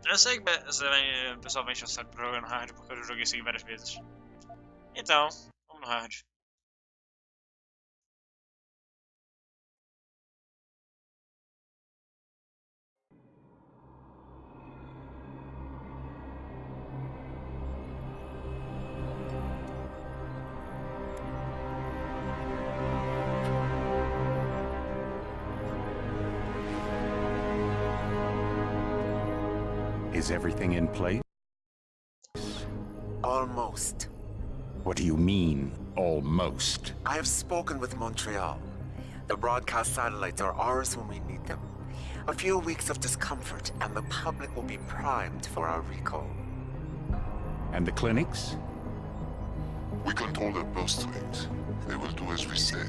Eu sei que o pessoal vai encher o saco pra jogar no hard, porque eu joguei isso aqui várias vezes. Então, vamos no hard. Is everything in place? Almost. What do you mean, almost? I have spoken with Montreal. The broadcast satellites are ours when we need them. A few weeks of discomfort, and the public will be primed for our recall. And the clinics? We control their purse strings. They will do as we say.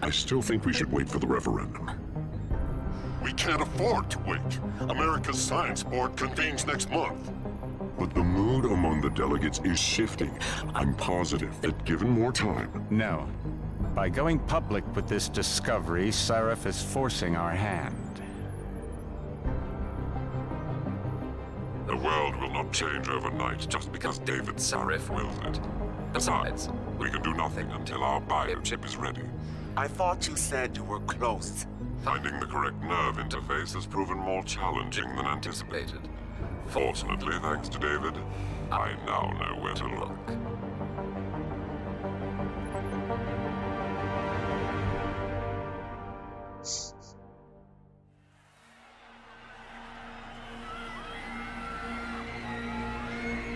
I still think we should wait for the referendum. We can't afford to wait. America's Science Board convenes next month. But the mood among the delegates is shifting. I'm positive that given more time... No. By going public with this discovery, Sarif is forcing our hand. The world will not change overnight just because David Sarif wills it. Besides, we can do nothing until our biochip is ready. I thought you said you were close. Finding the correct nerve interface has proven more challenging than anticipated. Fortunately, thanks to David, I now know where to look.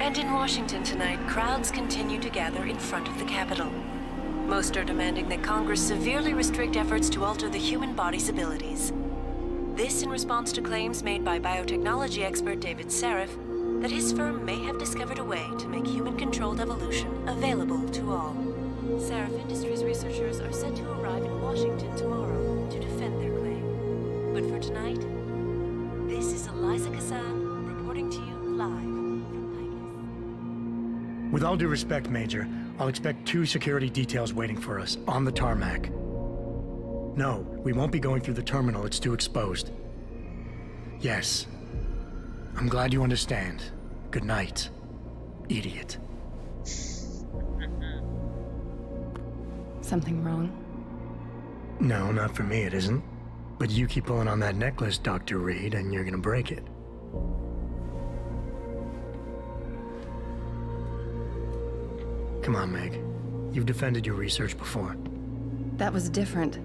And in Washington tonight, crowds continue to gather in front of the Capitol. Most are demanding that Congress severely restrict efforts to alter the human body's abilities. This in response to claims made by biotechnology expert David Sarif that his firm may have discovered a way to make human-controlled evolution available to all. Sarif Industries researchers are set to arrive in Washington tomorrow to defend their claim. But for tonight, this is Eliza Kassan reporting to you live from Picus. With all due respect, Major, I'll expect 2 security details waiting for us, on the tarmac. No, we won't be going through the terminal, it's too exposed. Yes. I'm glad you understand. Good night, idiot. Something wrong? No, not for me it isn't. But you keep pulling on that necklace, Dr. Reed, and you're gonna break it. Come on, Meg. You've defended your research before. That was different.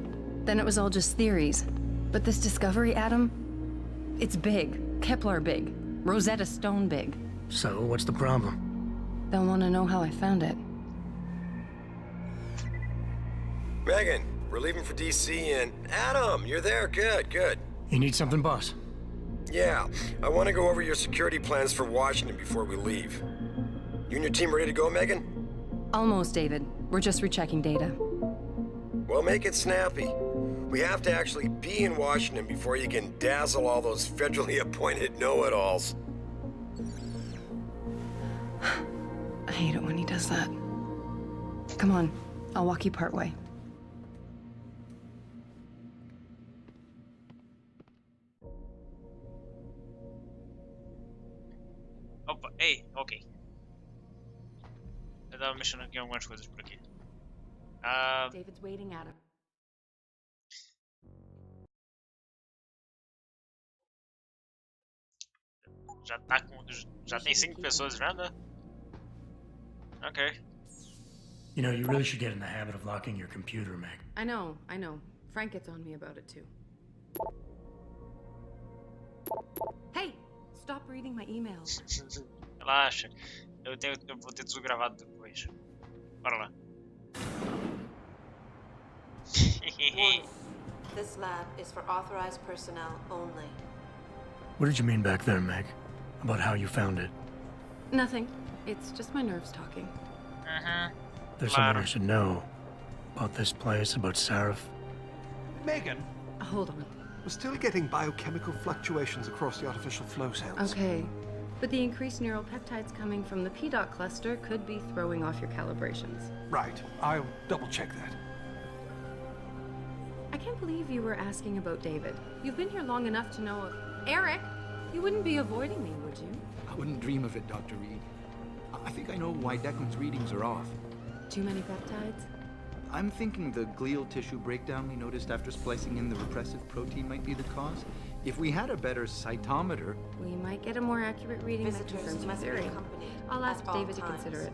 Then it was all just theories. But this discovery, Adam, it's big. Kepler big. Rosetta Stone big. So, what's the problem? They'll want to know how I found it. Megan, we're leaving for DC and... Adam, you're there. Good, good. You need something, boss? Yeah, I want to go over your security plans for Washington before we leave. You and your team ready to go, Megan? Almost, David. We're just rechecking data. Well, make it snappy. We have to actually be in Washington before you can dazzle all those federally appointed know-it-alls. I hate it when he does that. Come on, I'll walk you part way. Opa, ei, ok. Eu tava mexendo aqui em algumas coisas por aqui. David's waiting, Adam. Já tá com. Já tem 5 pessoas já, né? Ok. You know, you really should get in the habit of locking your computer, Meg. I know. Frank gets on me about it too. Hey! Stop reading my emails. Relaxa. Eu vou ter tudo gravado depois. Bora lá. This lab is for authorized personnel only. What did you mean back there, Meg? About how you found it? Nothing. It's just my nerves talking. There's something I should know. About this place, about Sarif. Megan, Hold on. we're still getting biochemical fluctuations across the artificial flow cells. Okay. But the increased neural peptides coming from the PDOT cluster could be throwing off your calibrations. Right. I'll double check that. I can't believe you were asking about David. You've been here long enough to know... Eric, you wouldn't be avoiding me, would you? I wouldn't dream of it, Dr. Reed. I think I know why Declan's readings are off. Too many peptides? I'm thinking the glial tissue breakdown we noticed after splicing in the repressive protein might be the cause. If we had a better cytometer... We might get a more accurate reading that confirms your theory. I'll ask David to consider it.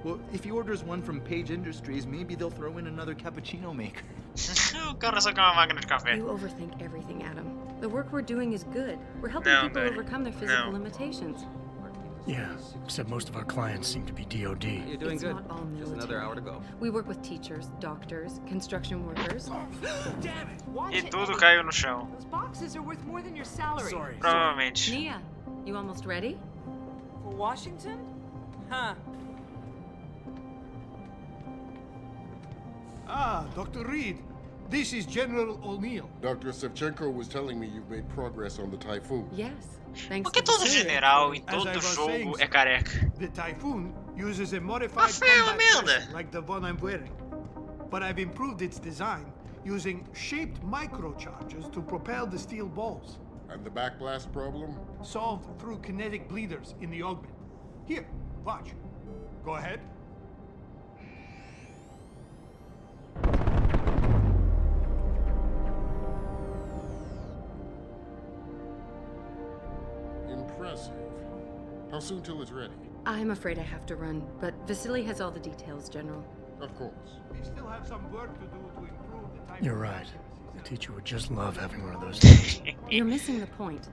Well, if he orders one from Page Industries, maybe they'll throw in another cappuccino maker. O cara só quer uma máquina de café. You overthink everything, Adam. The work we're doing is good. We're helping people overcome their physical limitations. Yeah, except most of our clients seem to be DOD. You're doing It's good. not all Just military. another hour to go. We work with teachers, doctors, construction workers. Damn it! Watch E it, tudo Eddie. caiu no chão. Those boxes are worth more than your salary. Sorry. Provavelmente. Nia, you almost ready? For Washington? Huh. Ah, Dr. Reed. This is General O'Neill. Dr. Sevchenko was telling me you've made progress on the Typhoon. Yes. Thanks Por que to the todo suit. general em As I todo was jogo saying, é careca? The Typhoon uses a modified Café é uma combat merda. vest like the one I'm wearing. But I've improved its design using shaped microcharges to propel the steel balls. And the backblast problem? Solved through kinetic bleeders in the augment. Here, watch. Go ahead. Impressive. How soon till it's ready? I'm afraid I have to run, but Vasily has all the details, General. Of course. We still have some work to do to improve the Typhoon. You're right. The teacher would just love having one of those things. You're missing the point.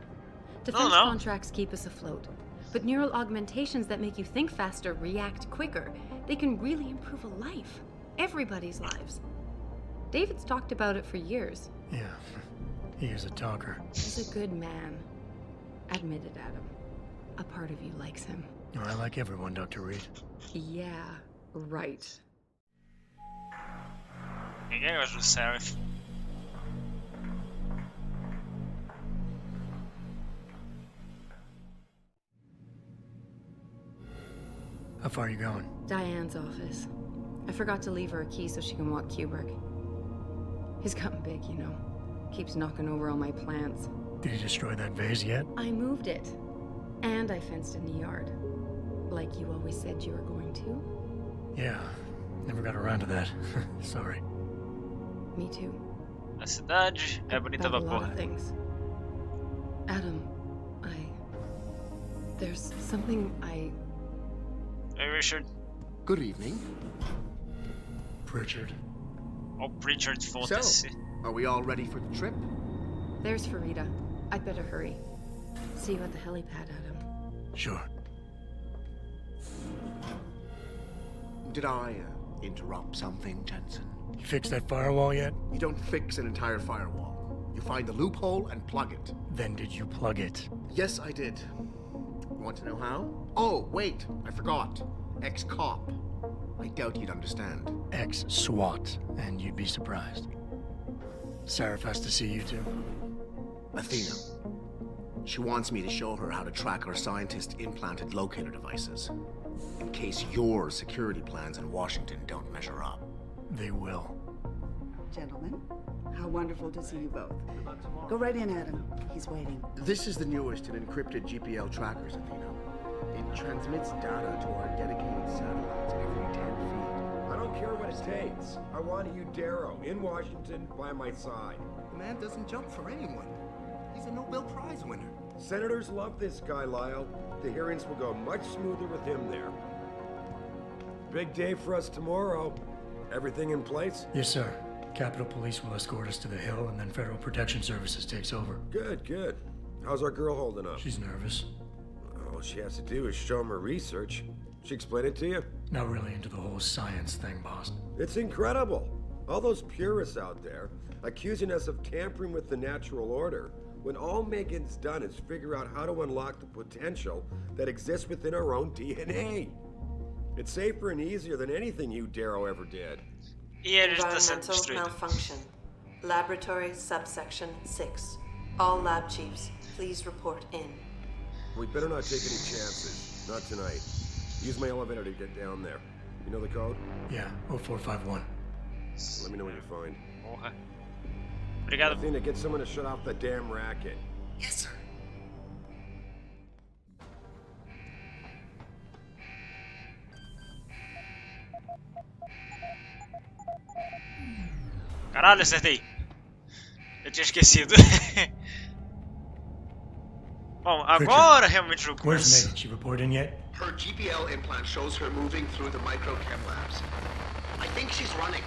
Defense no. contracts keep us afloat, but neural augmentations that make you think faster, react quicker, they can really improve a life. Everybody's lives. David's talked about it for years. Yeah, he is a talker. He's a good man. Admit it, Adam. A part of you likes him. Oh, I like everyone, Dr. Reed. Yeah, right. Ninguém gosta do Seraph. How far are you going? Diane's office. I forgot to leave her a key so she can walk Kubrick. He's gotten big, you know. Keeps knocking over all my plants. Did you destroy that vase yet? I moved it. And I fenced in the yard. Like you always said you were going to. Yeah, never got around to that. Sorry. Me too. A cidade é bonita About da a lot porra. of things. Adam, there's something I... Hey, Richard. Good evening. Pritchard. Oh, Richard, foda-se. Are we all ready for the trip? There's Farida. I'd better hurry. See you at the helipad, Adam. Sure. Did I interrupt something, Jensen? You fixed that firewall yet? You don't fix an entire firewall. You find the loophole and plug it. Then did you plug it? Yes, I did. You want to know how? Oh, wait, I forgot. Ex-cop. I doubt you'd understand. Ex-SWAT, and you'd be surprised. Seraph has to see you too. Athena. She wants me to show her how to track our scientist-implanted locator devices. In case your security plans in Washington don't measure up. They will. Gentlemen, how wonderful to see you both. Go right in, Adam. He's waiting. This is the newest in encrypted GPL trackers, Athena. It transmits data to our dedicated satellites every 10 feet. I don't care what it takes. I want you, Darrow, in Washington, by my side. The man doesn't jump for anyone. He's a Nobel Prize winner. Senators love this guy, Lyle. The hearings will go much smoother with him there. Big day for us tomorrow. Everything in place? Yes, sir. Capitol Police will escort us to the Hill, and then Federal Protection Services takes over. Good, good. How's our girl holding up? She's nervous. All she has to do is show him her research. She explain it to you? Not really into the whole science thing, boss. It's incredible. All those purists out there accusing us of tampering with the natural order, when all Megan's done is figure out how to unlock the potential that exists within our own DNA. It's safer and easier than anything you, Darrow, ever did. E ele está sendo Environmental destruído. malfunction. Laboratory subsection 6. All lab chiefs, please report in. We better not take any chances. Not tonight. Use my elevator to get down there. You know the code? Yeah, 0451. Let me know what you find. Porra. Obrigado. Athena, get someone to shut off the damn racket. Yes, sir. Caralho, acertei. Eu tinha esquecido. Bom, agora realmente o jogo Where's começa. Megan? She report in yet? Her GPL implant shows her moving through the microchem labs. I think she's running.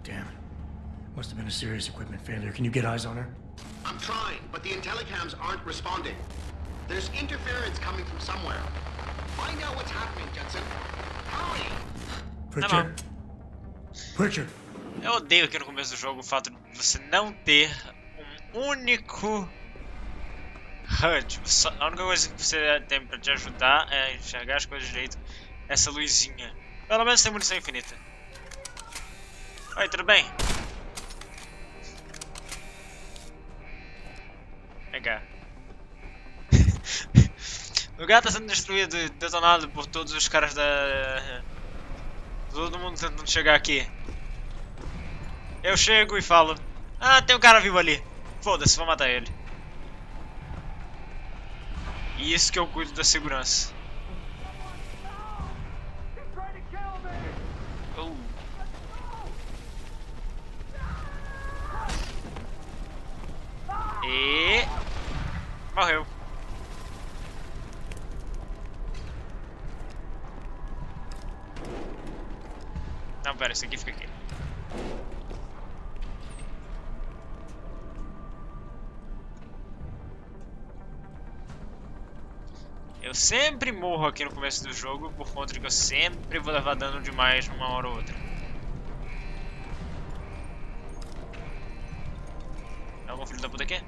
Damn it. Must have been a serious equipment failure. Can you get eyes on her? I'm trying, but the intellicams aren't responding. There's interference coming from somewhere. Find out what's happening, Jensen. Hurry! Pritchard. Pritchard. Eu odeio aqui no começo do jogo o fato de você não ter um único HUD. A única coisa que você tem pra te ajudar é enxergar as coisas direito, essa luzinha. Pelo menos tem munição infinita. Oi, tudo bem? Vem cá. O lugar tá sendo destruído e detonado por todos os caras da... Todo mundo tentando chegar aqui. Eu chego e falo: ah, tem um cara vivo ali. Foda-se, vou matar ele. E isso que eu cuido da segurança. E... morreu. Não, pera, esse aqui fica aqui. Eu sempre morro aqui no começo do jogo por conta de que eu sempre vou levar dano demais numa hora ou outra. Tem algum filho da puta aqui?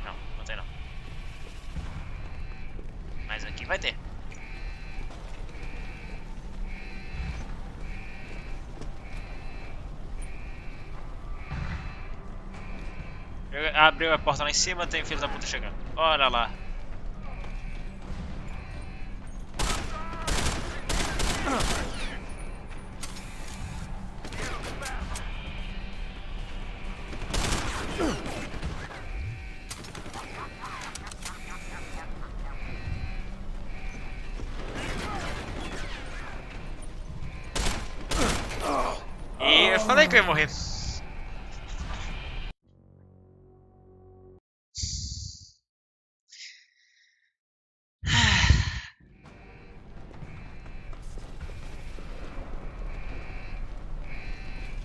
Não, não tem não. Mas aqui vai ter. Abriu a porta lá em cima, tem filho da puta chegando. Olha lá. E eu falei que eu ia morrer.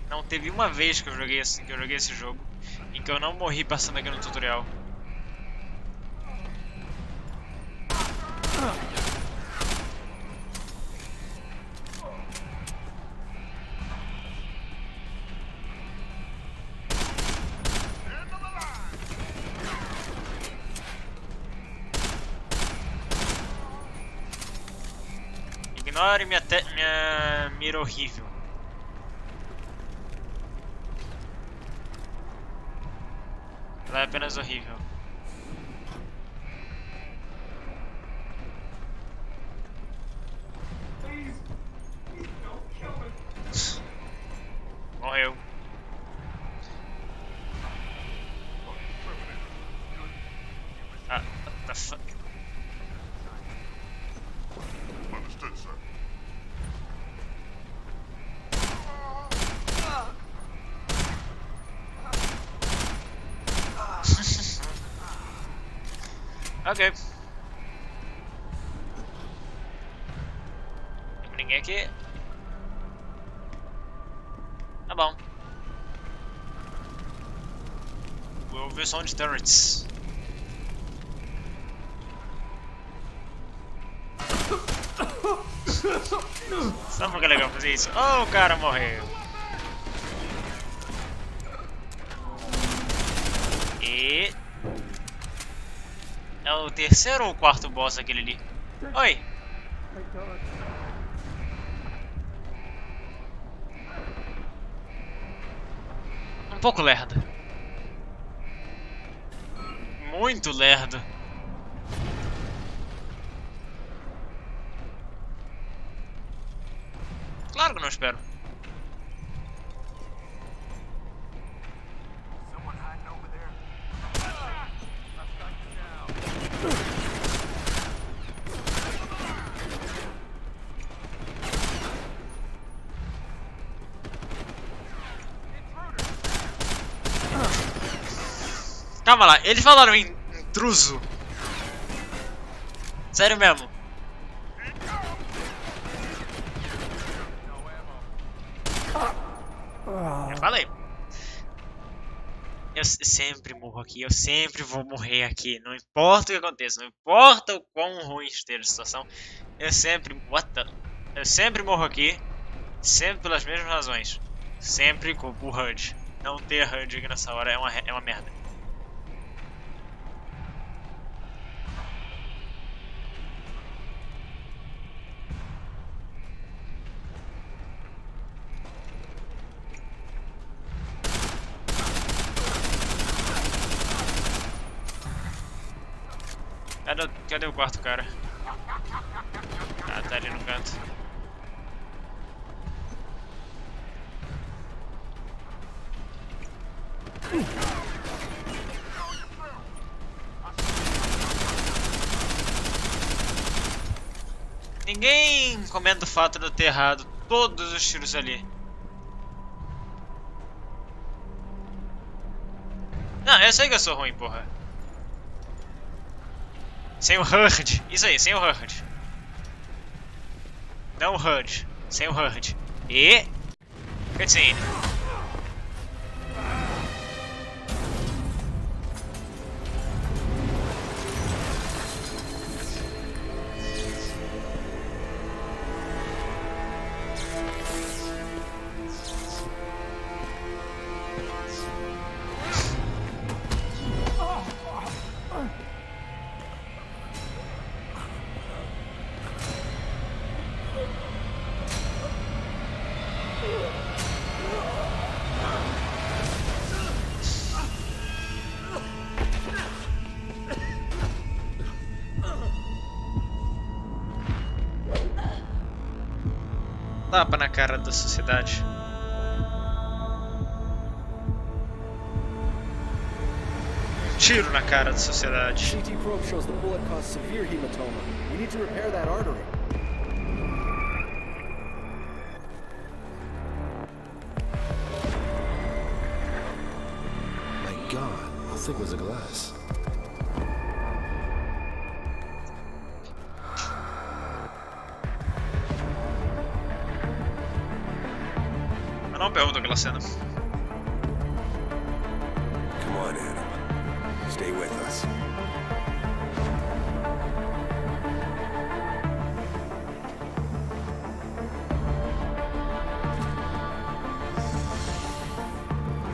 Não teve uma vez que eu joguei esse jogo em que eu não morri passando aqui no tutorial. Ignore minha mira horrível. Ela é apenas horrível. Morreu. Ah, what the fuck? Understood, sir. Ok. Tem ninguém aqui. Tá bom. Vou ver som de turrets. Sabe por que é legal fazer isso? Oh, o cara morreu. E... é o terceiro ou o quarto boss aquele ali? Oi! Um pouco lerdo. Muito lerdo. Claro que não espero. calma lá. Eles falaram em intruso. Sério mesmo. Eu falei. Eu sempre morro aqui, eu sempre vou morrer aqui. Não importa o que aconteça, não importa o quão ruim esteja a situação. Eu sempre. Eu sempre morro aqui. Sempre pelas mesmas razões. Sempre com o HUD. Não ter HUD aqui nessa hora é uma merda. Cadê o quarto cara? Ah, tá ali no canto. Ninguém comenta o fato de eu ter errado todos os tiros ali. Não, eu sei que eu sou ruim, porra. Sem o HUD. Isso aí, sem o HUD. Não o HUD. Sem o HUD. E... cutscene. Tapa na cara da sociedade. Tiro na cara da sociedade. CT probe shows the bullet caused severe hematoma. We need to repair that artery. My God, how thick was the glass? Mas não pergunta aquela cena. Come on, Adam. Stay with us.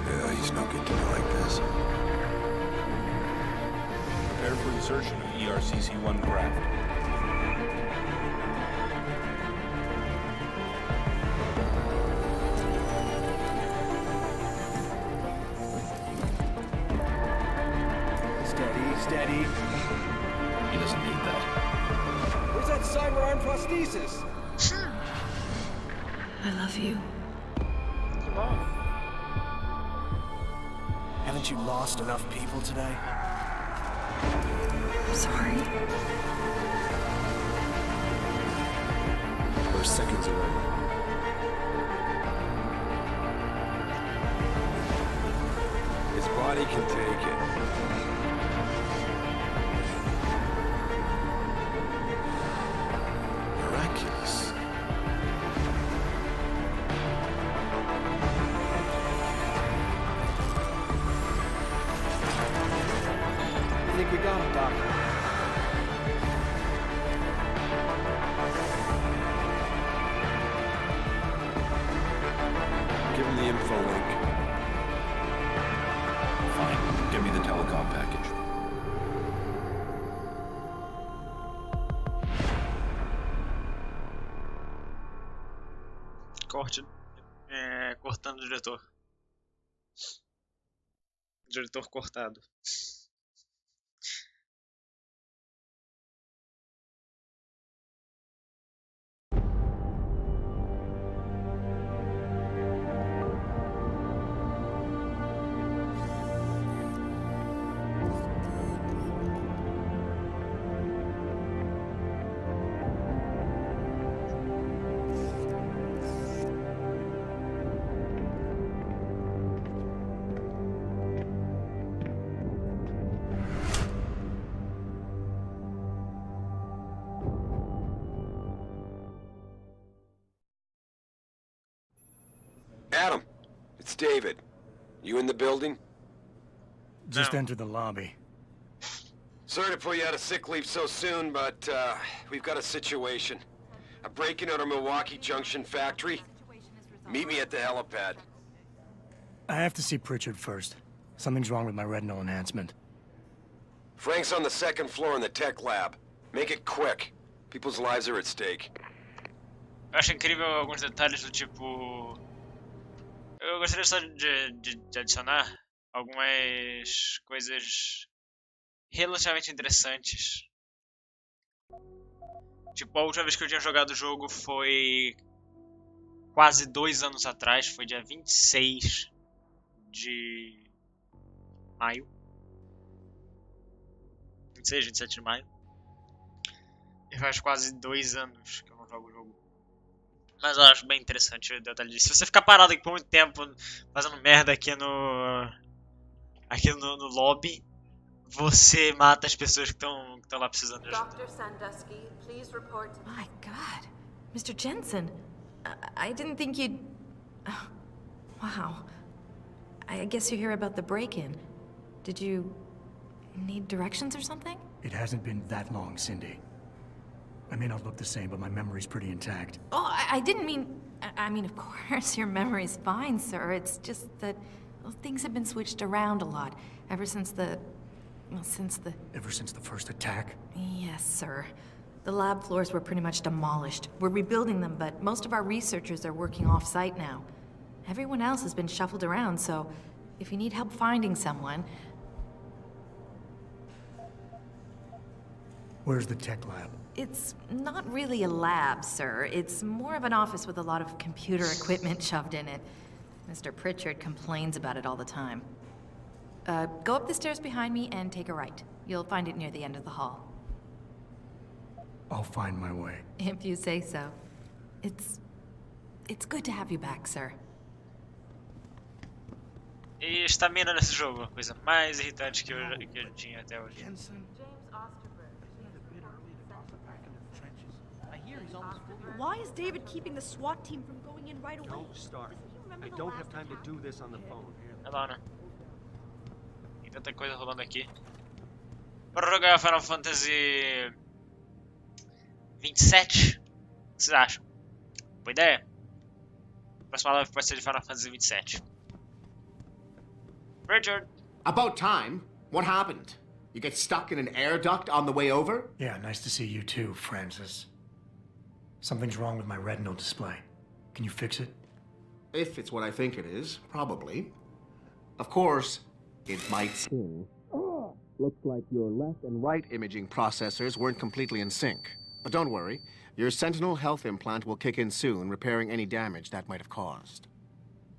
Yeah, he's no good to me like this. Prepare for insertion of ERCC-1 craft. Steady. He doesn't need that. Where's that cyber arm prosthesis? I love you. Haven't you lost enough people today? I'm sorry. We're seconds away. His body can take it. Miraculous. I think we got him, Doctor. Give him the info link. Fine. Give me the telecom package. Corte. Cortando o diretor. Diretor cortado. Adam, it's David. You in the building? Just entered the lobby. Sorry to pull you out of sick leave so soon, but we've got a situation. A break-in at our Milwaukee Junction factory. Meet me at the helipad. I have to see Pritchard first. Something's wrong with my retinal enhancement. Frank's on the second floor in the tech lab. Make it quick. People's lives are at stake. Eu acho incrível alguns detalhes do tipo... Eu gostaria só de adicionar algumas coisas relativamente interessantes. Tipo, a última vez que eu tinha jogado o jogo foi quase 2 anos atrás, foi dia 26 de maio. 26, 27 de maio. E faz quase 2 anos que eu não jogo o jogo. Mas eu acho bem interessante o detalhe disso. Se você ficar parado aqui por muito tempo fazendo merda aqui no lobby, você mata as pessoas que estão lá precisando de ajuda. Dr. Sandusky, please report. My God, Mr. Jensen, I didn't think you'd... Oh, wow. I guess you hear about the break-in. Did you need directions or something? It hasn't been that long, Cindy. I may not look the same, but my memory's pretty intact. Oh, I didn't mean... I mean, of course, your memory's fine, sir. It's just that well, things have been switched around a lot ever since the... Well, Ever since the first attack? Yes, sir. The lab floors were pretty much demolished. We're rebuilding them, but most of our researchers are working off-site now. Everyone else has been shuffled around, so if you need help finding someone... Where's the tech lab? It's not really a lab, sir. It's more of an office with a lot of computer equipment shoved in it. Mr. Pritchard complains about it all the time. Go up the stairs behind me and take a right. You'll find it near the end of the hall. I'll find my way. If you say so. It's good to have you back, sir. E estamina nesse jogo, a coisa mais irritante que eu tinha até hoje. Why is David keeping the SWAT team from going in right away? Don't start. I don't have time to do this on the phone. Alana. Tem tanta coisa rolando aqui. Bora jogar Final Fantasy 27? O que vocês acham? Boa ideia? A próxima live pode ser de Final Fantasy 27. Richard! About time. What happened? You get stuck in an air duct on the way over? Yeah, nice to see you too, Francis. Something's wrong with my retinal display. Can you fix it? If it's what I think it is, probably. Of course, it might seem. Looks like your left and right imaging processors weren't completely in sync. But don't worry, your Sentinel health implant will kick in soon, repairing any damage that might have caused.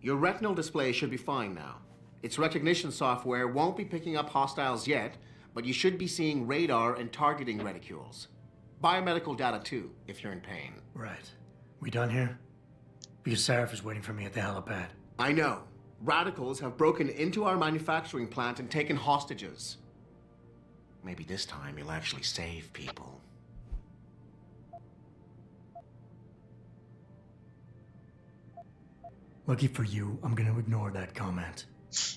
Your retinal display should be fine now. Its recognition software won't be picking up hostiles yet, but you should be seeing radar and targeting reticules. Biomedical data too, if you're in pain. Right. We done here? Because Sarif is waiting for me at the helipad. I know. Radicals have broken into our manufacturing plant and taken hostages. Maybe this time you'll actually save people. Lucky for you, I'm gonna ignore that comment.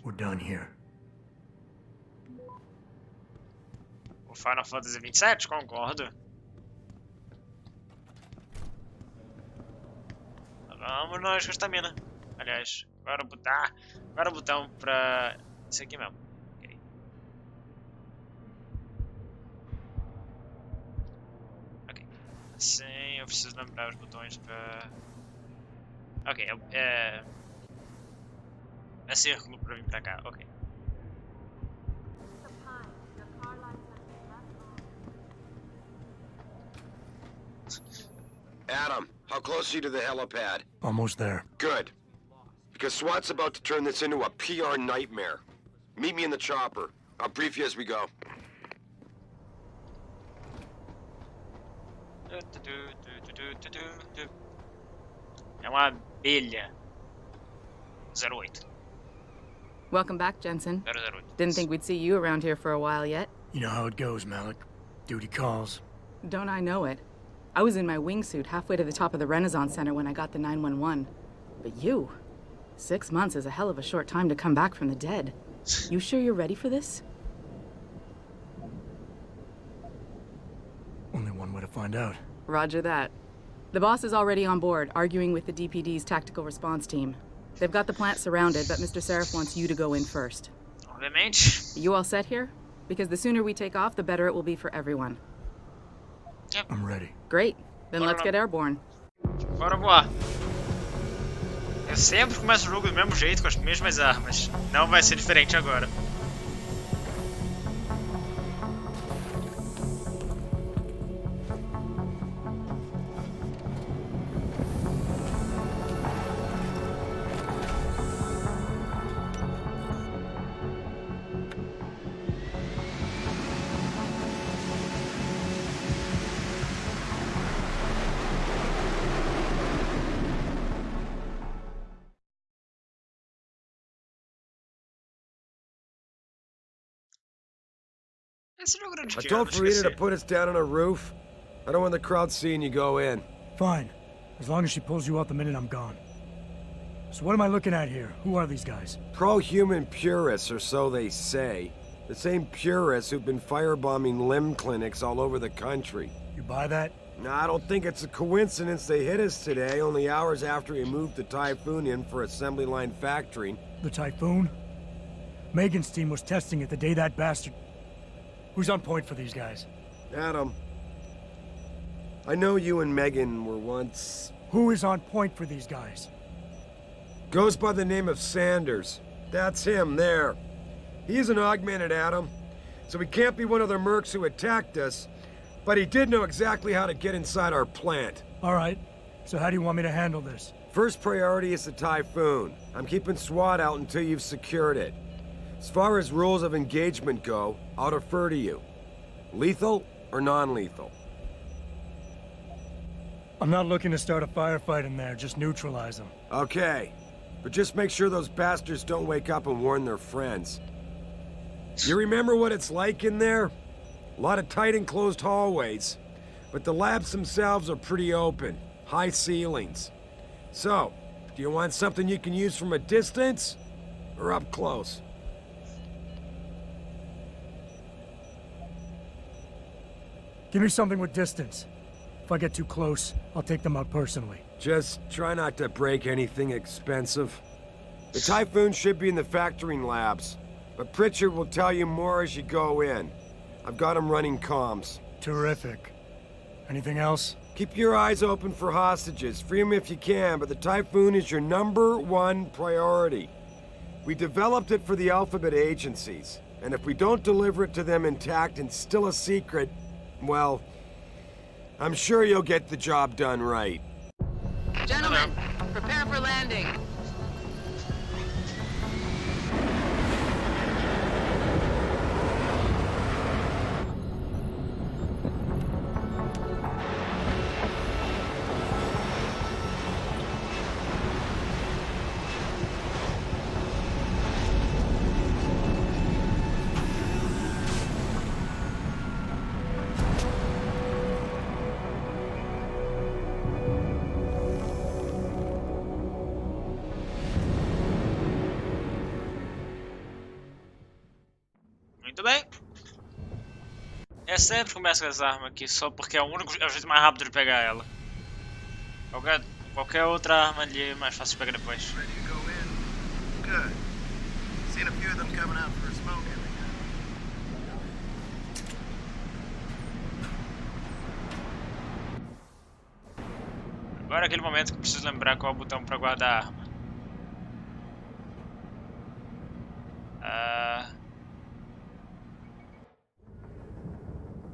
We're done here. O Final Fantasy 27, concordo. Vamos nós com a estamina. Aliás, agora o botão pra esse aqui mesmo. Ok. Ok. Assim, eu preciso lembrar os botões pra... Ok, é círculo pra vir pra cá, ok. Adam, how close are you to the helipad? Almost there. Good. Because SWAT's about to turn this into a PR nightmare. Meet me in the chopper. I'll brief you as we go. É uma abelha. 08. Welcome back, Jensen. 008. Didn't think we'd see you around here for a while yet. You know how it goes, Malik. Duty calls. Don't I know it? I was in my wingsuit halfway to the top of the Renaissance Center when I got the 911. But you 6 months is a hell of a short time to come back from the dead. You sure you're ready for this? Only one way to find out. Roger that. The boss is already on board, arguing with the DPD's tactical response team. They've got the plant surrounded, but Mr. Seraph wants you to go in first. Obviamente. You all set here? Because the sooner we take off, the better it will be for everyone. Yep. I'm ready. Great. Then let's get airborne. Bora voar. Eu sempre começo o jogo do mesmo jeito, com as mesmas armas. Não vai ser diferente agora. I told Farida to put us down on a roof. I don't want the crowd seeing you go in. Fine. As long as she pulls you out the minute I'm gone. So what am I looking at here? Who are these guys? Pro-human purists, or so they say. The same purists who've been firebombing limb clinics all over the country. You buy that? No, I don't think it's a coincidence they hit us today, only hours after we moved the Typhoon in for assembly line factory. The Typhoon? Megan's team was testing it the day that bastard... Who's on point for these guys? Adam. I know you and Megan were once... Who is on point for these guys? Goes by the name of Sanders. That's him, there. He's an augmented Adam, so he can't be one of the mercs who attacked us, but he did know exactly how to get inside our plant. All right. So how do you want me to handle this? First priority is the Typhoon. I'm keeping SWAT out until you've secured it. As far as rules of engagement go, I'll defer to you. Lethal or non-lethal? I'm not looking to start a firefight in there, just neutralize them. Okay. But just make sure those bastards don't wake up and warn their friends. You remember what it's like in there? A lot of tight enclosed hallways. But the labs themselves are pretty open. High ceilings. So, do you want something you can use from a distance? Or up close? Give me something with distance. If I get too close, I'll take them out personally. Just try not to break anything expensive. The Typhoon should be in the factoring labs, but Pritchard will tell you more as you go in. I've got him running comms. Terrific. Anything else? Keep your eyes open for hostages. Free them if you can, but the Typhoon is your #1 priority. We developed it for the Alphabet agencies, and if we don't deliver it to them intact and still a secret, well, I'm sure you'll get the job done right. Gentlemen, prepare for landing. Muito bem. É sempre começa com essa arma aqui, só porque é o jeito mais rápido de pegar ela. Qualquer outra arma ali é mais fácil de pegar depois. Agora é aquele momento que eu preciso lembrar qual é o botão para guardar a arma.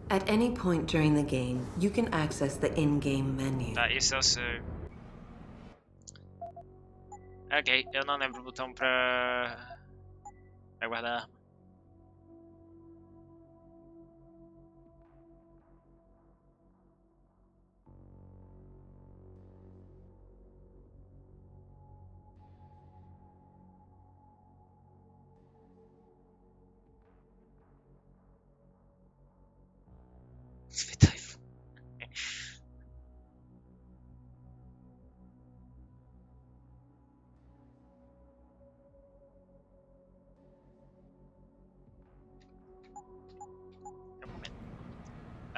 At any point during the game, you can access the in-game menu. Tá, isso eu sei. Ok, eu não lembro o botão pra guardar a arma.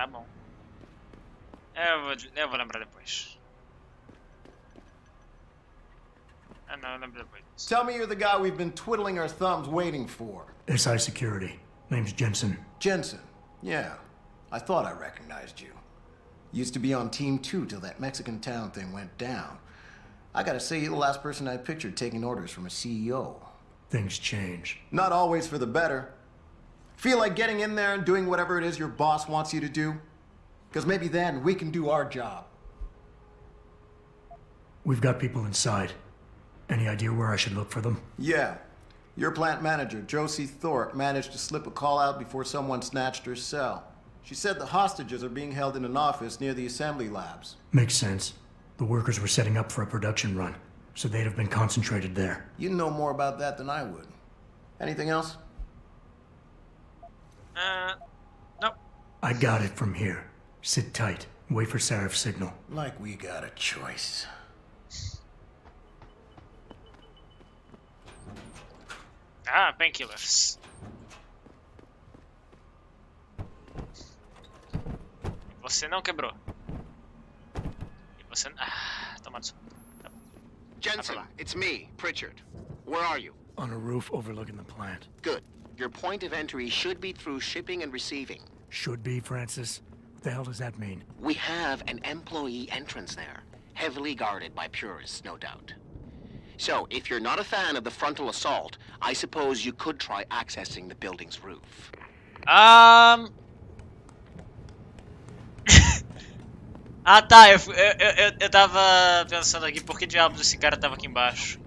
Tá bom. Eu vou lembrar depois. Ah não, eu lembro depois. Tell me you're the guy we've been twiddling our thumbs waiting for. SI Security. Name's Jensen. Jensen. Yeah. I thought I recognized you. Used to be on Team 2 till that Mexican town thing went down. I gotta say, you're the last person I pictured taking orders from a CEO. Things change. Not always for the better. Feel like getting in there and doing whatever it is your boss wants you to do? Because maybe then we can do our job. We've got people inside. Any idea where I should look for them? Yeah. Your plant manager, Josie Thorpe, managed to slip a call out before someone snatched her cell. She said the hostages are being held in an office near the assembly labs. Makes sense. The workers were setting up for a production run, so they'd have been concentrated there. You know more about that than I would. Anything else? No. I got it from here. Sit tight. Wait for Sarif's signal. Like we got a choice. Ah, painkillers. Você não quebrou. E você... Ah, toma isso. Jensen, it's me, Pritchard. Where are you? On a roof overlooking the plant. Good. Your point of entry should be through shipping and receiving. Should be, Francis? What the hell does that mean? We have an employee entrance there. Heavily guarded by purists, no doubt. So, if you're not a fan of the frontal assault, I suppose you could try accessing the building's roof. Ah tá, eu tava pensando aqui, por que diabos esse cara tava aqui embaixo?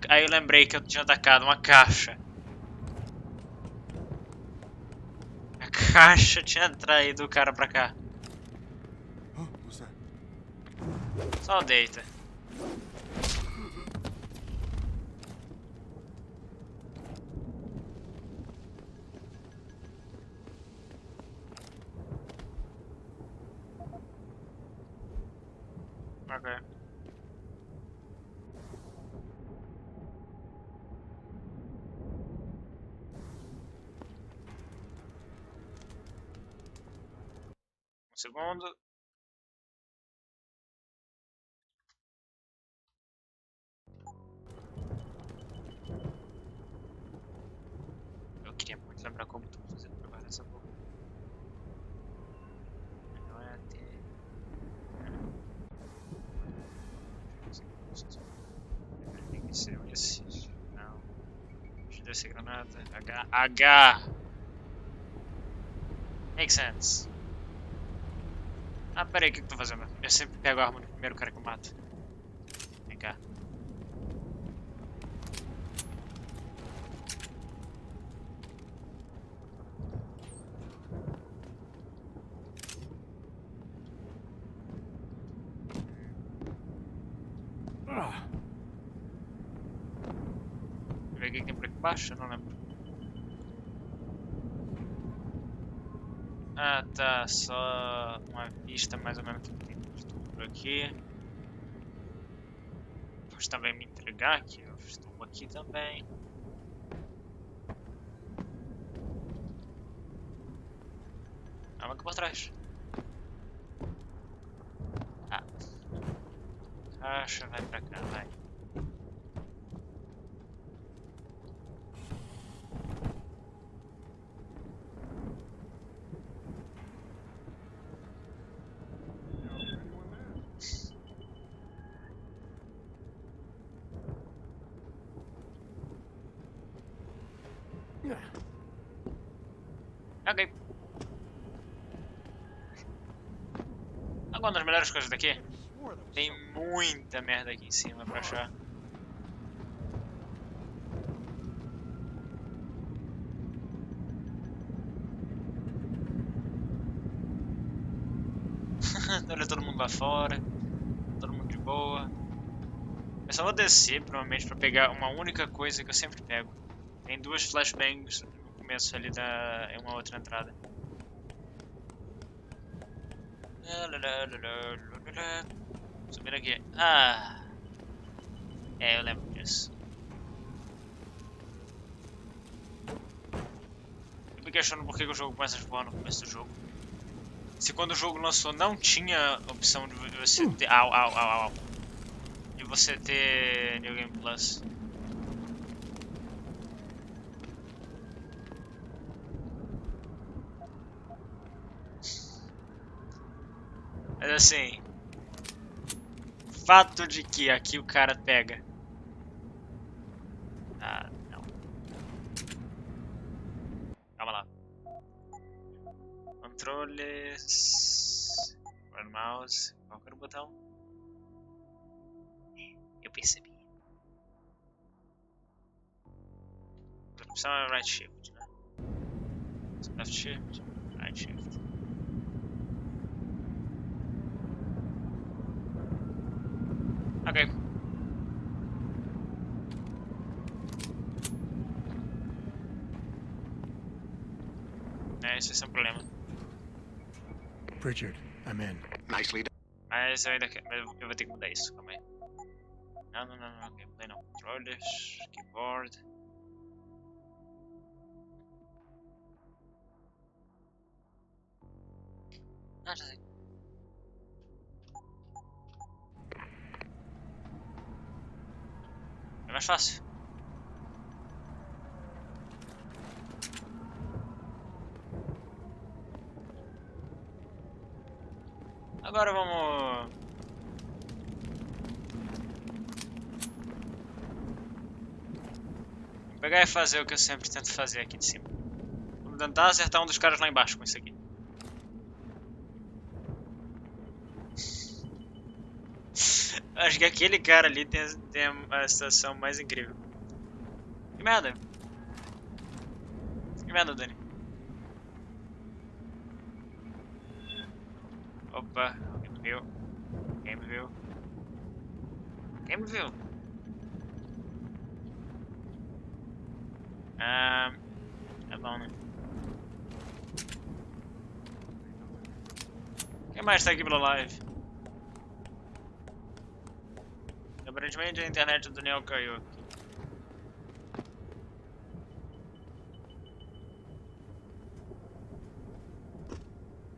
Aí eu lembrei que eu tinha atacado uma caixa. A caixa tinha traído o cara pra cá. Só deita. Ok. Um segundo. Eu queria muito lembrar como tu fazendo pra guardar essa boca. Não é até... Tem que ser esse. Não. Deixa eu descer granada. H. Makes sense. Ah, peraí, o que eu tô fazendo? Eu sempre pego a arma do primeiro cara que eu mato. Vem cá. Ver o que tem por aqui embaixo? Eu não lembro. Ah tá, só uma vista mais ou menos que tem de tudo por aqui. Pode também me entregar que eu estou aqui também. Ah, aqui por trás. Ah. Caixa, vai pra cá, vai. Ok. Agora, uma das melhores coisas daqui. Tem muita merda aqui em cima pra achar. Olha todo mundo lá fora. Todo mundo de boa. Eu só vou descer, provavelmente, pra pegar uma única coisa que eu sempre pego. Tem duas flashbangs no começo ali em uma outra entrada. Subindo aqui. Ah! É, eu lembro disso. questiono por que o jogo começa a voar no começo do jogo. Se quando o jogo lançou não tinha opção de você ter... Au. De você ter New Game Plus. Mas assim... Fato de que aqui o cara pega... Ah, não. Calma lá. Controles... Run mouse... Qual que era o botão? Eu percebi. A opção é right shift, né? Left shift, right shift. Ok. Esse é um problema. Pritchard, I'm in. Nicely done. Mas eu ainda quero. Eu vou ter que mudar isso, calma aí. Não, gameplay não. Controllers, keyboard. Ah, já sei. É mais fácil. Agora vamos... Vou pegar e fazer o que eu sempre tento fazer aqui de cima. Vou tentar acertar um dos caras lá embaixo com isso aqui. Acho que aquele cara ali tem a situação mais incrível. Que merda? Que merda, Dani? Opa, quem me viu? Quem me viu? Quem me viu? É bom, né? Quem mais tá aqui pela live? Aparentemente a internet do Daniel caiu aqui.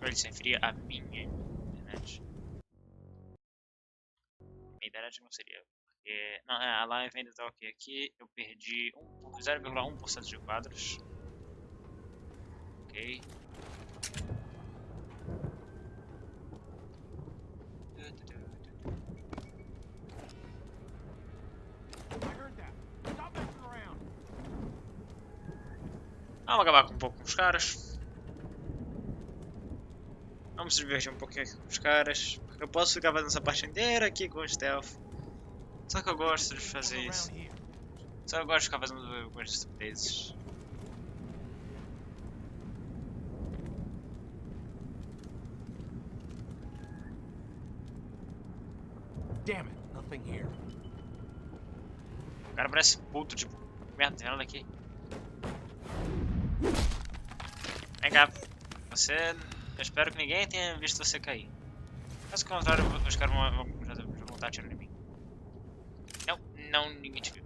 Ele se referia a minha internet. Minha internet não seria. Porque. Não, a live ainda tá ok aqui. Eu perdi 0,1% de quadros. Ok. Vamos acabar com um pouco com os caras. Vamos se divertir um pouquinho aqui com os caras. Eu posso ficar fazendo essa parte inteira aqui com o stealth. Só que eu gosto de fazer isso. Só que eu gosto de ficar fazendo algumas estupidezes. Damn it, nothing here. O cara parece puto, tipo, merda, tem nada aqui. Vem cá. Você... Eu espero que ninguém tenha visto você cair. Caso contrário, os caras vão estar atirando em mim. Não, ninguém te viu.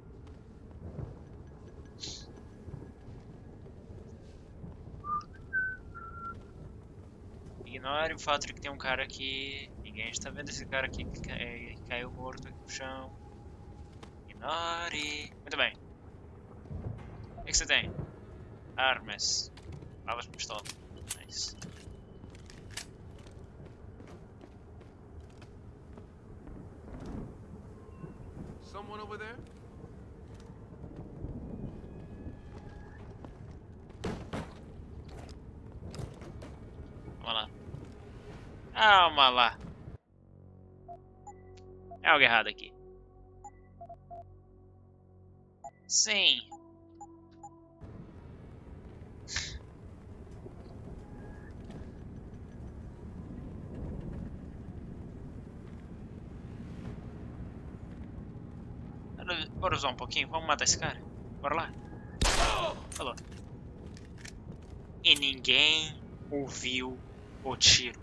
Ignore o fato de que tem um cara aqui. Ninguém está vendo esse cara aqui que caiu morto aqui no chão. Ignore. Muito bem. O que você tem? Armas. Balas de pistola. Nice. Someone over there? Vamos lá. Calma lá. É algo errado aqui. Sim. Bora usar um pouquinho? Vamos matar esse cara? Bora lá. Falou. E ninguém ouviu o tiro.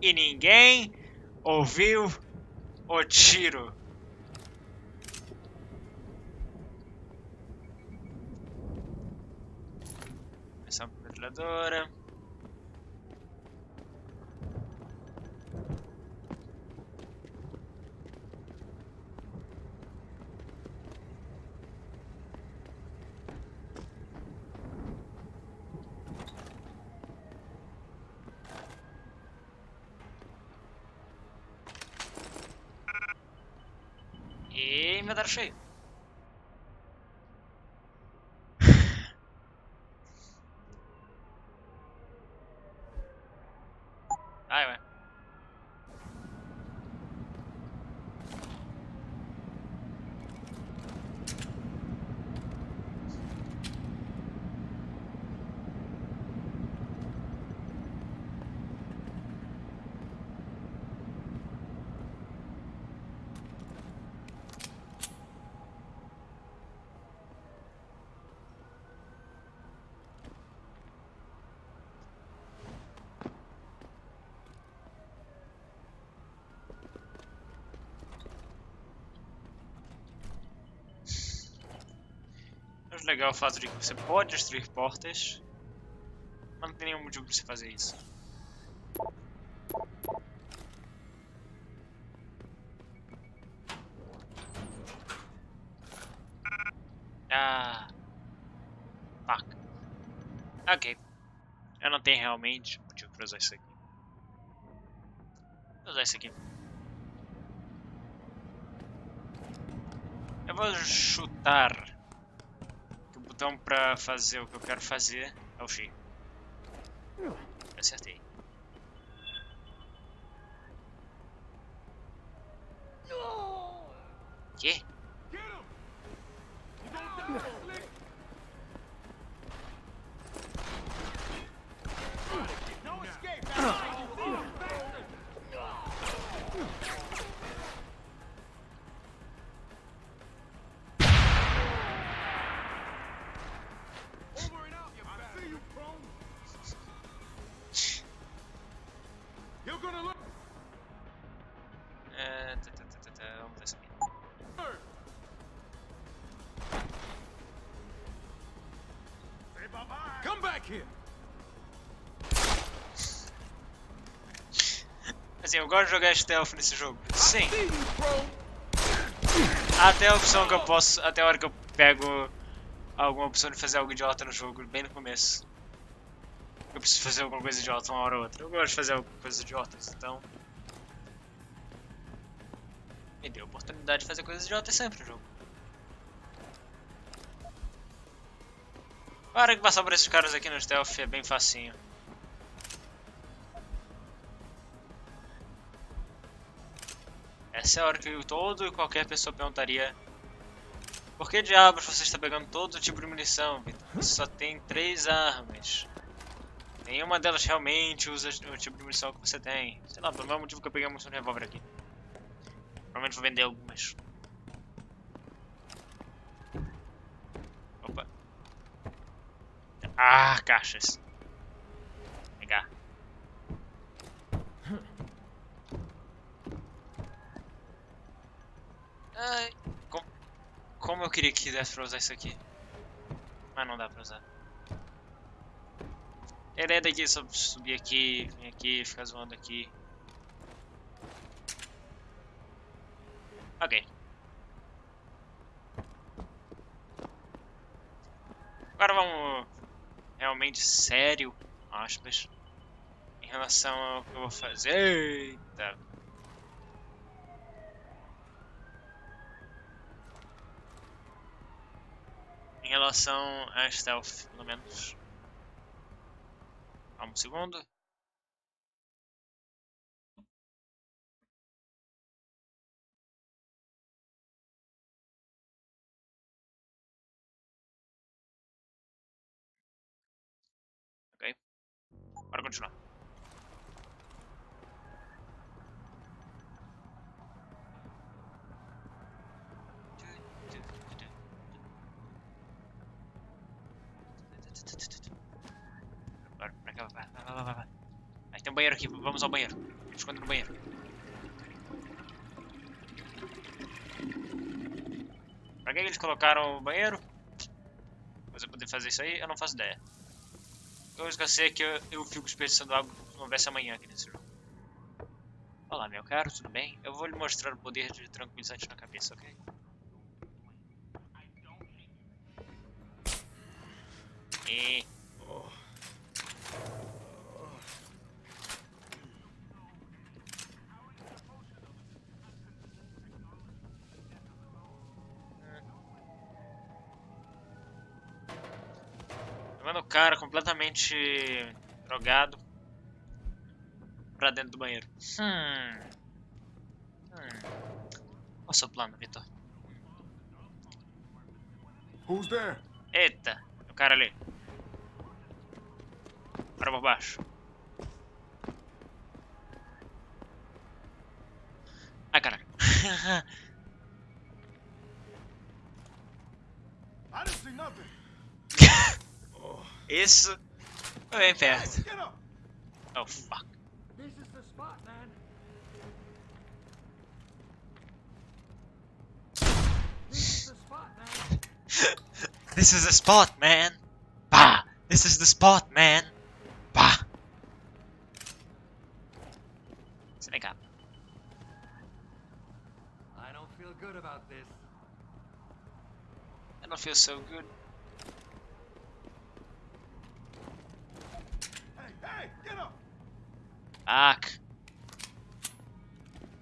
e ninguém ouviu o tiro. Missão metralhadora. E inventário cheio. Ai, ué. Acho legal o fato de que você pode destruir portas, mas não tem nenhum motivo para você fazer isso. Ah, fuck. Ok. Eu não tenho realmente motivo para usar isso aqui. Vou usar isso aqui. Eu vou chutar. O botão pra fazer o que eu quero fazer é o X. Acertei. Que? Vamos ver isso aqui. Come back here. Assim, eu gosto de jogar stealth nesse jogo. Sim. Até a opção que eu posso. Até a hora que eu pego alguma opção de fazer algo idiota no jogo, bem no começo. Eu preciso fazer alguma coisa idiota uma hora ou outra. Eu gosto de fazer alguma coisa idiotas, então. Me deu a oportunidade de fazer coisas idiotas sempre no jogo. A hora que passar por esses caras aqui no stealth é bem facinho. Essa é a hora que todo e qualquer pessoa perguntaria: por que diabos você está pegando todo tipo de munição, Vitor? Você só tem 3 armas. Nenhuma delas realmente usa o tipo de munição que você tem. Sei lá, pelo mesmo motivo que eu peguei a munição de revólver aqui. Provavelmente vou vender algumas. Opa. Ah, caixas. Pegar. Ai, como eu queria que desse pra usar isso aqui. Mas não dá pra usar. A ideia daqui é só subir aqui, vir aqui, ficar zoando aqui. Ok. Agora vamos realmente sério, aspas, em relação ao que eu vou fazer. Eita. Em relação a stealth, pelo menos. Calma um segundo. Ok. Bora continuar. Bora, pra cá, vai. Aí tem um banheiro aqui, vamos ao banheiro. Esconde no banheiro. Pra que eles colocaram o banheiro? Você poder fazer isso aí, eu não faço ideia. A coisa que eu sei é que eu fico desperdiçando água como se não houvesse amanhã aqui nesse jogo. Olá, meu caro, tudo bem? Eu vou lhe mostrar o poder de tranquilizante na cabeça, ok? E... Levando o cara completamente drogado pra dentro do banheiro. Qual é o seu plano, Vitor? Who's there? Eita, o cara ali. Para por baixo. Ai, caralho. I didn't see nothing. Isso foi bem perto. Oh, fuck. This is the spot, man. This is the spot, man. This is the spot, man. Bah! This is the spot, man. Bah! Vem cá. I don't feel good about this. I don't feel so good. Hey, get up! Fuck.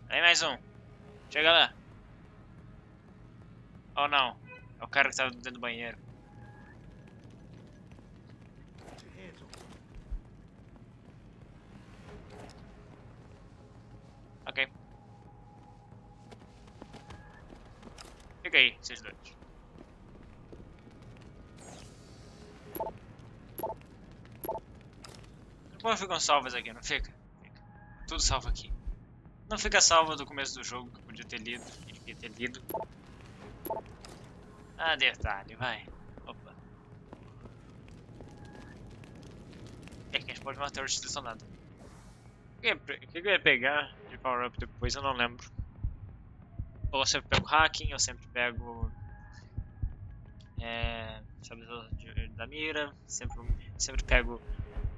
Vem mais um. Chega lá. Oh não. É o cara que tá dentro do banheiro. Ok. Fica aí, vocês dois. Depois ficam salvas aqui, não fica? Fica. Tudo salvo aqui. Não fica salvo do começo do jogo, que eu podia ter lido. E devia ter lido. Ah, detalhe, vai. Opa. É que a gente pode matar o estacionado. O que eu ia pegar de power up depois? Eu não lembro. Ou eu sempre pego hacking, eu sempre pego. Estabilizador da mira. Sempre pego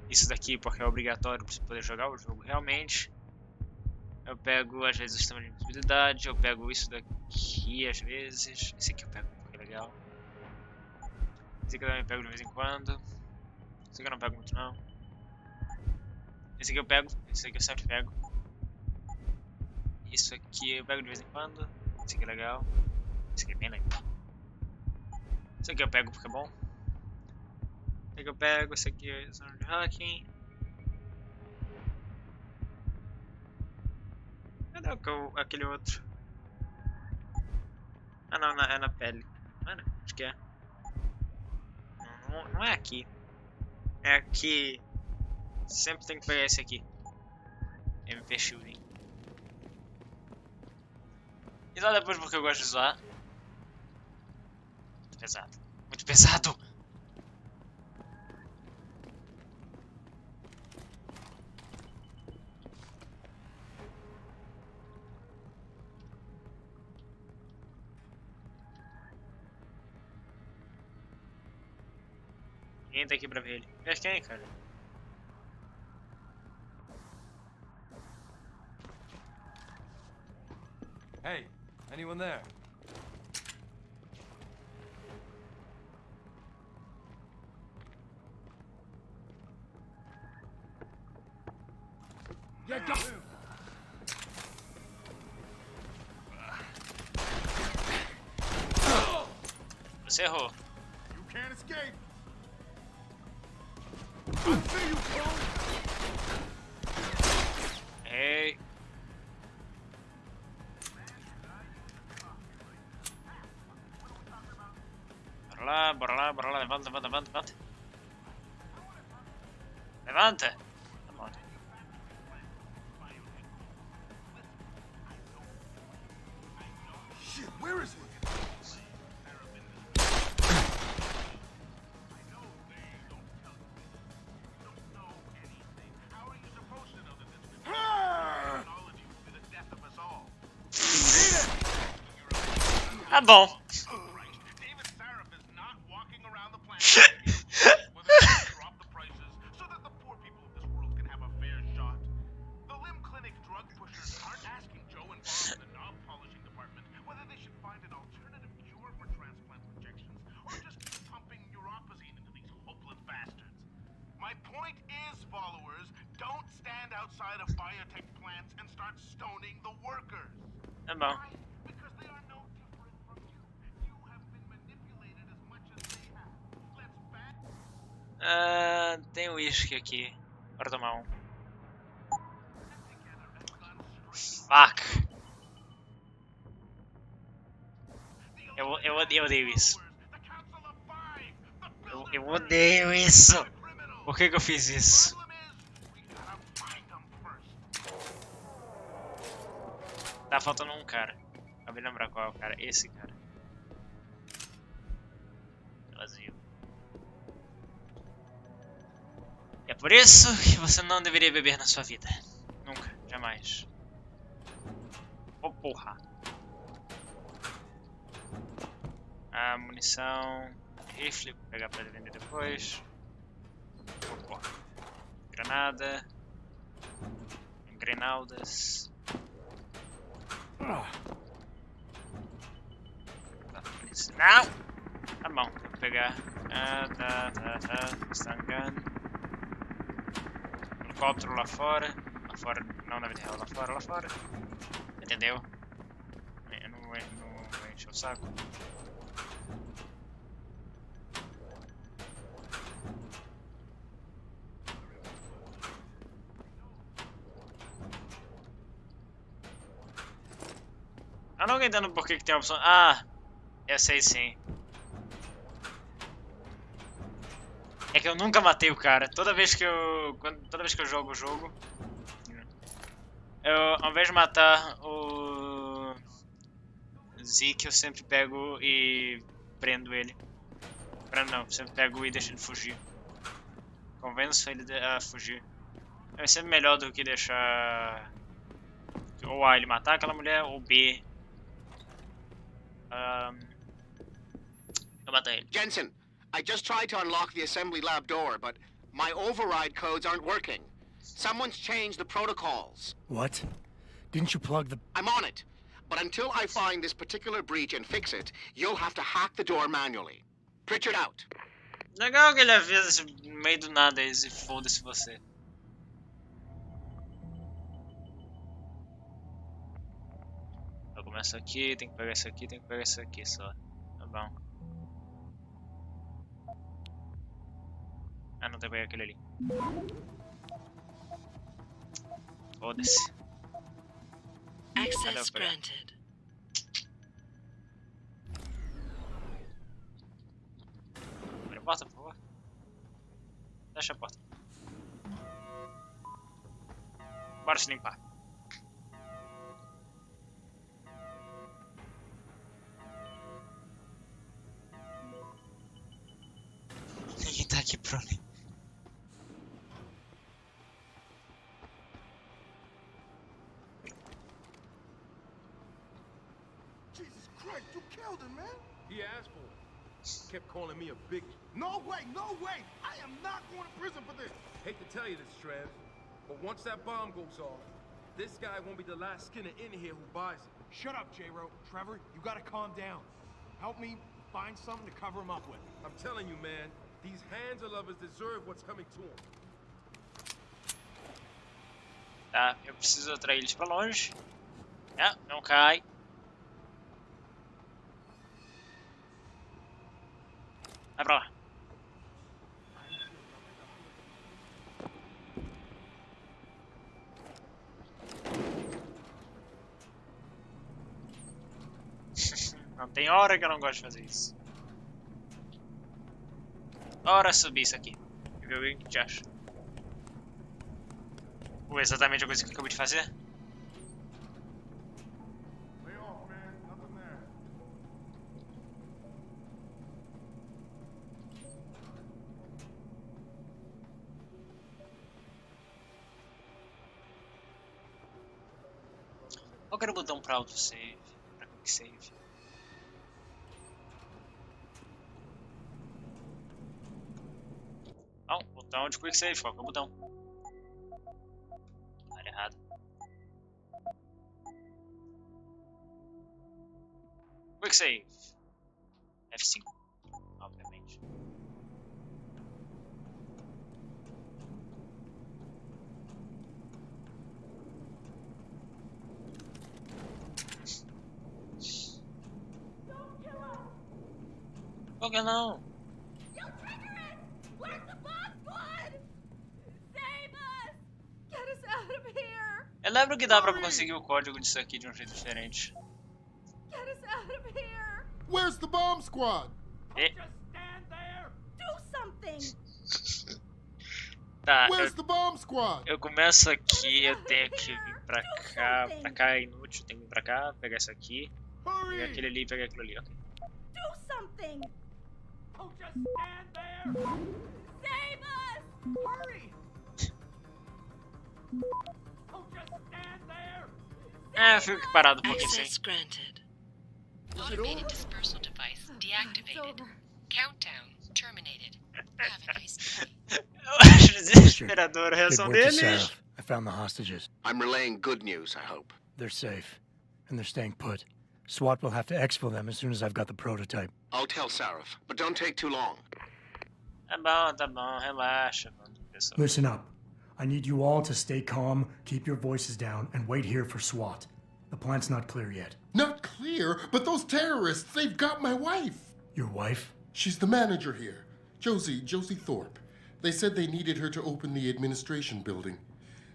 isso daqui porque é obrigatório para você poder jogar o jogo realmente. Eu pego às vezes o sistema de invisibilidade. Eu pego isso daqui às vezes. Esse aqui eu pego porque é legal. Esse aqui eu também pego de vez em quando. Esse aqui eu não pego muito não. Esse aqui eu pego, esse aqui eu sempre pego. Isso aqui eu pego de vez em quando. Esse aqui é legal. Esse aqui é bem legal. Esse aqui eu pego porque é bom. Esse aqui eu pego, esse aqui é zona de hacking. Cadê aquele outro? Ah não, é na pele. Mano, acho que é. Não é aqui. É aqui. Sempre tem que pegar esse aqui. MP Shooting. E só depois porque eu gosto de zoar. Muito pesado. Muito pesado! Ninguém tá aqui pra ver ele. Mas quem, cara? Hey, anyone there? Yeah, go! Você errou. You can't escape. I see you, clone. Ei. Bora lá, levanta. Levanta! Tá bom. Shit, where is he? Tá bom. My point is, followers, don't stand outside of biotech plants and start stoning the workers. Tá bom. Because they are no different from you. You have been manipulated as much as they have. Let's back. Tem uísque aqui. Bora tomar um. Fuck. Eu odeio isso. Eu odeio isso. Por que eu fiz isso? Tá faltando um cara. Acabei de lembrar qual é o cara. Esse cara. Vazio. É por isso que você não deveria beber na sua vida. Nunca. Jamais. Oh, porra. A munição. Rifle. Vou pegar pra vender depois. Oh, porra. Granada. Grenaldas. Não! Tá bom, vou pegar. Tá. Stangando. Helicóptero lá fora. Lá fora, não na vida real, lá fora. Entendeu? Eu não vou encher o saco. Eu não entendo por que tem a opção. Ah, eu sei sim. É que eu nunca matei o cara. Toda vez que eu jogo o jogo, ao invés de matar o Zeke, eu sempre pego e prendo ele. Não, sempre pego e deixo ele fugir. Convenço ele a fugir. É sempre melhor do que deixar ou A, ele matar aquela mulher, ou B, eu matar ele. Jensen, I just tried to unlock the assembly lab door, but my override codes aren't working. Someone's changed the protocols. What? Didn't you plug the... I'm on it. But until I find this particular breach and fix it, you'll have to hack the door manually. Pritchard out. Legal que ele avisa no meio do nada e foda-se você. Eu começo aqui, tem que pegar isso aqui, tem que pegar isso aqui só. Tá bom. Ah, não tem que pegar aquele ali. Foda-se. Access granted. Abre a porta, por favor. Fecha a porta. Bora se limpar. Ninguém tá aqui pra mim. Jesus Christ, you killed him, man. He asked for it. Kept calling me a big... No way, no way. I am not going to prison for this. Hate to tell you this, Trev, but once that bomb goes off, this guy won't be the last Skinner in here who buys it. Shut up, J-Ro. Trevor, you gotta calm down. Help me find something to cover him up with. I'm telling you, man, these Hansa lovers deserve what's coming to them. Tá, eu preciso atrair eles pra longe. Não cai. Vai pra lá. Não tem hora que eu não gosto de fazer isso. Bora subir isso aqui. E ver o que a gente acha. Ou exatamente a coisa que eu acabei de fazer? Eu quero botar um pra autosave, pra quick save. Botão de quick save, qual que é o botão? Área errado. Quick save. F5. Obviamente. Por que não? Eu lembro que dá pra conseguir o código disso aqui de um jeito diferente. Where's the bomb squad? Do something. Tá, Where's the bomb squad? eu começo aqui, eu tenho que vir pra cá é inútil, tenho que vir pra cá, pegar isso aqui, pegar aquele ali e pegar aquilo ali, ok. Do something. Oh, just stand there. Save us. Hurry. Oh, just stand there. É, eu fico parado um pouquinho Access sem. granted. Automated dispersal device deactivated. Countdown terminated. Have a nice day. Eu acho desesperador a reação Good work to dele. Sarah. I found the hostages. I'm relaying good news, I hope. They're safe, and they're staying put. SWAT will have to exfil them as soon as I've got the prototype. I'll tell Sarif, but don't take too long. Tá bom, relaxa, mano. Pessoal. Listen up. I need you all to stay calm, keep your voices down, and wait here for SWAT. The plant's not clear yet. Not clear, but those terrorists, they've got my wife. Your wife? She's the manager here. Josie Thorpe. They said they needed her to open the administration building.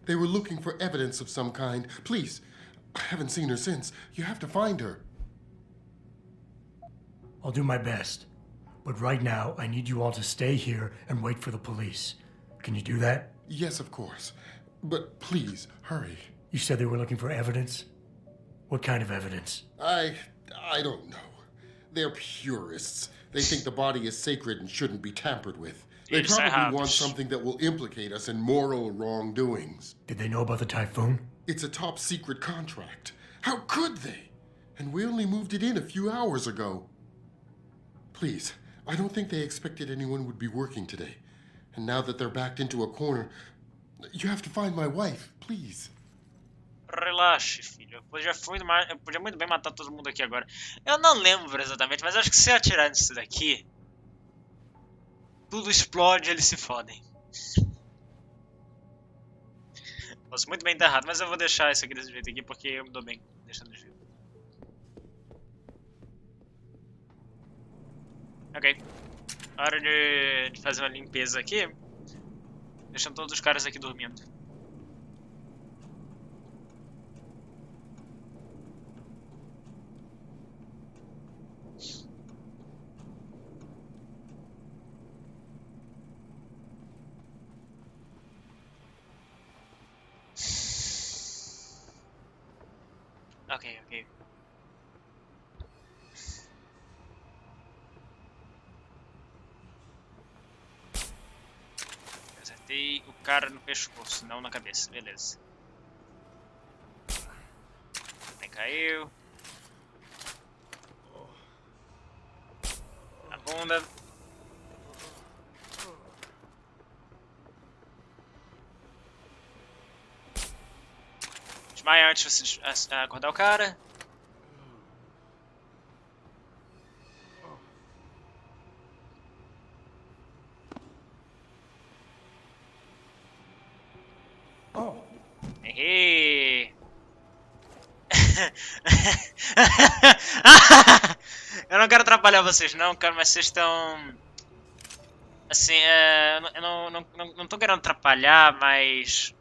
They were looking for evidence of some kind. Please, I haven't seen her since. You have to find her. I'll do my best. But right now, I need you all to stay here and wait for the police. Can you do that? Yes, of course. But please, hurry. You said they were looking for evidence? What kind of evidence? I don't know. They're purists. They think the body is sacred and shouldn't be tampered with. They probably want something that will implicate us in moral wrongdoings. Did they know about the typhoon? It's a top secret contract. How could they? And we only moved it in a few hours ago. Please, I don't think they expected anyone would be working today. And now that they're backed into a corner, you have to find my wife, please. Relaxe, filho. Eu podia muito bem matar todo mundo aqui agora. Eu não lembro exatamente, mas acho que se eu atirar nisso daqui, tudo explode e eles se fodem. Posso muito bem estar errado, mas eu vou deixar isso aqui desse jeito aqui porque eu me dou bem deixando desse jeito. Ok. Hora de fazer uma limpeza aqui. Deixando todos os caras aqui dormindo. Ok. Acertei o cara no pescoço, não na cabeça. Beleza. Nem caiu. A bunda. Desmaia antes de você acordar o cara. Errei! Eu não quero atrapalhar vocês não, cara, mas vocês estão... Assim, eu não tô querendo atrapalhar, mas...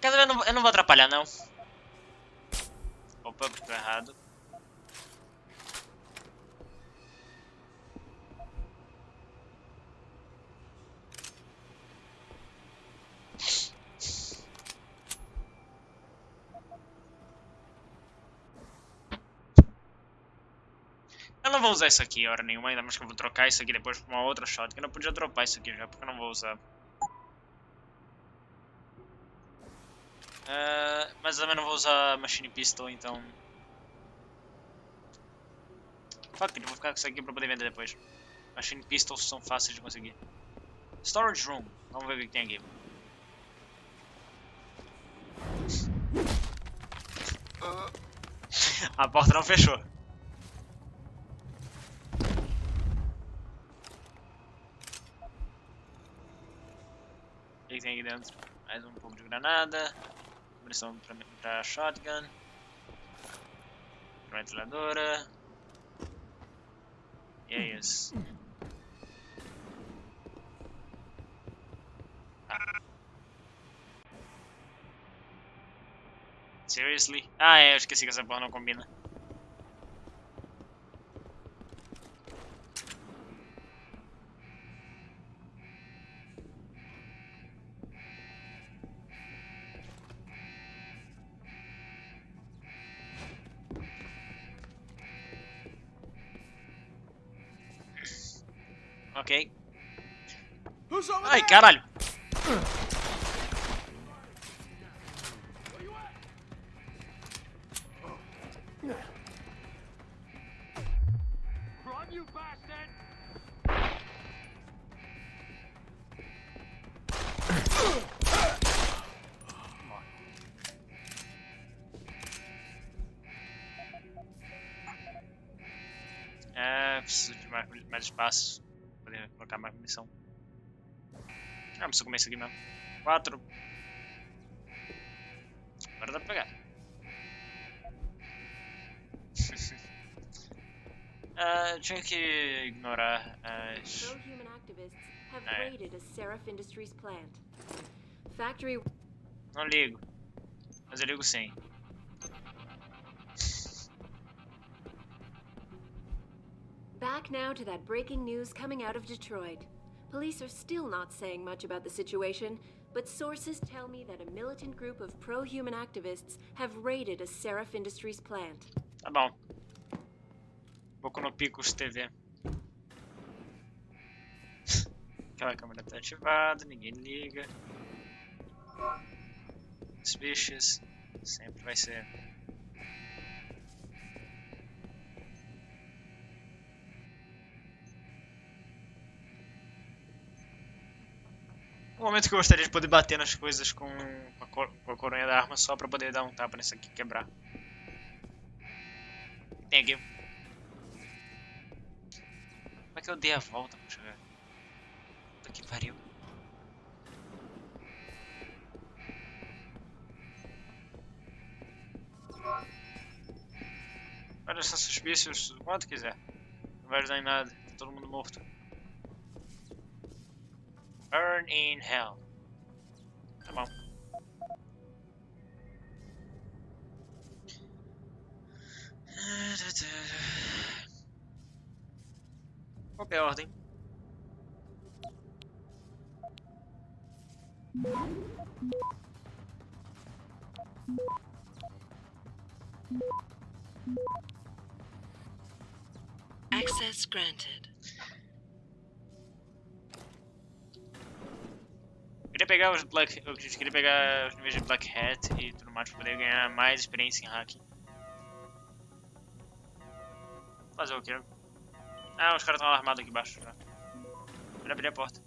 Quer dizer, eu não vou atrapalhar, não. Opa, ficou errado. Eu não vou usar isso aqui hora nenhuma, ainda mais que eu vou trocar isso aqui depois por uma outra shotgun. Eu não podia dropar isso aqui já, porque eu não vou usar. Mas eu também não vou usar Machine Pistol, então... Fuck it, eu vou ficar com isso aqui pra poder vender depois. Machine Pistols são fáceis de conseguir. Storage room. Vamos ver o que tem aqui. A porta não fechou. O que tem aqui dentro? Mais um pouco de granada. Munição pra shotgun. Pra metralhadora. E é isso. Seriously? Ah, é, eu esqueci que essa porra não combina. Ok. Ai, caralho! Run, you bastard! Preciso de mais espaço pra poder colocar mais munição. Preciso comer isso aqui mesmo. 4. Agora dá pra pegar. Tinha que ignorar as... Pro-human activists have raided a Seraph Industries plant. Factory... Não ligo. Mas eu ligo sim. Back now to that breaking news coming out of Detroit. Police are still not saying much about the situation, but sources tell me that a militant group of pro-human activists have raided a Seraph Industries plant. Tá bom. Pouco no Picos TV. Aquela câmera tá ativada, ninguém liga. Suspicious. Sempre vai ser. Um momento que eu gostaria de poder bater nas coisas com a coronha da arma só pra poder dar um tapa nesse aqui e quebrar. Tem aqui. Como é que eu dei a volta pra chegar? Puta que pariu. Olha só, suspícios, quanto quiser. Não vai ajudar em nada, tá todo mundo morto. Burn in hell. Tá bom. Qual que é a ordem? Access granted. Queria pegar os Black. Eu queria pegar os níveis de Black Hat e tudo mais pra poder ganhar mais experiência em hacking. Fazer o quê? Ah, os caras estão armados aqui embaixo já. Vou abrir a porta.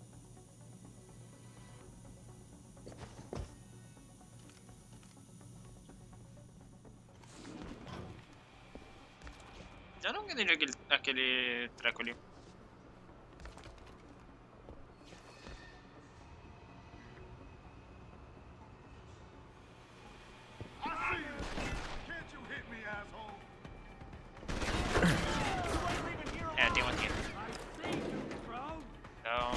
Eu não entendi aquele treco ali. É, tem um aqui. Então...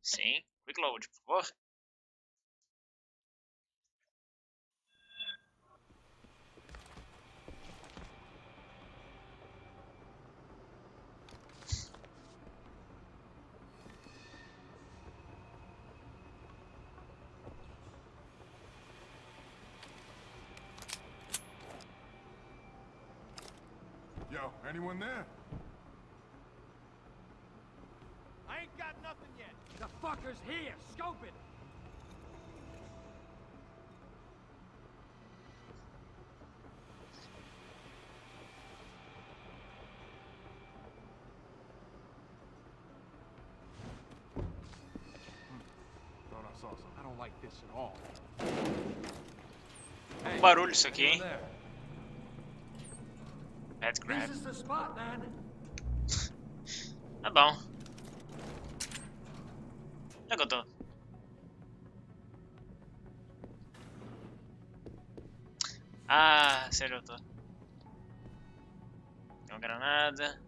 Sim. Quick load, por favor. Yo, anyone there? I ain't got nothing yet. The fucker's here. Scope it. like this at all. Um barulho isso aqui, hein? Bad grab. This is the spot, man. Tá bom. Onde é que eu tô? Ah, sei onde eu tô. Tem uma granada.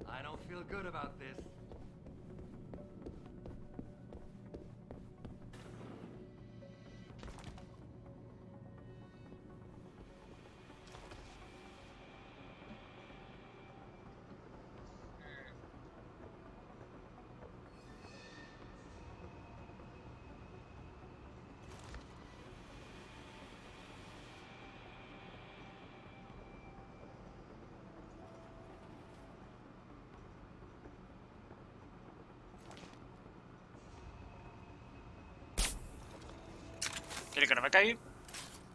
I don't feel good about this. Aquele cara vai cair.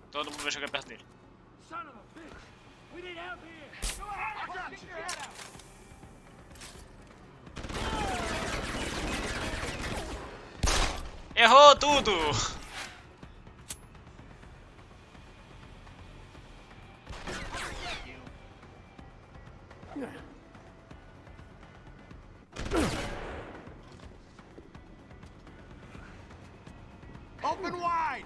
Todo mundo vai chegar perto dele. Son of a bitch! We need help here! Go ahead! Stick your head out! Errou tudo! Open wide!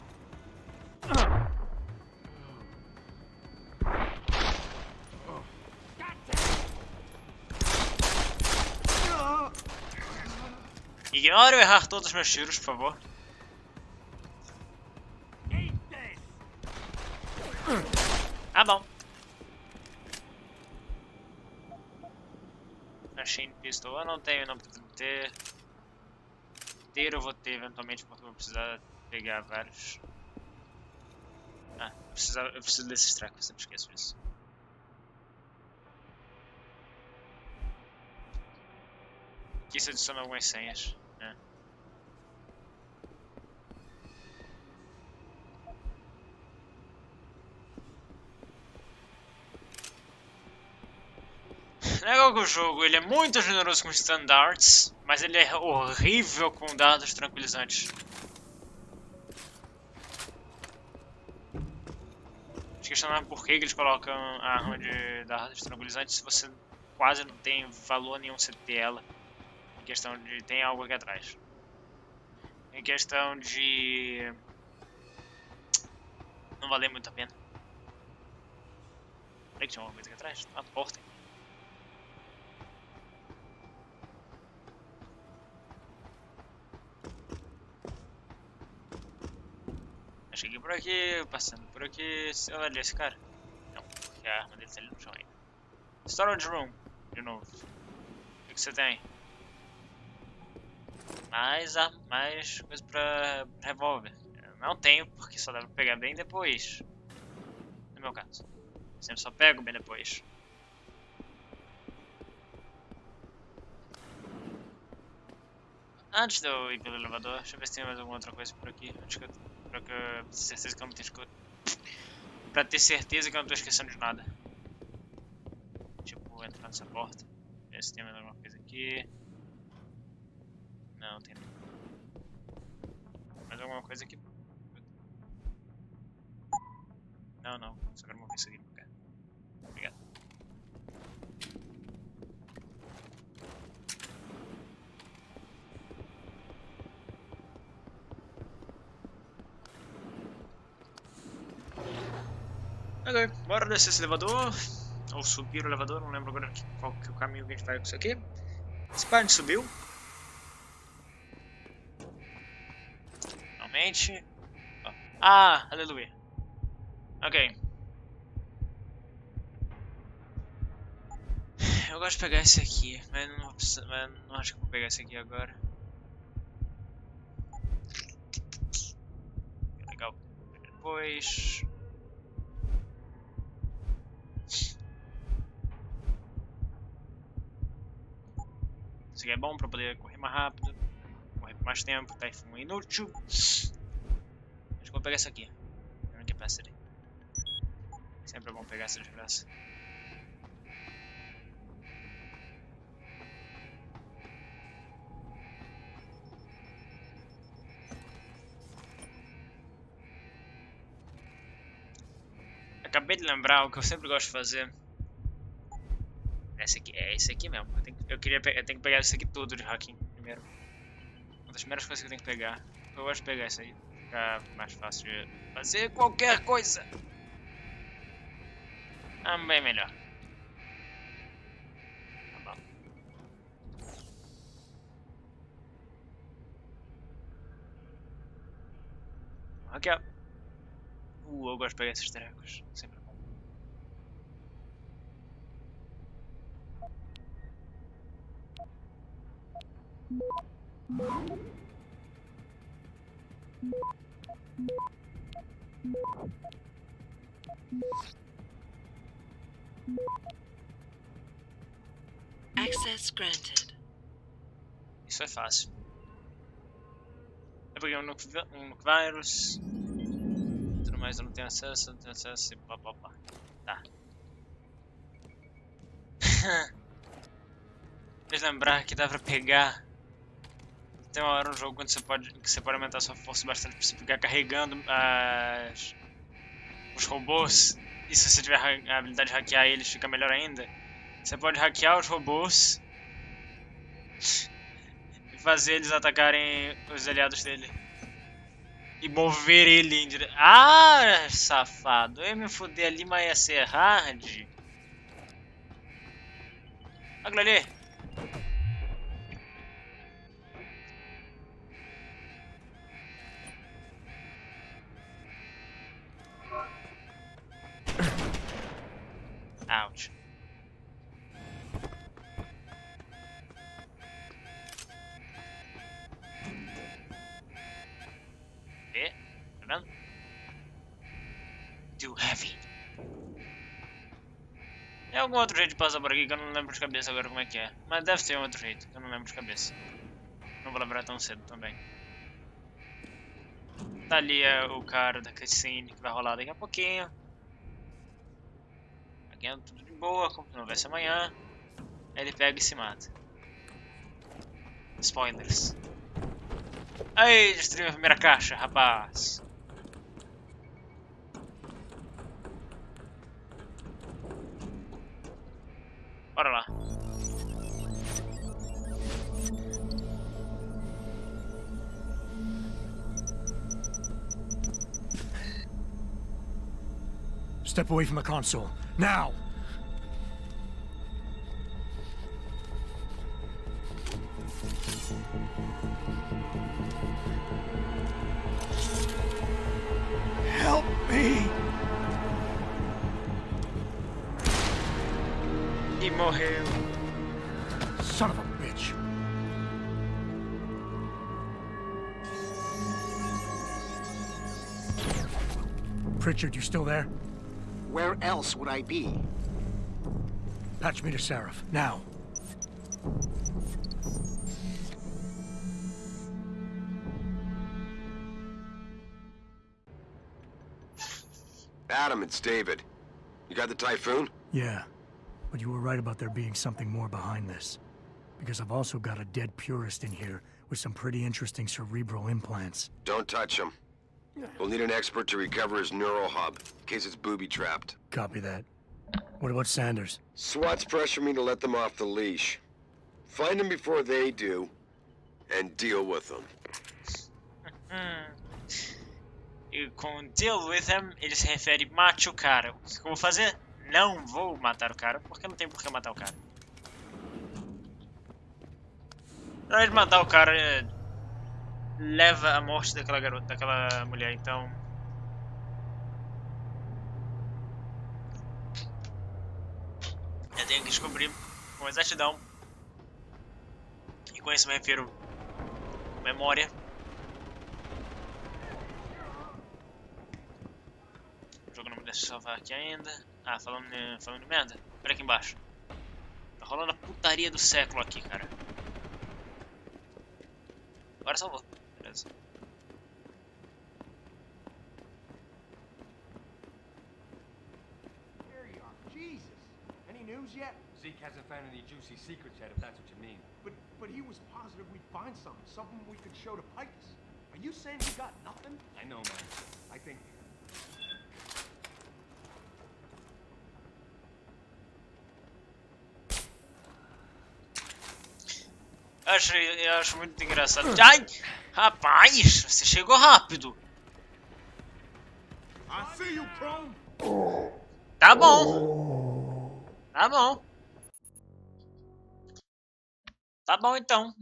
Ignore eu errar todos os meus tiros, por favor. Ah, bom. Machine pistol eu não tenho, não pretendo ter. Ter eu vou ter eventualmente porque eu vou precisar pegar vários. Ah, eu preciso desses tracks, eu sempre esqueço disso. Aqui se adiciona algumas senhas, né? Legal que o jogo ele é muito generoso com standards, mas ele é horrível com dados tranquilizantes. Te questionar por que eles colocam a arma de dados tranquilizantes se você quase não tem valor nenhum você ter ela. Em questão de... tem algo aqui atrás. Em questão de... não valer muito a pena. Peraí que tinha alguma coisa aqui atrás? Uma porta. Cheguei por aqui, passando por aqui. Olha esse cara. Não, porque a arma dele tá ali no chão ainda. Storage room, de novo. O que você tem? Mais coisa pra revólver. Eu não tenho, porque só dá pra pegar bem depois. No meu caso. Sempre só pego bem depois. Antes de eu ir pelo elevador, deixa eu ver se tem mais alguma outra coisa por aqui. Antes que eu, pra ter certeza que eu não tô esquecendo de nada. Tipo, entrar nessa porta. Ver se tem mais alguma coisa aqui. Não, tem não. Mais alguma coisa aqui? Não. Só quero mover isso aqui pra cá. Obrigado. Ok, bora descer esse elevador. Ou subir o elevador, não lembro agora qual que é o caminho que a gente vai com isso aqui. Esse par a gente subiu. Finalmente. Ah, aleluia. Ok. Eu gosto de pegar esse aqui, mas não acho que vou pegar esse aqui agora. Legal. Depois. Isso aqui é bom pra poder correr mais rápido, correr por mais tempo, tá inútil. Acho que vou pegar essa aqui. Capacity. Sempre é bom pegar essa desgraça. acabei de lembrar o que eu sempre gosto de fazer. Esse aqui, é esse aqui mesmo. Eu tenho que pegar esse aqui tudo de hacking primeiro. Uma das primeiras coisas que eu tenho que pegar. Eu gosto de pegar isso aí. Fica mais fácil de fazer qualquer coisa. Bem melhor. Tá bom. Aqui, ó. Eu gosto de pegar esses trecos. Sempre bom. Access granted. Isso é fácil. Eu peguei um nuke virus. Tudo mais eu não tenho acesso, e pá. Tá. Deixa eu lembrar que dá pra pegar. Tem uma hora no jogo quando você pode aumentar sua força bastante pra você ficar carregando os robôs. E se você tiver a habilidade de hackear eles, fica melhor ainda. Você pode hackear os robôs e fazer eles atacarem os aliados dele. E mover ele em direção. Ah, safado! Eu ia me fuder ali, mas ia ser hard. Aquilo ali. Ouch. Tá vendo? Too heavy. Tem algum outro jeito de passar por aqui que eu não lembro de cabeça agora como é que é. Mas deve ter um outro jeito que eu não lembro de cabeça. Não vou lembrar tão cedo também. Tá ali o cara da cutscene que vai rolar daqui a pouquinho. Aqui é tudo de boa, como se não houvesse amanhã. Aí ele pega e se mata. Spoilers. Aí, destruiu a primeira caixa, rapaz. Bora lá. Step away from the console. Now! Help me! E morreu. Son of a bitch. Pritchard, you still there? Where else would I be? Patch me to Seraph, now. Adam, it's David. You got the Typhoon? Yeah, but you were right about there being something more behind this. Because I've also got a dead purist in here with some pretty interesting cerebral implants. Don't touch him. We'll need an expert to recover his neural hub, in case it's booby-trapped. Copy that. What about Sanders? SWAT's pressuring me to let them off the leash. Find them before they do, and deal with them. E com deal with them, ele se refere mate o cara. O que eu vou fazer? Não vou matar o cara, porque não tem por que matar o cara. Na hora de matar o cara, leva a morte daquela garota, daquela mulher, então... Eu tenho que descobrir com exatidão. E com isso me refiro memória. O jogo não me deixa salvar aqui ainda. Ah, falando merda. Olha aqui embaixo. Tá rolando a putaria do século aqui, cara. Agora salvou. Beleza. There you are. Jesus. Any news yet? Zeke hasn't found any juicy secrets yet, if that's what you mean. But he was positive we'd find something we could show to Picus. Are you saying he got nothing? I know, man. I think... Eu acho muito engraçado. Ai! Rapaz, você chegou rápido. Tá bom. Tá bom. Tá bom então.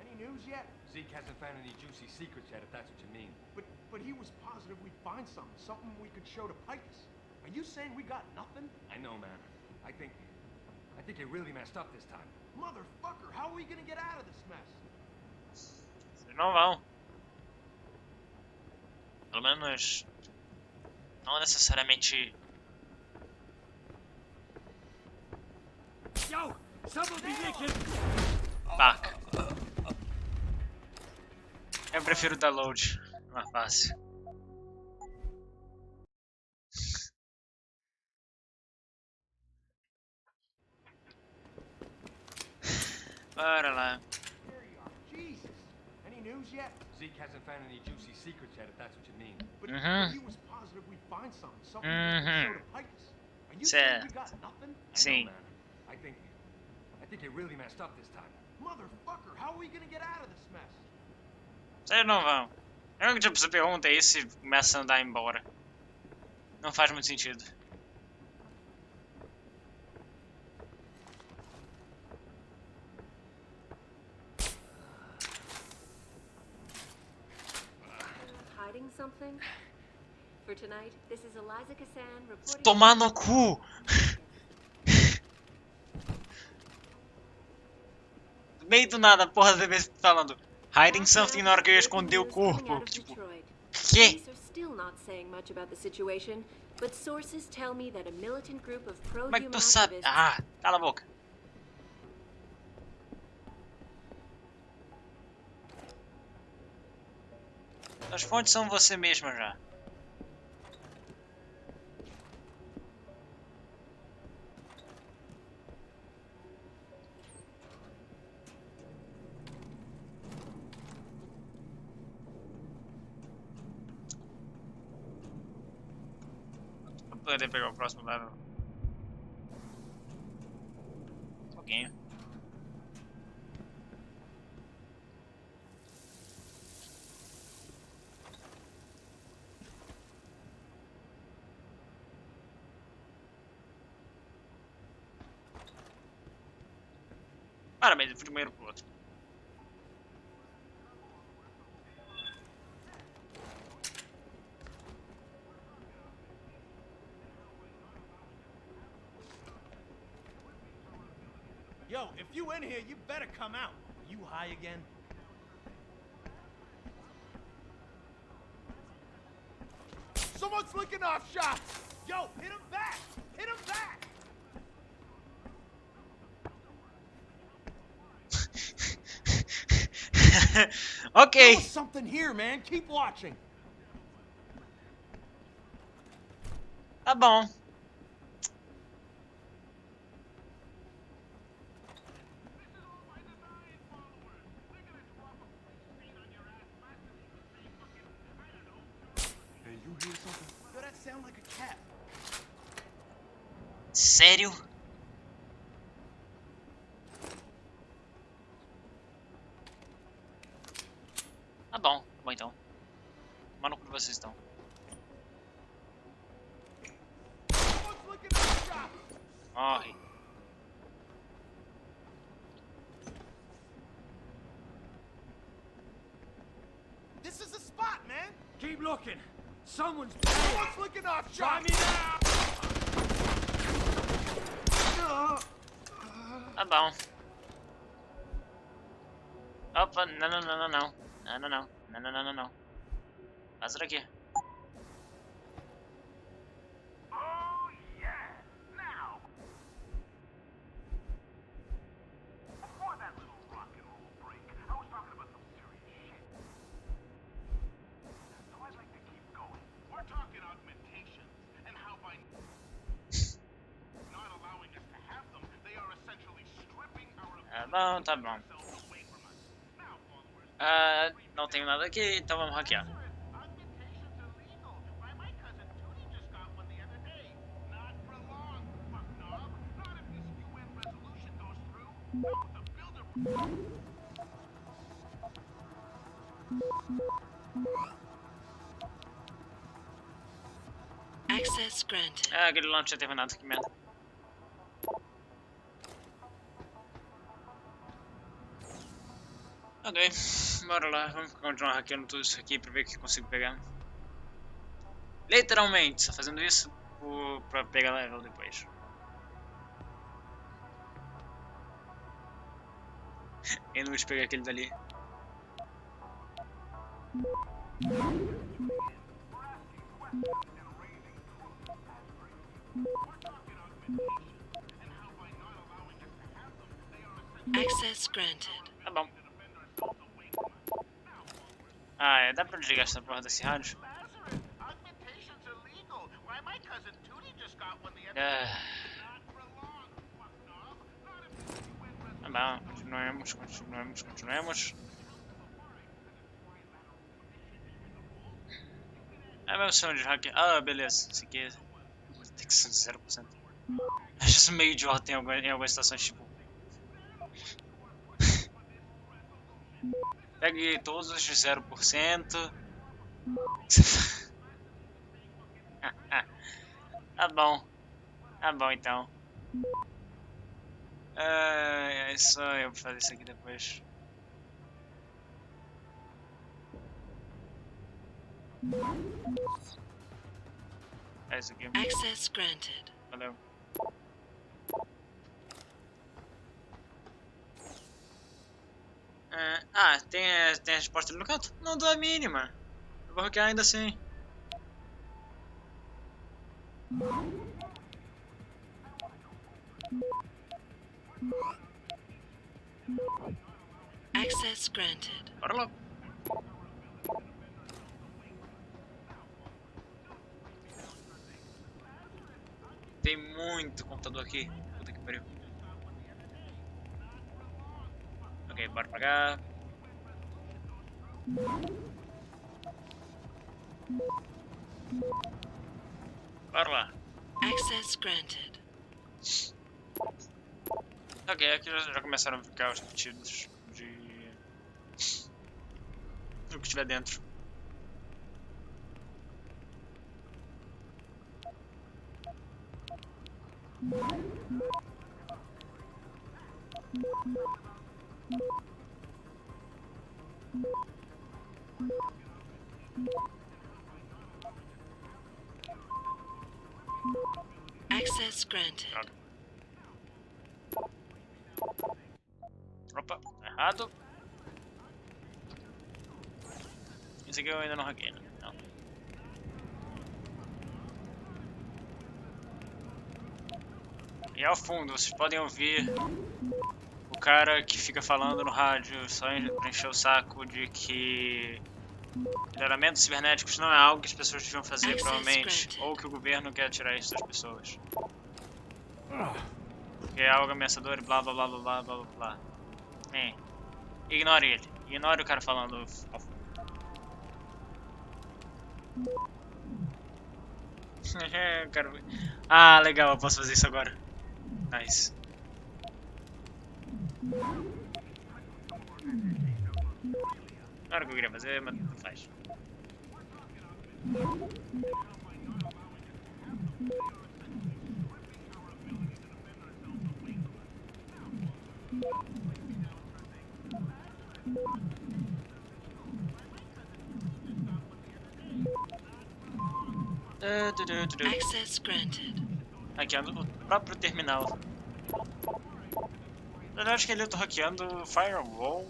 Any news yet? Zeke hasn't found any juicy secrets yet, if that's what you mean. But he was positive we'd find something we could show to Picus. Are you saying we got nothing? I know, man. I think you really messed up this time. Motherfucker, how are we gonna get out of this mess? Vocês não vão. Pelo menos não necessariamente. Yo, someone be leaking. Paca. Eu prefiro dar load, mais fácil. Bora lá. Jesus. Any news yet? Zeke hasn't found any juicy secrets yet, if that's what you mean. But he was positive we'd find something we could show to Picus. Are you saying we got nothing? Sim. I know, man. I think you really messed up this time. Motherfucker, how are we gonna get out of this mess? Vocês não vão. Eu tipo, você pergunta isso e começa a andar embora. Não faz muito sentido. Hiding something? For tonight, this is Eliza Cassan reporting. Tomar no cu! No meio do nada, a porra da vez falando hiding something na hora que eu ia esconder o corpo. Tipo, que? Police are still not saying much about the situation, but sources tell me that a militant group of Como é que pro-human tu sabe? activists. Ah, cala a boca. As fontes são você mesma já. Vou poder pegar o próximo level. Um pouquinho. Parabéns, eu fui primeiro pro outro. Yo, if you in here, you better come out. You high again? Someone's licking off shots! Yo, hit him back! Hit him back! Ok. There's something here, man. Keep watching. Tá bom. Hey, you hear something? Yo, that sound like a cat. Sério? Tá bom então. Mano, como vocês estão? Morre. This is the spot, man. Keep looking. Someone's licking off Try shots. me now. Tá bom. Opa, não. Não. Passa daqui. Tá bom. Não tenho nada aqui, então vamos hackear. Access granted. Ah, aquele lá não tinha terminado, que merda. Ok, bora lá, vamos continuar hackeando tudo isso aqui pra ver o que consigo pegar. Literalmente, só fazendo isso pra pegar level depois. Eu não vou pegar aquele dali. Access granted. Tá bom. Ah, é, dá pra desligar essa porra desse rádio? Tá bom, continuemos. É meu sonho de hacker. Ah, beleza, isso aqui tem que ser de 0%. Acho isso meio idiota em algumas situações, tipo. Pegue todos os de 0%. Tá bom então. É só eu fazer isso aqui depois. É isso aqui. Access granted. Valeu. Tem a resposta ali no canto? Não dou a mínima. Eu vou hackear ainda assim. Access granted. Bora lá. Tem muito computador aqui. Puta que pariu. Ok, bora pra cá. Bora lá. Access granted. Ok, aqui já começaram a ficar os repetidos de o que tiver dentro. Access granted. Opa, errado. Esse aqui eu ainda não hackei, né? Não. E ao fundo, vocês podem ouvir o cara que fica falando no rádio só pra encher o saco de que melhoramentos cibernéticos não é algo que as pessoas deviam fazer, provavelmente, ou que o governo quer tirar isso das pessoas. Que é algo ameaçador e blá blá blá blá blá blá blá. Ignore ele. Ignore o cara falando. Ah, legal, eu posso fazer isso agora. Nice. Não era o que eu queria fazer, mas não faz. Access granted. Aqui é o próprio terminal. Eu acho que ali eu tô hackeando o firewall.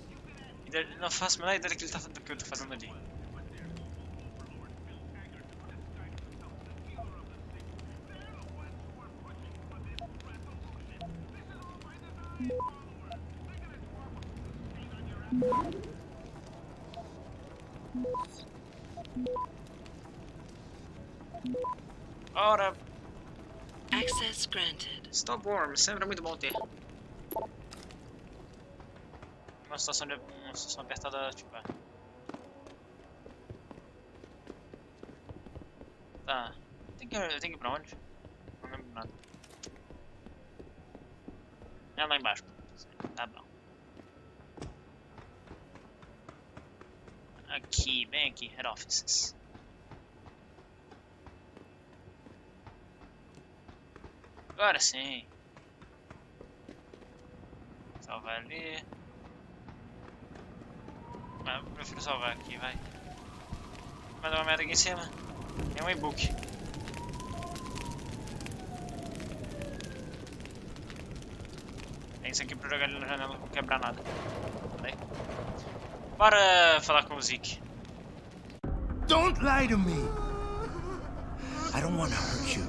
Não faço a menor ideia do que ele tá fazendo ali. Ora. Access granted. Stillborn, sempre é muito bom ter. Uma situação apertada, tipo. Tá. Tem que ir pra onde? Não lembro nada. É lá embaixo. Tá bom. Aqui, bem aqui, Head Offices. Agora sim. Salvar ali. Ah, eu prefiro salvar aqui, vai. Mandar uma merda aqui em cima. É um e-book. Tem isso aqui pra jogar ali na janela, não quebrar nada. Peraí. Bora falar com o Zeke. Don't lie to me. I don't want to hurt you.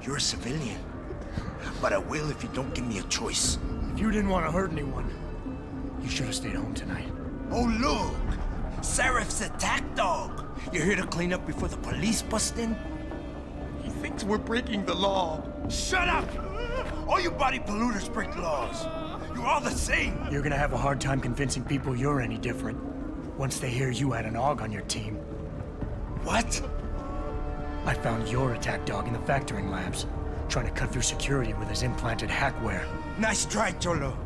You're a civilian. But I will if you don't give me a choice. If you didn't want to hurt anyone, you should have stayed home tonight. Oh, look! Serif's attack dog! You're here to clean up before the police bust in? He thinks we're breaking the law. Shut up! All you body polluters break laws. You're all the same. You're gonna have a hard time convincing people you're any different once they hear you had an AUG on your team. What? I found your attack dog in the factoring labs, trying to cut through security with his implanted hackware. Nice try, Cholo.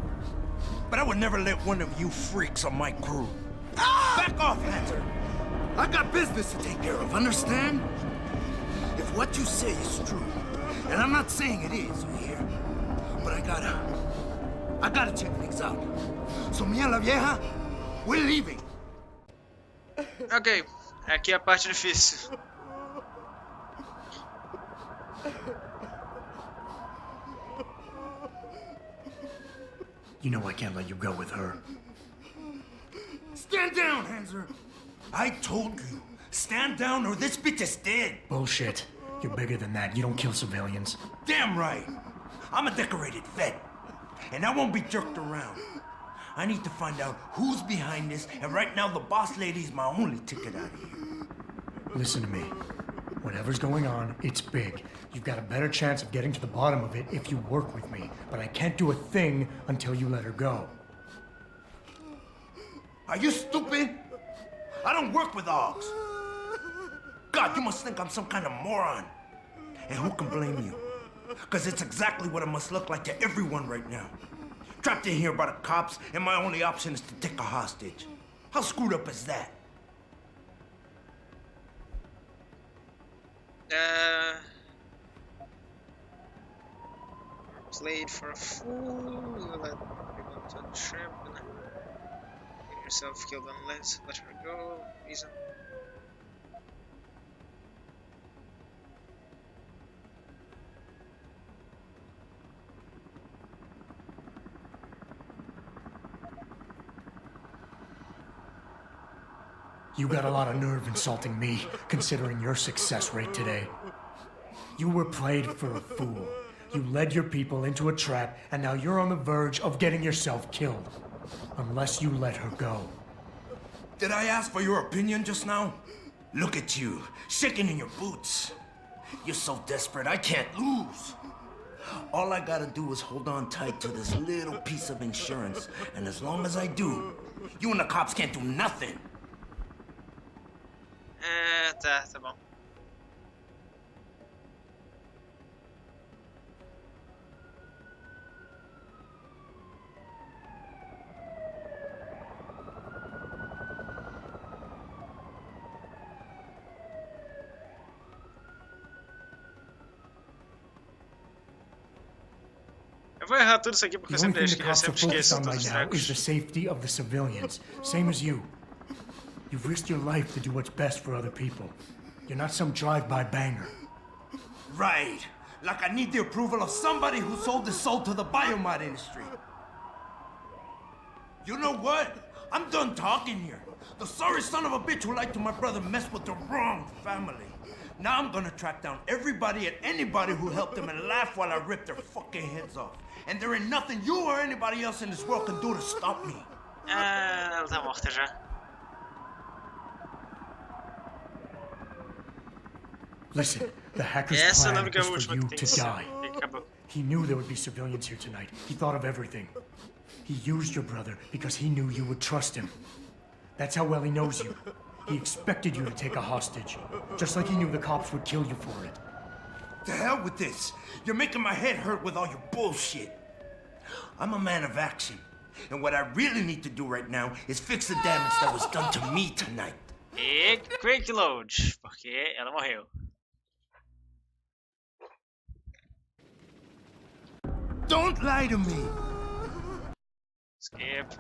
But I would never let one of you freaks on my crew. Ah! Back off, Hunter! I got business to take care of, understand? If what you say is true, and I'm not saying it is here, but I gotta check things out. So me and la vieja, we're leaving. Ok, aqui é a parte difícil. You know I can't let you go with her. Stand down, Hanser! I told you, stand down or this bitch is dead! Bullshit. You're bigger than that. You don't kill civilians. Damn right! I'm a decorated vet, and I won't be jerked around. I need to find out who's behind this, and right now the boss lady's my only ticket out of here. Listen to me. Whatever's going on, it's big. You've got a better chance of getting to the bottom of it if you work with me. But I can't do a thing until you let her go. Are you stupid? I don't work with AUGs. God, you must think I'm some kind of moron. And who can blame you? Because it's exactly what it must look like to everyone right now. Trapped in here by the cops, and my only option is to take a hostage. How screwed up is that? Played for a fool, let people to the shrimp, get yourself killed unless let her go, reason. You got a lot of nerve insulting me, considering your success rate today. You were played for a fool. You led your people into a trap, and now you're on the verge of getting yourself killed. Unless you let her go. Did I ask for your opinion just now? Look at you, shaking in your boots. You're so desperate, I can't lose. All I gotta do is hold on tight to this little piece of insurance, and as long as I do, you and the cops can't do nothing. Tá bom. Eu vou errar tudo isso aqui porque eu The only sempre thing the esqueço, cops eu are sempre focused esqueço on todos right os now is the trecos. safety of the civilians, same as you. You've risked your life to do what's best for other people. You're not some drive-by banger. Right. Like I need the approval of somebody who sold his soul to the biomod industry. You know what? I'm done talking here. The sorry son of a bitch who lied to my brother messed with the wrong family. Now I'm gonna track down everybody and anybody who helped them and laugh while I rip their fucking heads off. And there ain't nothing you or anybody else in this world can do to stop me. Ela tá morta já. Listen, the hacker's Essa eu plan lembro que é a was for última you que tem to que ser. die. Acabou. He knew there would be civilians here tonight. He thought of everything. He used your brother because he knew you would trust him. That's how well he knows you. He expected you to take a hostage, just like he knew the cops would kill you for it. To hell with this. You're making my head hurt with all your bullshit. I'm a man of action. And what I really need to do right now is fix the damage that was done to me tonight. E quick load, porque ela morreu. Don't lie to me. Skip.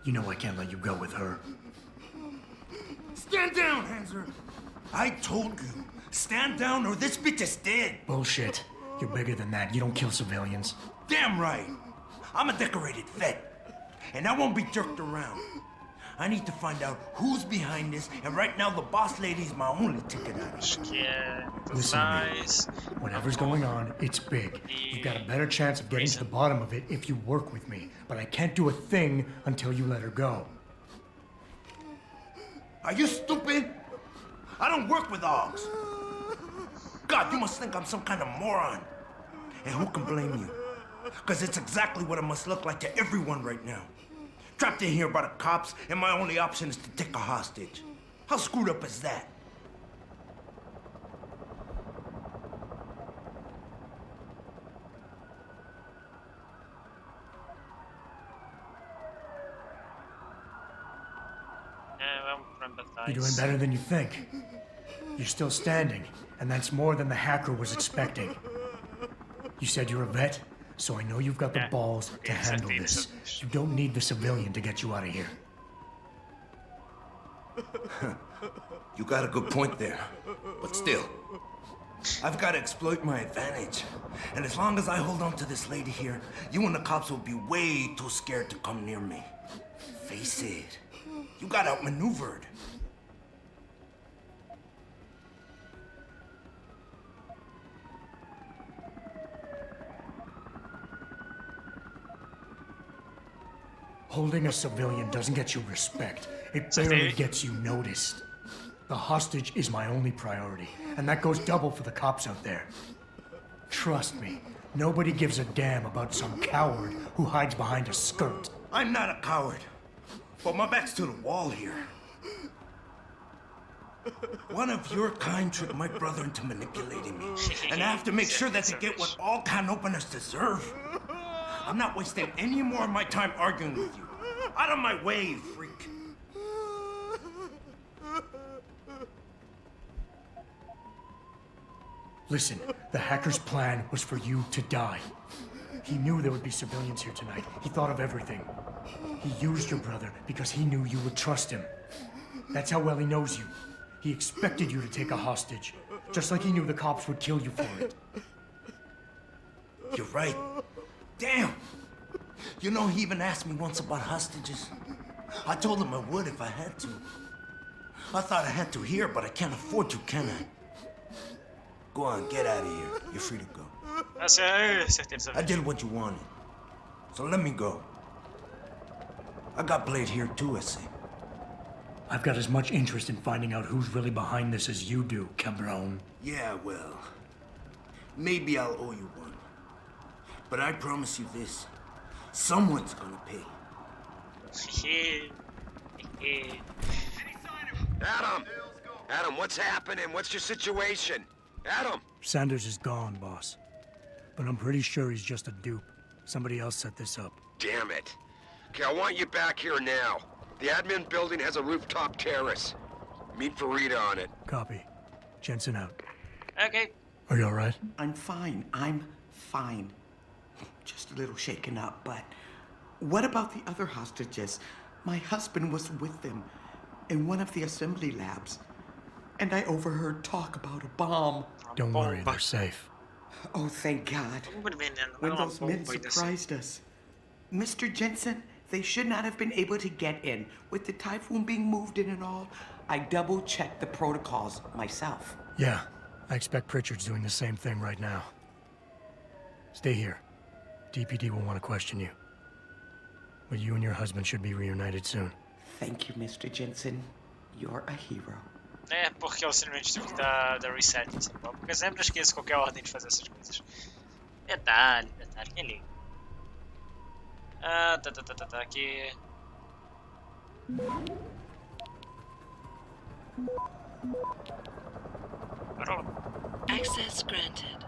You know I can't let you go with her. Stand down, Hanser. I told you. Stand down or this bitch is dead. Bullshit. You're bigger than that. You don't kill civilians. Damn right. I'm a decorated vet. And I won't be jerked around. I need to find out who's behind this, and right now the boss lady's my only ticket out. Listen to me. Whatever's going on, it's big. You've got a better chance of getting to the bottom of it if you work with me. But I can't do a thing until you let her go. Are you stupid? I don't work with dogs. God, you must think I'm some kind of moron. And who can blame you? Because it's exactly what it must look like to everyone right now. Trapped in here by the cops, and my only option is to take a hostage. How screwed up is that? You're doing better than you think. You're still standing, and that's more than the hacker was expecting. You said you're a vet, so I know you've got the balls to handle this. You don't need the civilian to get you out of here. You got a good point there, but still, I've got to exploit my advantage. And as long as I hold on to this lady here, you and the cops will be way too scared to come near me. Face it, you got outmaneuvered. Holding a civilian doesn't get you respect. It barely gets you noticed. The hostage is my only priority, and that goes double for the cops out there. Trust me, nobody gives a damn about some coward who hides behind a skirt. I'm not a coward, but my back's to the wall here. One of your kind tricked my brother into manipulating me, and I have to make sure that they get what all can openers deserve. I'm not wasting any more of my time arguing with you. Out of my way, you freak. Listen, the hacker's plan was for you to die. He knew there would be civilians here tonight. He thought of everything. He used your brother because he knew you would trust him. That's how well he knows you. He expected you to take a hostage, just like he knew the cops would kill you for it. You're right. Damn! You know, he even asked me once about hostages. I told him I would if I had to. I thought I had to here, but I can't afford to, can I? Go on, get out of here. You're free to go. I did what you wanted, so let me go. I got Blade here too, I see. I've got as much interest in finding out who's really behind this as you do, cabron. Yeah, well, maybe I'll owe you one. But I promise you this, someone's gonna pay. Adam, what's happening? What's your situation? Adam! Sanders is gone, boss. But I'm pretty sure he's just a dupe. Somebody else set this up. Damn it. Okay, I want you back here now. The admin building has a rooftop terrace. Meet for Rita on it. Copy. Jensen out. Okay. Are you alright? I'm fine. I'm fine. Just a little shaken up, but what about the other hostages? My husband was with them in one of the assembly labs, and I overheard talk about a bomb. Don't worry, they're safe. Oh, thank God. When those men surprised us. Mr. Jensen, they should not have been able to get in. With the typhoon being moved in and all, I double-checked the protocols myself. Yeah, I expect Pritchard's doing the same thing right now. Stay here. DPD will want to question you. But you and your husband should be reunited soon. Thank you, Mr. Jensen. You're a hero. É, porque eu simplesmente tive que dar reset, porque eu sempre esqueço qualquer ordem de fazer essas coisas. Detalhe, que lindo. Ah, tá, aqui. Access granted.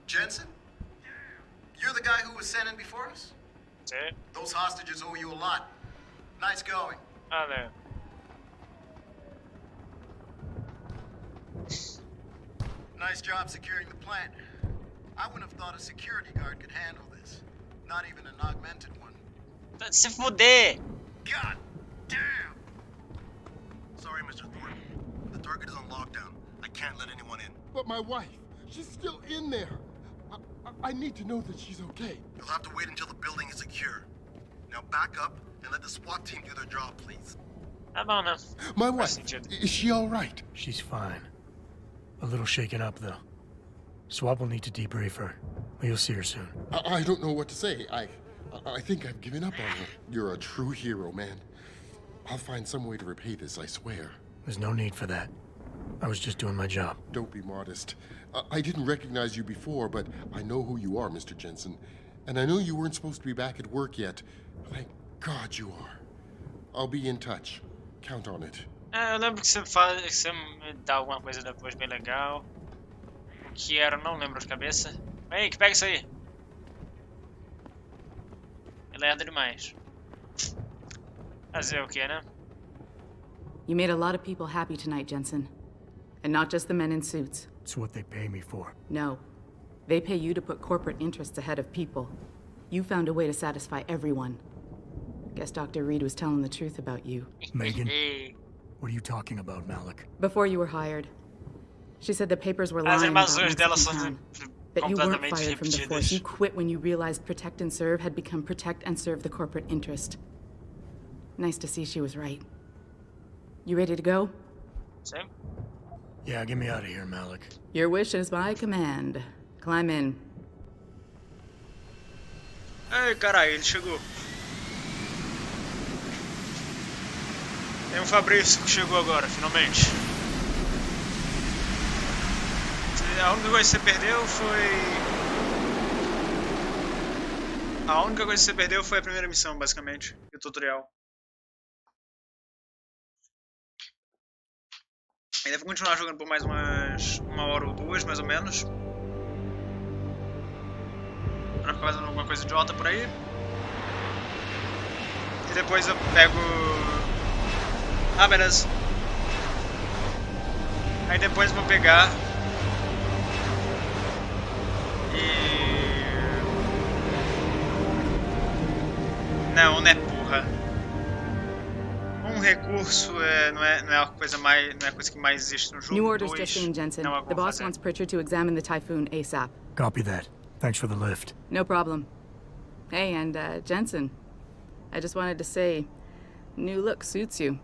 Jensen? You're the guy who was sent in before us? Sí. Those hostages owe you a lot. Nice going. Vale. Nice job securing the plant. I wouldn't have thought a security guard could handle this. Not even an augmented one. Se fuder! God damn! Sorry, Mr. Thornton. The target is on lockdown. I can't let anyone in. But my wife, she's still in there. I need to know that she's okay. You'll have to wait until the building is secure. Now back up and let the SWAT team do their job, please. Tá bom, né? My wife, is she all right? She's fine. A little shaken up, though. SWAT will need to debrief her. You'll see her soon. I don't know what to say. I think I've given up on her. You're a true hero, man. I'll find some way to repay this, I swear. There's no need for that. I was just doing my job. Don't be modest. I didn't recognize you before, but I know who you are, Mr. Jensen. And I know you weren't supposed to be back at work yet. Thank God you are. I'll be in touch. Count on it. Eu lembro que você me dá alguma coisa depois bem legal. O que era, não lembro de cabeça. Ei, que pega isso aí. Ele é demais. Fazer o que, né? You made a lot of people happy tonight, Jensen. And not just the men in suits. It's what they pay me for. No. They pay you to put corporate interests ahead of people. You found a way to satisfy everyone. Guess Dr. Reed was telling the truth about you. Megan? What are you talking about, Malik? Before you were hired. She said the papers were lying about Mexican that you weren't fired from the force. You quit when you realized Protect and Serve had become Protect and Serve the corporate interest. Nice to see she was right. You ready to go? Same. Yeah, get me out of here, Malik. Your wish is my command. Climb in. Ai, caralho, ele chegou. Tem um Fabrício que chegou agora, finalmente. A única coisa que você perdeu foi... A única coisa que você perdeu foi a primeira missão, basicamente. E o tutorial. E deve continuar jogando por mais uma hora ou duas, mais ou menos. Pra ficar fazendo alguma coisa idiota por aí. E depois eu pego... Ah, beleza. Aí depois eu vou pegar... E... Não, né, porra. Um recurso não é a coisa mais, não é a coisa que mais existe no jogo. New orders just in, Jensen. The boss wants Pritchard to examine the Typhoon ASAP. Copy that. Thanks for the lift. No problem. Hey, and Jensen, I just wanted to say, new look suits you.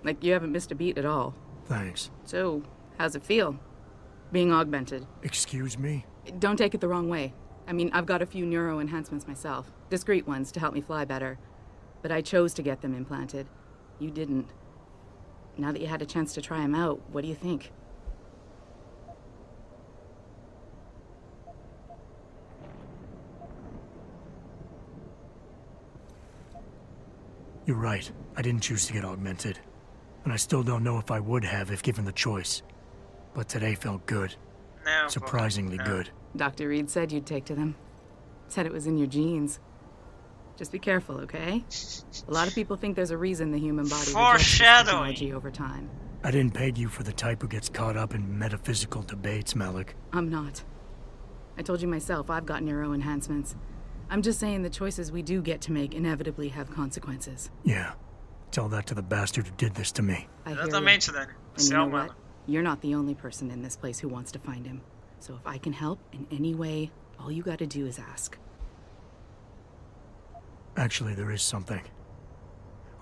Like you haven't missed a beat at all. Thanks. So, how's it feel? Being augmented. Excuse me? Don't take it the wrong way. I mean, I've got a few neuro enhancements myself. Discreet ones to help me fly better. But I chose to get them implanted. You didn't. Now that you had a chance to try them out, what do you think? You're right. I didn't choose to get augmented. And I still don't know if I would have if given the choice. But today felt good. No, surprisingly good. Dr. Reed said you'd take to them. Said it was in your genes. Just be careful, okay? A lot of people think there's a reason the human body rejects technology over time. I didn't peg you for the type who gets caught up in metaphysical debates, Malik. I'm not. I told you myself, I've got neuro enhancements. I'm just saying the choices we do get to make inevitably have consequences. Yeah. Tell that to the bastard who did this to me. I hear you. And you know what? You're not the only person in this place who wants to find him. So if I can help in any way, all you gotta do is ask. Actually, there is something.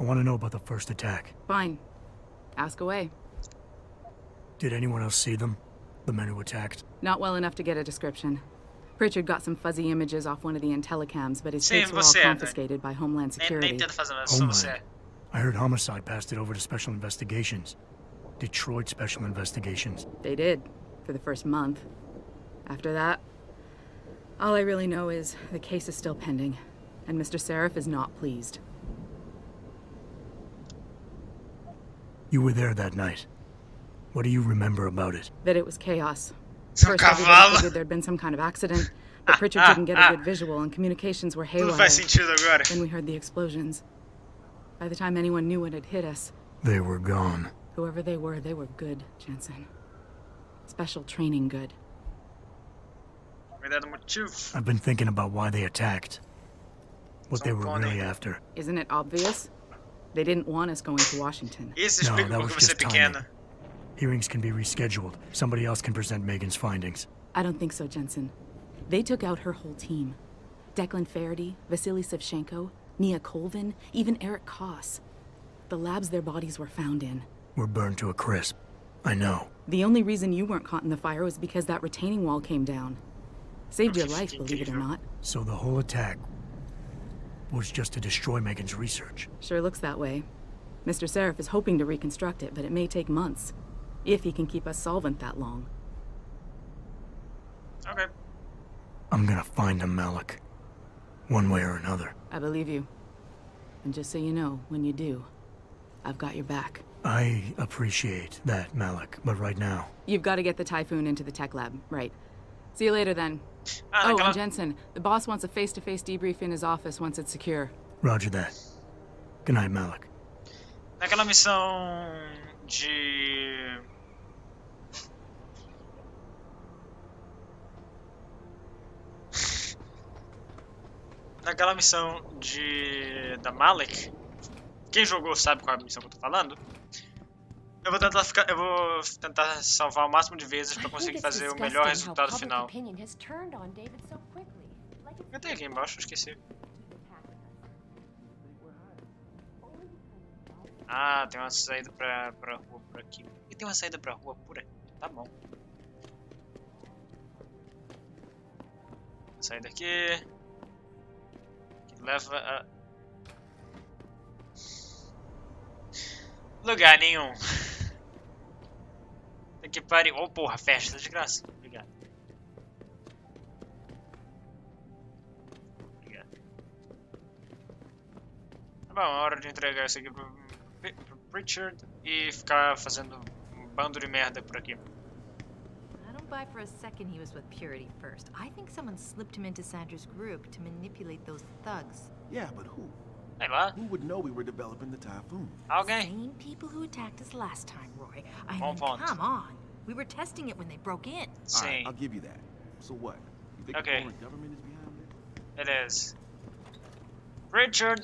I want to know about the first attack. Fine. Ask away. Did anyone else see them? The men who attacked? Not well enough to get a description. Pritchard got some fuzzy images off one of the Intellicams, but his tapes were all confiscated by Homeland Security. Homeland? I heard Homicide passed it over to Special Investigations. Detroit Special Investigations. They did, for the first month. After that, all I really know is the case is still pending, and Mr. Seraph is not pleased. You were there that night. What do you remember about it? That it was chaos. First, everybody figured there'd been some kind of accident, but Pritchard didn't get a good visual and communications were haywire. Tudo faz sentido agora. Then we heard the explosions. By the time anyone knew what had hit us, they were gone. Whoever they were good, Jensen. Special training good. I've been thinking about why they attacked. What they were really after. Isn't it obvious? They didn't want us going to Washington. No, that was just timing. Hearings can be rescheduled. Somebody else can present Megan's findings. I don't think so, Jensen. They took out her whole team. Declan Faraday, Vasily Savchenko, Nia Colvin, even Eric Koss. The labs their bodies were found in were burned to a crisp. I know. The only reason you weren't caught in the fire was because that retaining wall came down. Saved your life, believe it or not. So the whole attack was just to destroy Megan's research. Sure looks that way. Mr. Seraph is hoping to reconstruct it, but it may take months. If he can keep us solvent that long. Okay. I'm gonna find him, Malik. One way or another. I believe you. And just so you know, when you do, I've got your back. I appreciate that, Malik, but right now... You've got to get the Typhoon into the tech lab, right. See you later, then. Oh, and Jensen, the boss wants a face-to-face debrief in his office once it's secure. Roger that. Good night, Malik. Naquela missão de... Naquela missão da Malik, quem jogou sabe qual é a missão que eu tô falando. Eu vou tentar salvar o máximo de vezes para conseguir fazer o melhor resultado final. Eu tenho aqui embaixo, esqueci. Ah, tem uma saída pra rua por aqui. E tem uma saída pra rua por aqui. Tá bom. Saída aqui. Que leva a... lugar nenhum. Tem que parar. Oh, porra, festa de graça. Obrigado. Obrigado. Tá bom, é hora de entregar isso aqui pro Pritchard e ficar fazendo um bando de merda por aqui. I don't buy for a second he was with Purity first. I think someone slipped him into Sandra's group to manipulate those thugs. Yeah, but who? Sei lá. Who would know we were developing the Typhoon? Alguém. Same people who attacked us last time, Roy. I mean, come on. We were testing it when they broke in. All right, I'll give you that. So what? You think the foreign government is behind it? It is. Pritchard.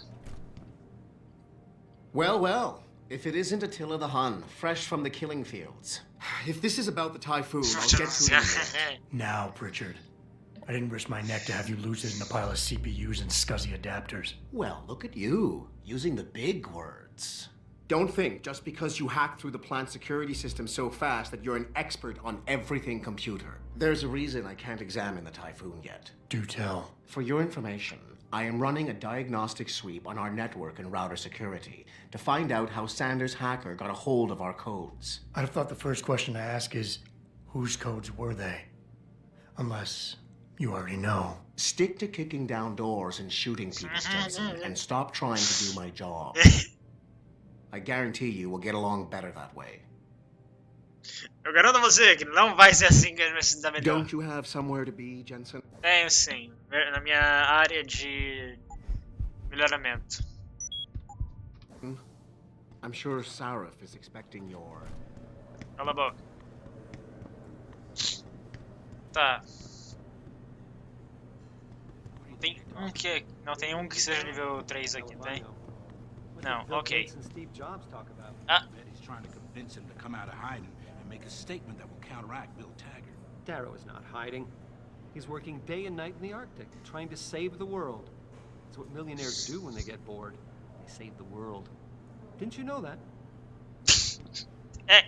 Well, well. If it isn't Attila the Hun, fresh from the killing fields. If this is about the Typhoon, I'll get to it. Now, Pritchard. I didn't risk my neck to have you lose it in a pile of CPUs and scuzzy adapters. Well, look at you, using the big words. Don't think just because you hacked through the plant security system so fast that you're an expert on everything computer. There's a reason I can't examine the Typhoon yet. Do tell. For your information, I am running a diagnostic sweep on our network and router security to find out how Sanders' hacker got a hold of our codes. I'd have thought the first question to ask is, whose codes were they? Unless you already know. Stick to kicking down doors and shooting people, Jensen, and stop trying to do my job. I guarantee you we'll get along better that way. Eu garanto a você que não vai ser assim que a gente vai se dar melhor. Don't you have somewhere to be, Jensen? Tenho sim, na minha área de melhoramento. I'm sure Saraf is expecting your... Cala a boca. Tá. Não tem um que seja nível 3 aqui, tem? Não, ok. Ah. Trying to convince him to come out of hiding and make a statement that will counteract Bill Taggart. Darrow is not hiding. He's working day and night in the Arctic, trying to save the world. It's what millionaires do when they get bored. They save the world. Didn't you know that?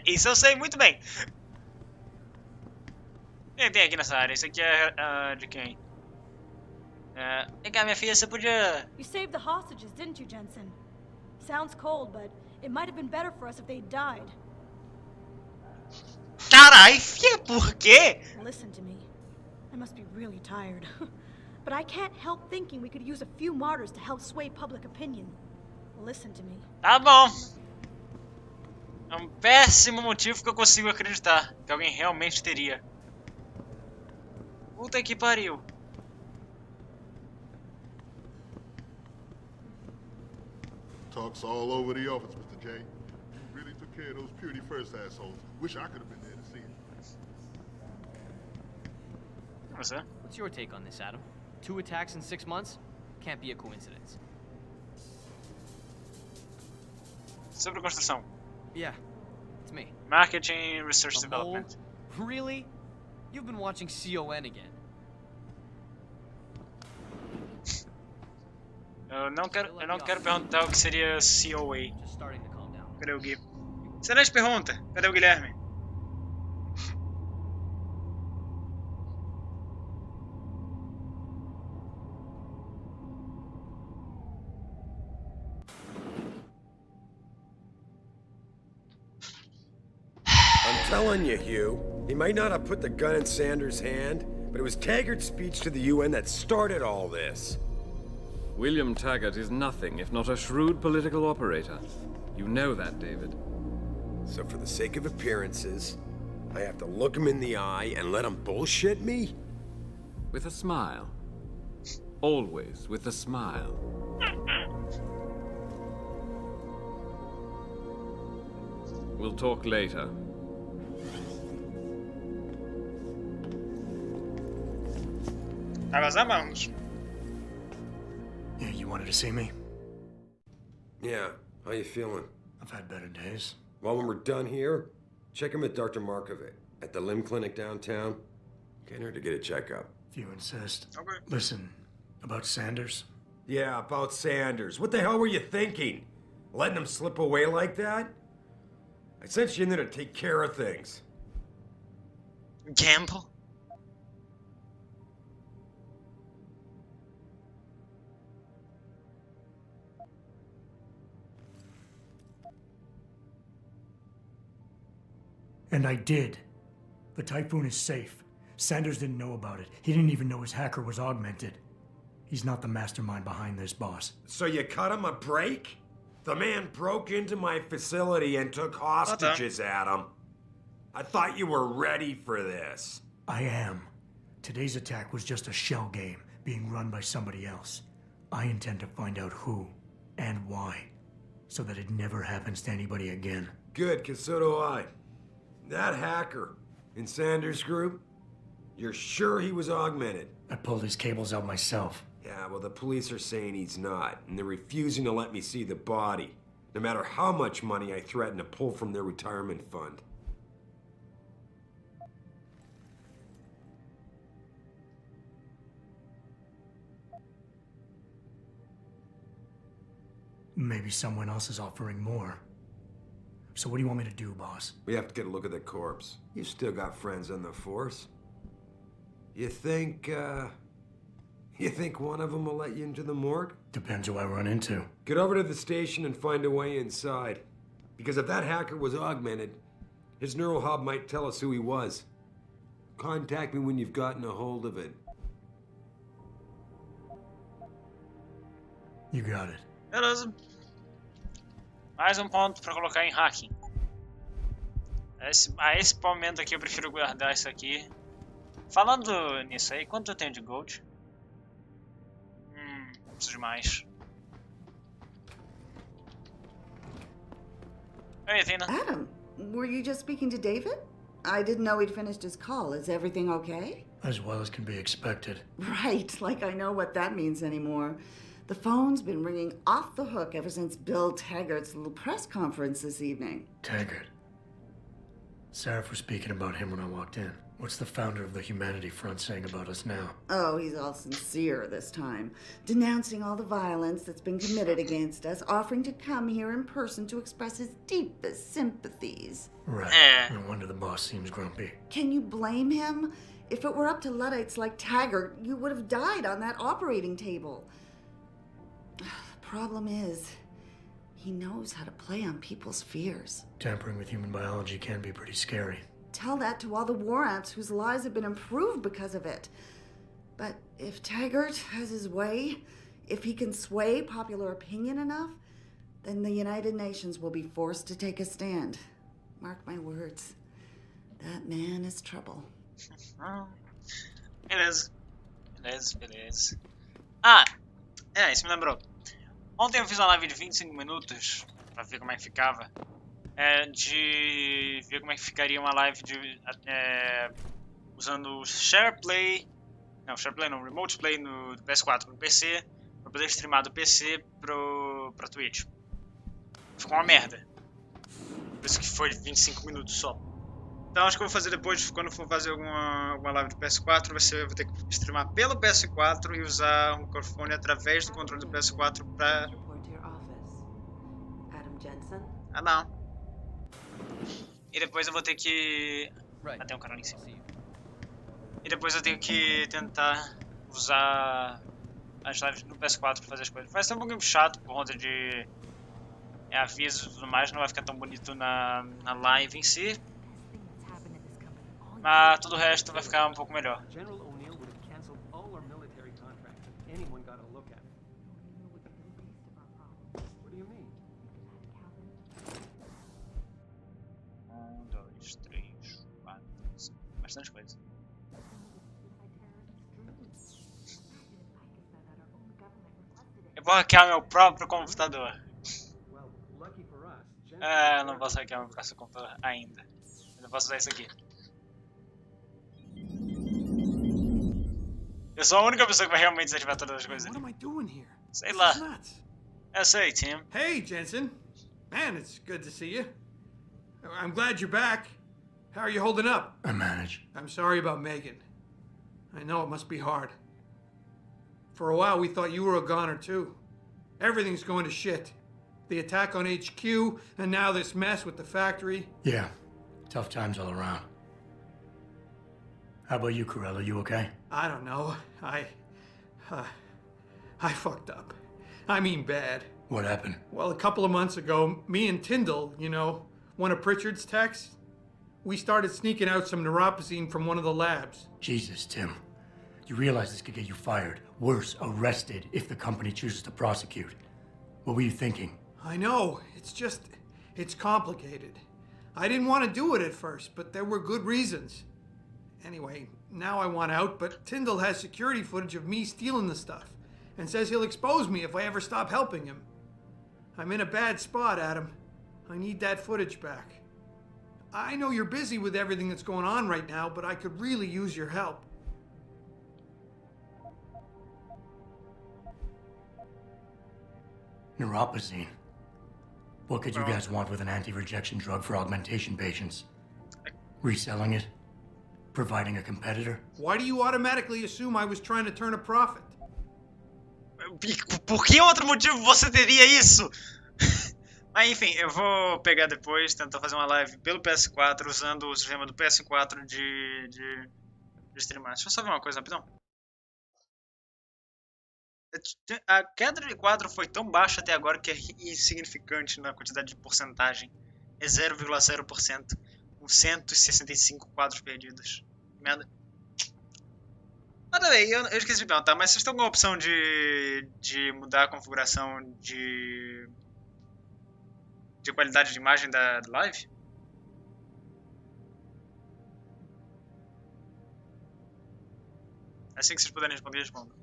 Isso eu sei muito bem. Quem tem aqui nessa área? Isso aqui é de quem? Vem cá, minha filha, você podia... You saved the hostages, didn't you, Jensen? Sounds cold, but it might have been better for us if they died. Carai, filha, por quê? Listen to me. I must be really tired. But I can't help thinking we could use a few martyrs to help sway public opinion. Listen to me. Tá bom. É um péssimo motivo que eu consigo acreditar que alguém realmente teria. Puta que pariu. Talk's all over the office, Mr. J. You really took care of those Purity First assholes. Wish I could have been there to see it. What's that? What's your take on this, Adam? 2 attacks in 6 months? Can't be a coincidence. Sobre construção. Yeah, it's me. Marketing, Research A Development. mole? Really? You've been watching CON again. Eu não quero perguntar o que seria COA. Cadê o Gui? Excelente pergunta. Cadê o Guilherme? I'm telling you, Hugh, he might not have put the gun in Sanders' hand, but it was Taggart's speech to the UN that started all this. William Taggart is nothing if not a shrewd political operator. You know that, David. So for the sake of appearances, I have to look him in the eye and let him bullshit me? With a smile. Always with a smile. We'll talk later. Elas amamos. Yeah, you wanted to see me? Yeah, how you feeling? I've had better days. Well, when we're done here, check him at Dr. Markovic at the limb clinic downtown. Can't hurt to get a checkup. If you insist. Okay. Listen, about Sanders? Yeah, about Sanders. What the hell were you thinking? Letting him slip away like that? I sent you in there to take care of things. Gamble? And I did. The Typhoon is safe. Sanders didn't know about it. He didn't even know his hacker was augmented. He's not the mastermind behind this, boss. So you cut him a break? The man broke into my facility and took hostages, Adam. I thought you were ready for this. I am. Today's attack was just a shell game being run by somebody else. I intend to find out who and why, so that it never happens to anybody again. Good, because so do I. That hacker in Sanders' group, you're sure he was augmented? I pulled his cables out myself. Yeah, well, the police are saying he's not, and they're refusing to let me see the body, no matter how much money I threaten to pull from their retirement fund. Maybe someone else is offering more. So what do you want me to do, boss? We have to get a look at the corpse. You've still got friends on the force. You think one of them will let you into the morgue? Depends who I run into. Get over to the station and find a way inside. Because if that hacker was augmented, his neural hub might tell us who he was. Contact me when you've gotten a hold of it. You got it. Beleza. Mais ponto para colocar em hacking. A esse momento aqui eu prefiro guardar isso aqui. Falando nisso aí, quanto eu tenho de gold? Preciso de mais. Hey, Athena. Adam, were you just speaking to David? I didn't know he'd finished his call. Is everything okay? As well as can be expected. Right, like I know what that means anymore. The phone's been ringing off the hook ever since Bill Taggart's little press conference this evening. Taggart. Sarah was speaking about him when I walked in. What's the founder of the Humanity Front saying about us now? Oh, he's all sincere this time, denouncing all the violence that's been committed against us, offering to come here in person to express his deepest sympathies. Right. No wonder the boss seems grumpy. Can you blame him? If it were up to Luddites like Taggart, you would have died on that operating table. The problem is, he knows how to play on people's fears. Tampering with human biology can be pretty scary. Tell that to all the war ants whose lives have been improved because of it. But if Taggart has his way, if he can sway popular opinion enough, then the United Nations will be forced to take a stand. Mark my words. That man is trouble. Beleza. Beleza. Ah, isso me lembrou. Ontem eu fiz uma live de 25 minutos pra ver como é que ficava. De ver como é que ficaria uma live de usando o SharePlay. Não, SharePlay não, Remote Play do PS4 no PC, pra poder streamar do PC pra Twitch. Ficou uma merda. Por isso que foi 25 minutos só. Então acho que eu vou fazer depois, quando for fazer alguma live do PS4, eu vou ter que streamar pelo PS4 e usar o microfone através do controle do PS4 pra... Ah não. E depois eu vou ter que... Ah, tem um cara ali em cima. E depois eu tenho que tentar usar as lives no PS4 pra fazer as coisas. Vai ser um pouquinho chato por conta de avisos e tudo mais, não vai ficar tão bonito na live em si. Mas tudo o resto vai ficar um pouco melhor. Um, dois, três, quatro, cinco. Bastante coisa. Eu vou hackear meu próprio computador. Eu não posso hackear meu próprio computador ainda. Eu não posso usar isso aqui. Eu sou a única pessoa que vai realmente desativar todas as coisas. Sei lá. Eu sei, Tim. Hey, Jensen. Man, it's good to see you. I'm glad you're back. How are you holding up? I manage. I'm sorry about Megan. I know it must be hard. For a while, we thought you were a goner, too. Everything's going to shit. The attack on HQ, and now this mess with the factory. Yeah, tough times all around. How about you, Corella? You okay? I don't know. I fucked up. I mean bad. What happened? Well, a couple of months ago, me and Tyndall, you know, one of Pritchard's techs, we started sneaking out some neuropozyne from one of the labs. Jesus, Tim. You realize this could get you fired. Worse, arrested if the company chooses to prosecute. What were you thinking? I know. It's complicated. I didn't want to do it at first, but there were good reasons. Anyway, now I want out, but Tyndall has security footage of me stealing the stuff and says he'll expose me if I ever stop helping him. I'm in a bad spot, Adam. I need that footage back. I know you're busy with everything that's going on right now, but I could really use your help. Neuropozyne. What could you guys want with an anti-rejection drug for augmentation patients? Reselling it? Providing a competitor? Why do you automatically assume I was trying to turn a profit? Por que outro motivo você teria isso? Mas enfim, eu vou pegar depois, tentar fazer uma live pelo PS4 usando o sistema do PS4 de streamar. Deixa eu só ver uma coisa rapidão. A queda de quadro foi tão baixa até agora que é insignificante na quantidade de porcentagem. É 0,0%. Com 165 quadros perdidos. Merda. Nada bem, eu esqueci de perguntar, mas vocês estão com a opção de mudar a configuração de qualidade de imagem da live? Assim que vocês puderem responder, respondam.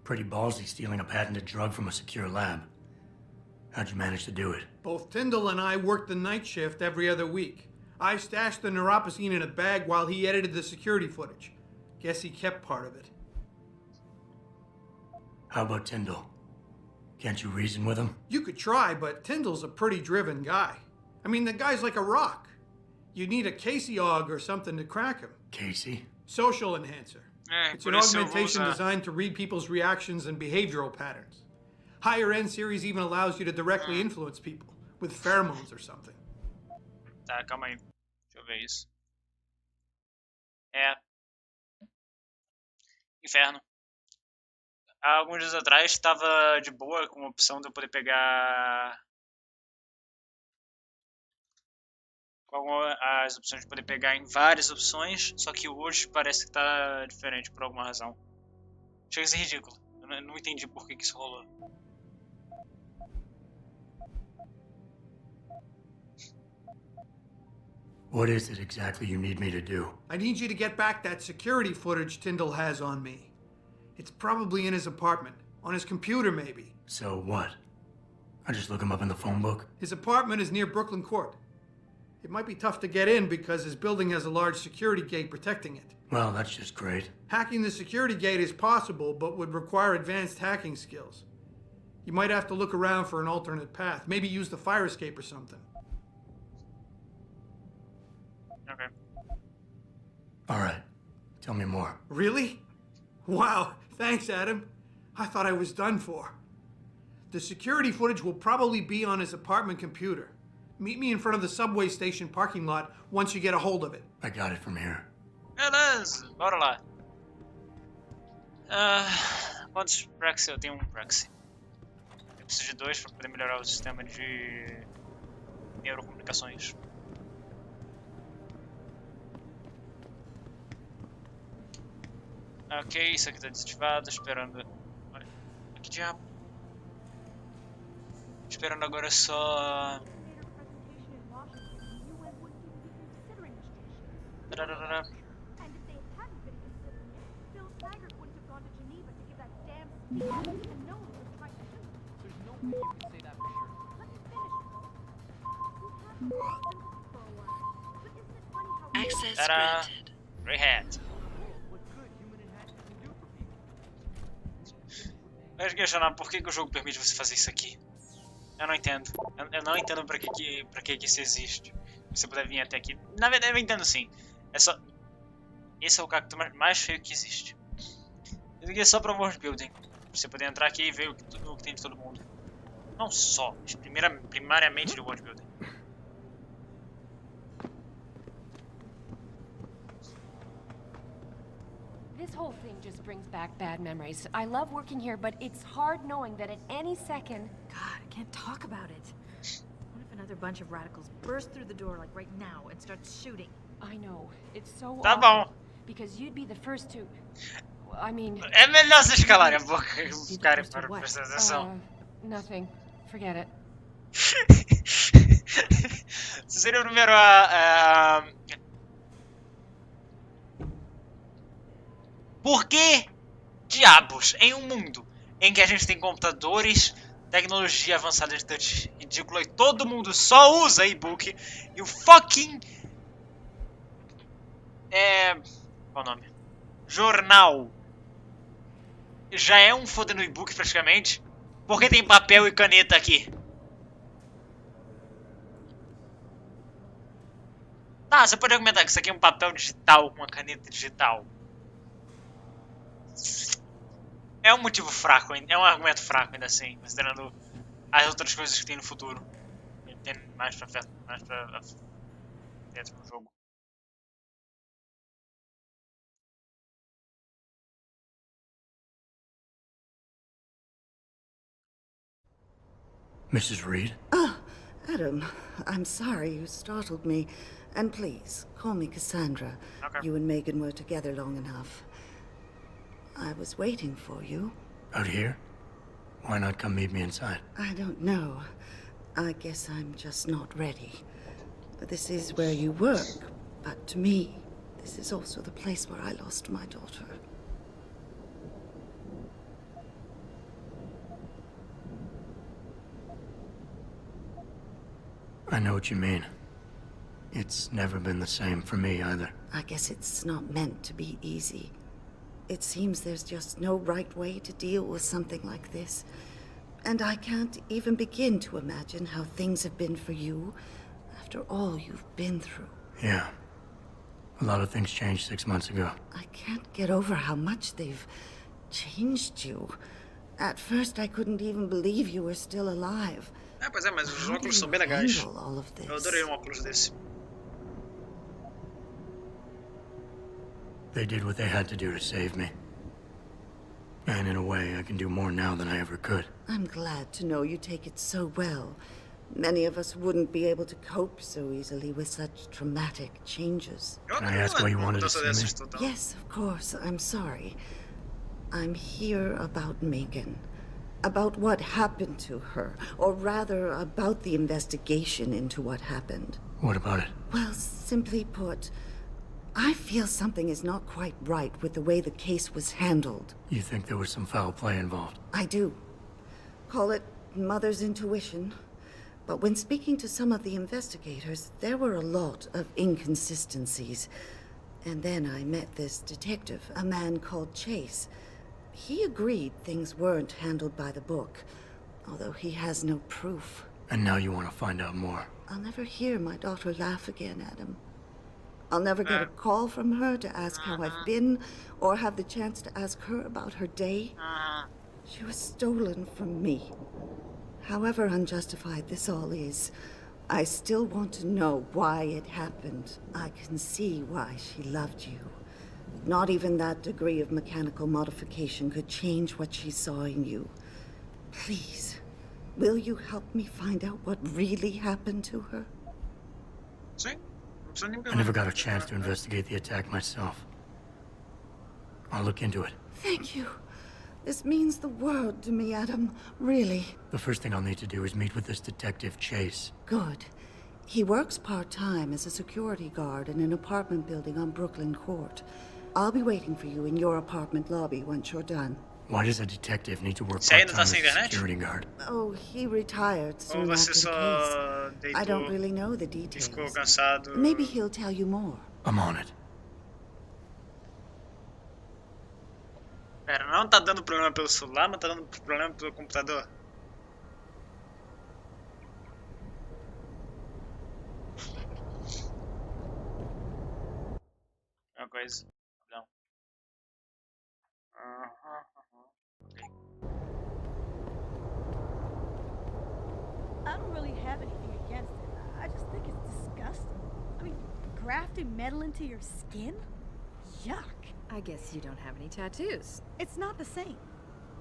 Pretty ballsy stealing a patented drug from a secure lab. How'd you manage to do it? Both Tyndall and I worked the night shift every other week. I stashed the neuropozyne in a bag while he edited the security footage. Guess he kept part of it. How about Tyndall? Can't you reason with him? You could try, but Tyndall's a pretty driven guy. I mean, the guy's like a rock. You need a Casey aug or something to crack him. Casey? Social enhancer. It's an augmentation designed to read people's reactions and behavioral patterns. Higher end series even allows you to directly influence people with pheromones or something. Tá, calma aí. Deixa eu ver isso. Inferno. Há alguns dias atrás estava de boa com a opção de eu poder pegar... Com as opções de poder pegar em várias opções, só que hoje parece que está diferente por alguma razão. Chega a ser ridículo. Eu não entendi por que isso rolou. What is it exactly you need me to do? I need you to get back that security footage Tyndall has on me. It's probably in his apartment. On his computer, maybe. So what? I just look him up in the phone book? His apartment is near Brooklyn Court. It might be tough to get in because his building has a large security gate protecting it. Well, that's just great. Hacking the security gate is possible, but would require advanced hacking skills. You might have to look around for an alternate path. Maybe use the fire escape or something. Okay. All right. Tell me more. Really? Wow. Thanks, Adam. I thought I was done for. The security footage will probably be on his apartment computer. Meet me in front of the subway station parking lot once you get a hold of it. I got it from here. Beleza, bora lá. Quantos Praxi? Eu tenho um Praxi. Eu preciso de 2 para poder melhorar o sistema de neurocomunicações. Ok, isso aqui está desativado, esperando... Olha, que diabo? Esperando agora só... Tararara. Access Ta-da! granted. Grey hat. Eu fiquei questionando por que o jogo permite você fazer isso aqui. Eu não entendo. Eu não entendo pra que isso existe. Você puder vir até aqui. Na verdade eu entendo sim. É só... Esse é o cacto mais feio que existe. Isso aqui é só pra world building. Você poder entrar aqui e ver o que tem de todo mundo. Não só, mas primariamente de world building. This whole thing just brings back bad memories. I love working here, but it's hard knowing that at any second... God, I can't talk about it. What if another bunch of radicals burst through the door like right now and start shooting? I know. It's so Tá awful. bom. Because you'd be the first to... I mean... É melhor vocês calarem a boca e ficarem para prestar atenção. Nothing. Forget it. Você seria o primeiro a... Por que diabos, em um mundo em que a gente tem computadores, tecnologia avançada de touch ridícula e todo mundo só usa e-book e o fucking... Qual o nome? Jornal já é um fodendo e-book praticamente. Por que tem papel e caneta aqui? Tá, você pode argumentar que isso aqui é um papel digital com uma caneta digital. É um motivo fraco, é um argumento fraco ainda assim, considerando as outras coisas que tem no futuro. Tem mais pra dentro do jogo. Mrs. Reed? Ah, Adam, I'm sorry you startled me. And please, call me Cassandra. Okay. You and Megan were together long enough. I was waiting for you. Out here? Why not come meet me inside? I don't know. I guess I'm just not ready. This is where you work, but to me, this is also the place where I lost my daughter. I know what you mean. It's never been the same for me either. I guess it's not meant to be easy. It seems there's just no right way to deal with something like this. And I can't even begin to imagine how things have been for you after all you've been through. Yeah. A lot of things changed 6 months ago. I can't get over how much they've changed you. At first, I couldn't even believe you were still alive. Pois é, mas os óculos são bem legais. Eu adorei um óculos desse. They did what they had to do to save me. And in a way, I can do more now than I ever could. I'm glad to know you take it so well. Many of us wouldn't be able to cope so easily with such traumatic changes. Can I ask why you wanted to see me? Yes, of course. I'm sorry. I'm here about Megan. About what happened to her. Or rather, about the investigation into what happened. What about it? Well, simply put, I feel something is not quite right with the way the case was handled. You think there was some foul play involved? I do. Call it mother's intuition. But when speaking to some of the investigators, there were a lot of inconsistencies. And then I met this detective, a man called Chase. He agreed things weren't handled by the book, although he has no proof. And now you want to find out more? I'll never hear my daughter laugh again, Adam. I'll never get a call from her to ask how I've been, or have the chance to ask her about her day. She was stolen from me. However unjustified this all is, I still want to know why it happened. I can see why she loved you. Not even that degree of mechanical modification could change what she saw in you. Please, will you help me find out what really happened to her? I never got a chance to investigate the attack myself. I'll look into it. Thank you. This means the world to me, Adam. Really. The first thing I'll need to do is meet with this detective, Chase. Good. He works part-time as a security guard in an apartment building on Brooklyn Court. I'll be waiting for you in your apartment lobby once you're done. Why does a detective need to work part-time as a security guard? Oh, he retired soon after the case. I don't really know the details. Maybe he'll tell you more. I'm on it. Pera, não tá dando problema pelo celular, mas tá dando problema pelo computador. Uma coisa. Não. I don't really have anything against it. I just think it's disgusting. I mean, grafting metal into your skin? Yuck. I guess you don't have any tattoos. It's not the same.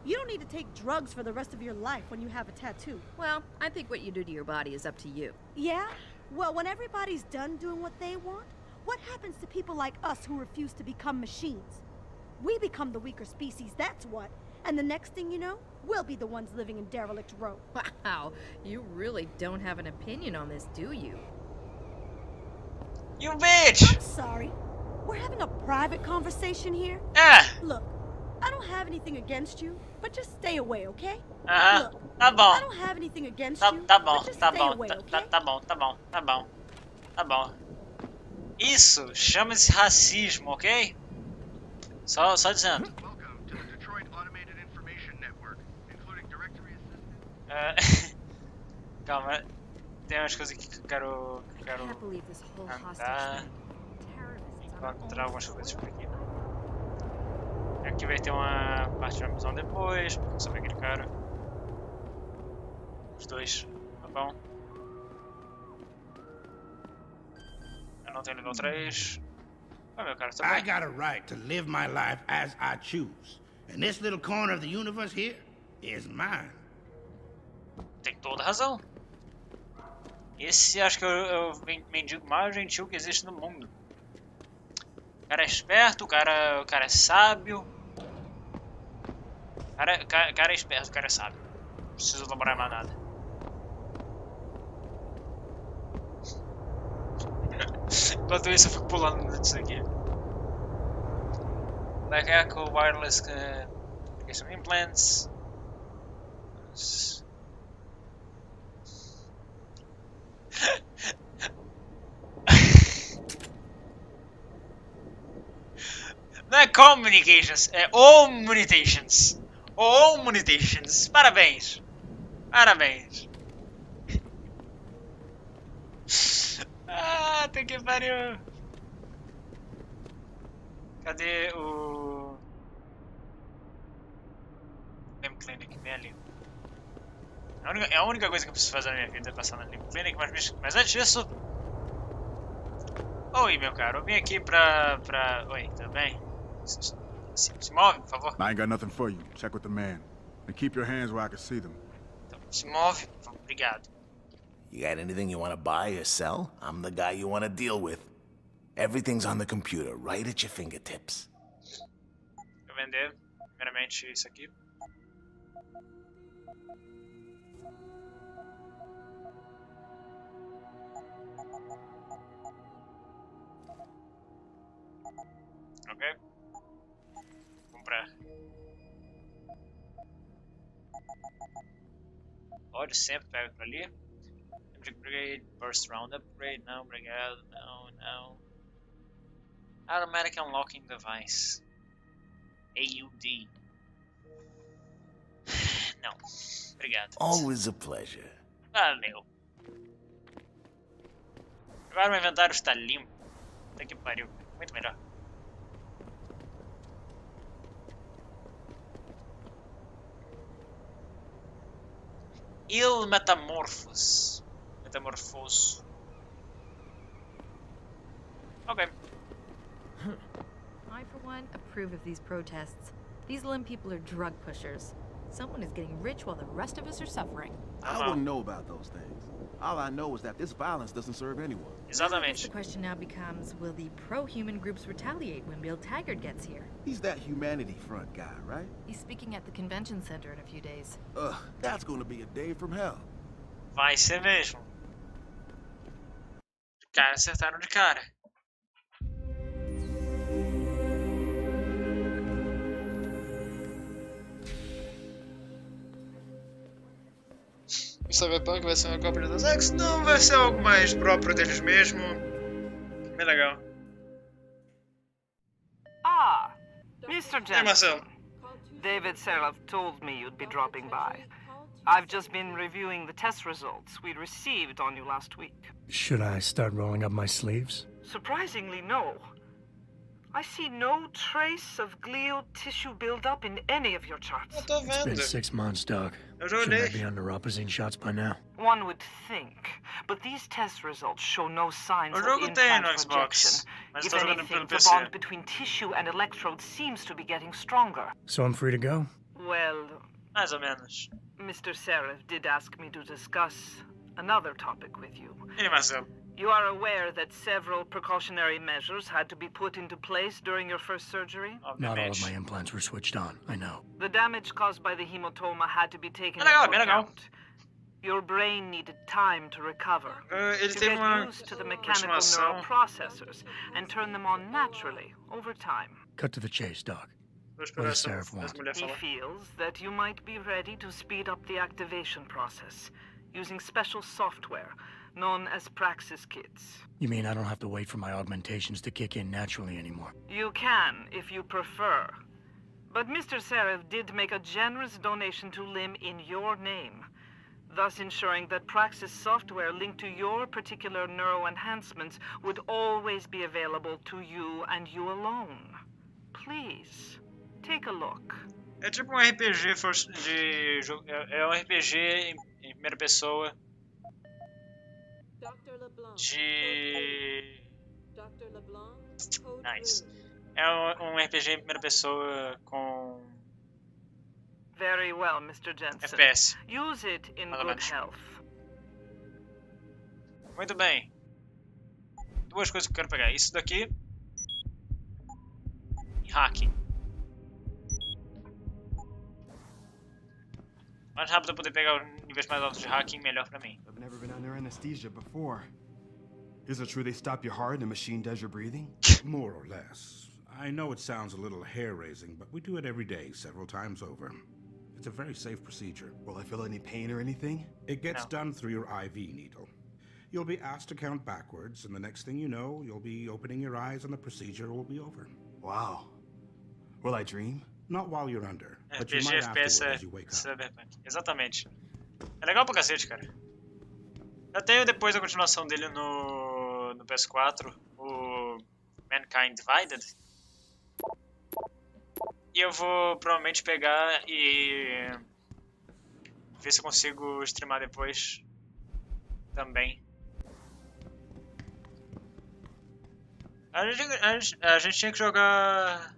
You don't need to take drugs for the rest of your life when you have a tattoo. Well, I think what you do to your body is up to you. Yeah? Well, when everybody's done doing what they want, what happens to people like us who refuse to become machines? We become the weaker species, that's what. And the next thing you know, we'll be the ones living in derelict row. Wow, you really don't have an opinion on this, do you? You bitch! I'm sorry. We're having a private conversation here. Look, I don't have anything against you, but just stay away, okay? Look, tá bom. I don't have anything against you, Tá bom, but just tá stay bom, away, tá okay? bom. Tá bom. Isso chama-se racismo, ok? Só dizendo. Calma, tem umas coisas aqui que eu quero andar. Encontrar algumas coisas por aqui. Aqui vai ter uma parte da missão depois, porque só vai clicar. Os dois, tá bom? Eu não tenho nível 3. Ah, meu cara, tá bom. I got a right to live my life as I choose. And this little corner of the universe here is mine. Tem toda razão. Esse acho que é o mendigo mais gentil que existe no mundo. O cara é esperto, o cara é sábio. O cara é esperto, o cara é sábio. Não preciso elaborar mais nada. Enquanto isso eu fico pulando disso aqui. Black Echo, Wireless Communication Implants. Não é communications, é omnitations. Omnitations. Parabéns. Parabéns. Ah, tem que pariu. Cadê o... Limb Clinic, bem ali. É a única coisa que eu preciso fazer na minha vida é passar na Limb Clinic, mas antes disso... Oi, meu caro, eu vim aqui pra... Oi, tudo bem? Se move, por favor. I ain't got nothing for you. Check with the man. And keep your hands where I can see them. Então, se move, obrigado. You got anything you want to buy or sell? I'm the guy you want to deal with. Everything's on the computer, right at your fingertips. Vou vender, primeiramente, isso aqui. Ok? Comprar. Pode sempre pega por ali. Magic Upgrade, Burst Round Upgrade, não, obrigado, não. Automatic Unlocking Device. AUD. Não, obrigado. Always a pleasure. Valeu. Agora o meu inventário está limpo. Até que pariu. Muito melhor. Il Metamorphos. Metamorfoso. Ok. I, for one, approve of these protests. These Lim people are drug pushers. Someone is getting rich while the rest of us are suffering. I wouldn't know about those things. All I know is that this violence doesn't serve anyone. I guess the question now becomes, will the pro-human groups retaliate when Bill Taggart gets here? He's that Humanity Front guy, right? He's speaking at the convention center in a few days. Ugh, that's gonna be a day from hell. Vai ser mesmo. Os caras acertaram de cara. O Cyberpunk vai ser uma cópia dos X? Não, vai ser algo mais próprio deles mesmo. Bem legal. Ah, Mr. Hey, Marcel. Jensen. David Seraph told me you'd be dropping by. I've just been reviewing the test results we received on you last week. Should I start rolling up my sleeves? Surprisingly, no. I see no trace of glial tissue buildup in any of your charts. It's been 6 months, Doc. Shouldn't I be under opposite shots by now? One would think, but these test results show no signs of jogo tem no implant Xbox, rejection. mas If tô jogando anything, pelo the PC. bond between tissue and electrode seems to be getting stronger. So I'm free to go? Well, mais ou menos. Mr. Seraph did ask me to discuss another topic with you. Hey, Marcel. You are aware that several precautionary measures had to be put into place during your first surgery? Not all of my implants were switched on, I know. The damage caused by the hematoma had to be taken Legal, into bem legal. account. Your brain needed time to recover, Ele to teve get used to the mechanical continuação. neuroprocessors and turn them on naturally over time. Cut to the chase, Doc. Vou What esperar does Seraph essa want? mulher He falar. feels that you might be ready to speed up the activation process using special software known as Praxis kits. You mean I don't have to wait for my augmentations to kick in naturally anymore? You can, if you prefer. But Mr. Seraph did make a generous donation to Lim in your name, thus ensuring that Praxis software linked to your particular neuroenhancements would always be available to you and you alone. Please, take a look. É tipo um RPG de jogo. É um RPG em primeira pessoa. De. Nice. É um RPG em primeira pessoa com. Very well, Mr. Jensen. FPS. Use it in Mais ou good menos. health. Muito bem. Duas coisas que eu quero pegar. Isso daqui. E hacking. Mais rápido eu poder pegar os níveis mais altos de hacking, melhor pra mim. I've never been under anesthesia before. Is it true they stop your heart and the machine does your breathing? More or less. I know it sounds a little hair-raising, but we do it every day, several times over. It's a very safe procedure. Will I feel any pain or anything? It gets done through your IV needle. You'll be asked to count backwards, and the next thing you know, you'll be opening your eyes and the procedure will be over. Wow. Will I dream? Not while you're under, but you RPG, might FPS afterward as you wake up. Cyberpunk. Exatamente. É legal pra cacete, cara. Eu tenho depois a continuação dele no PS4, o Mankind Divided. E eu vou provavelmente pegar e ver se eu consigo streamar depois também. A gente tinha que jogar.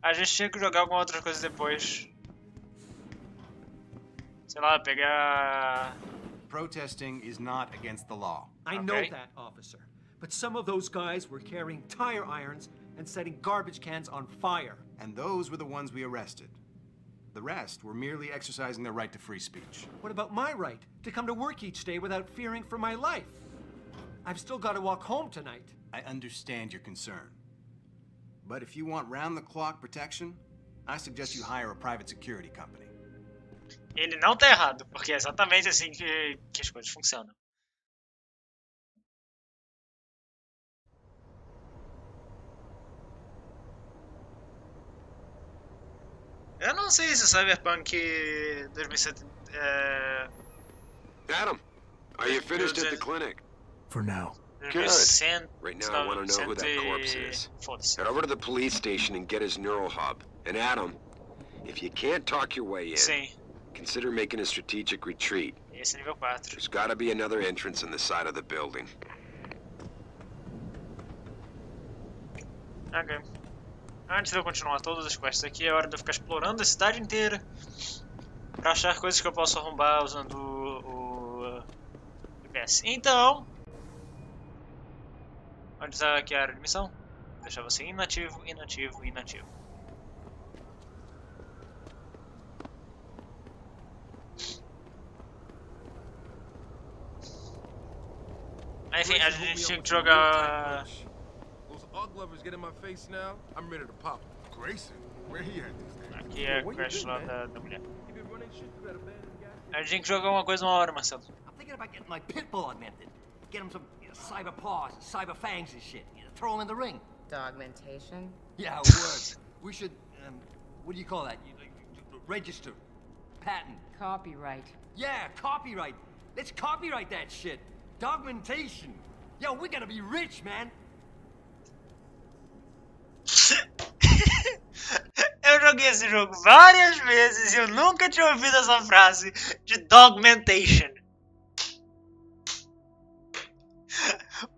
A gente tinha que jogar alguma outra coisa depois. Sei lá, pegar. Protesting is not against the law. I know that, officer. But some of those guys were carrying tire irons and setting garbage cans on fire. And those were the ones we arrested. The rest were merely exercising their right to free speech. What about my right to come to work each day without fearing for my life? I've still got to walk home tonight. I understand your concern. But if you want round-the-clock protection, I suggest you hire a private security company. Ele não tá errado, porque é exatamente assim que as coisas funcionam. Eu não sei se Cyberpunk 2007 Adam, are you finished at the clinic? For now. Good. Right now I want to know who that corpse is. Head over to the police station and get his neural hub. And Adam, if you can't talk your way in, consider making a strategic retreat. Esse é nível 4. There's gotta be another entrance in the side of the building. Ok. Antes de eu continuar todas as quests aqui, é hora de eu ficar explorando a cidade inteira pra achar coisas que eu posso arrombar usando o GPS. Então, onde está aqui a área de missão? Vou deixar você inativo, inativo, inativo. Enfim, a gente tinha que jogar... Lovers get in my face now, I'm ready to pop. Grayson, where he at these days? Aqui é a quest lá da mulher. A gente tem que jogar uma coisa uma hora, Marcelo. I'm thinking about getting my pit bull augmented. Get him some cyber paws, cyber fangs and shit. Throw him in the ring. Dogmentation? Yeah, it would. We should, what do you call that? Register. Patent. Copyright. Yeah, copyright. Let's copyright that shit. Dogmentation. Yo, we're gonna be rich, man. Eu joguei esse jogo várias vezes e eu nunca tinha ouvido essa frase de dogmentation.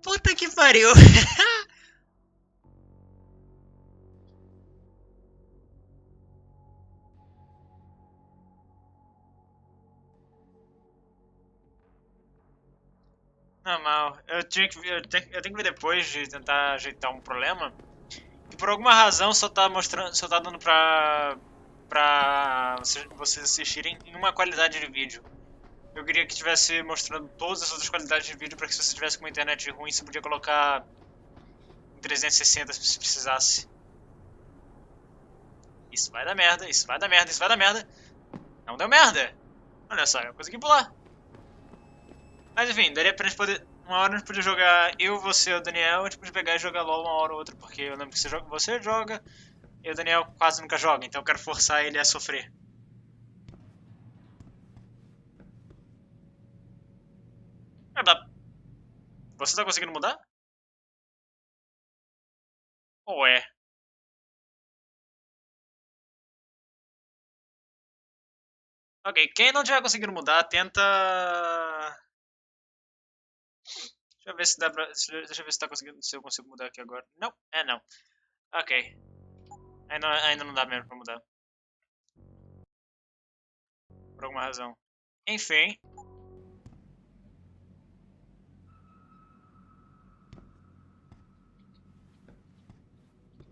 Puta que pariu. Normal. Eu tenho que ver depois de tentar ajeitar um problema. E por alguma razão só tá dando pra vocês assistirem em uma qualidade de vídeo. Eu queria que estivesse mostrando todas as outras qualidades de vídeo para que se você tivesse com uma internet ruim, você podia colocar em 360 se precisasse. Isso vai dar merda, isso vai dar merda, isso vai dar merda. Não deu merda. Olha só, eu consegui pular. Mas enfim, daria pra gente poder... Uma hora a gente podia jogar eu, você e o Daniel, a gente podia pegar e jogar LOL uma hora ou outra, porque eu lembro que você joga e o Daniel quase nunca joga, então eu quero forçar ele a sofrer. Você tá conseguindo mudar? Ou é? Ok, quem não tiver conseguindo mudar, tenta... Deixa eu ver se dá pra... Deixa eu ver se tá conseguindo... Se eu consigo mudar aqui agora. Não, não. Ok. Ainda não dá mesmo pra mudar. Por alguma razão. Enfim.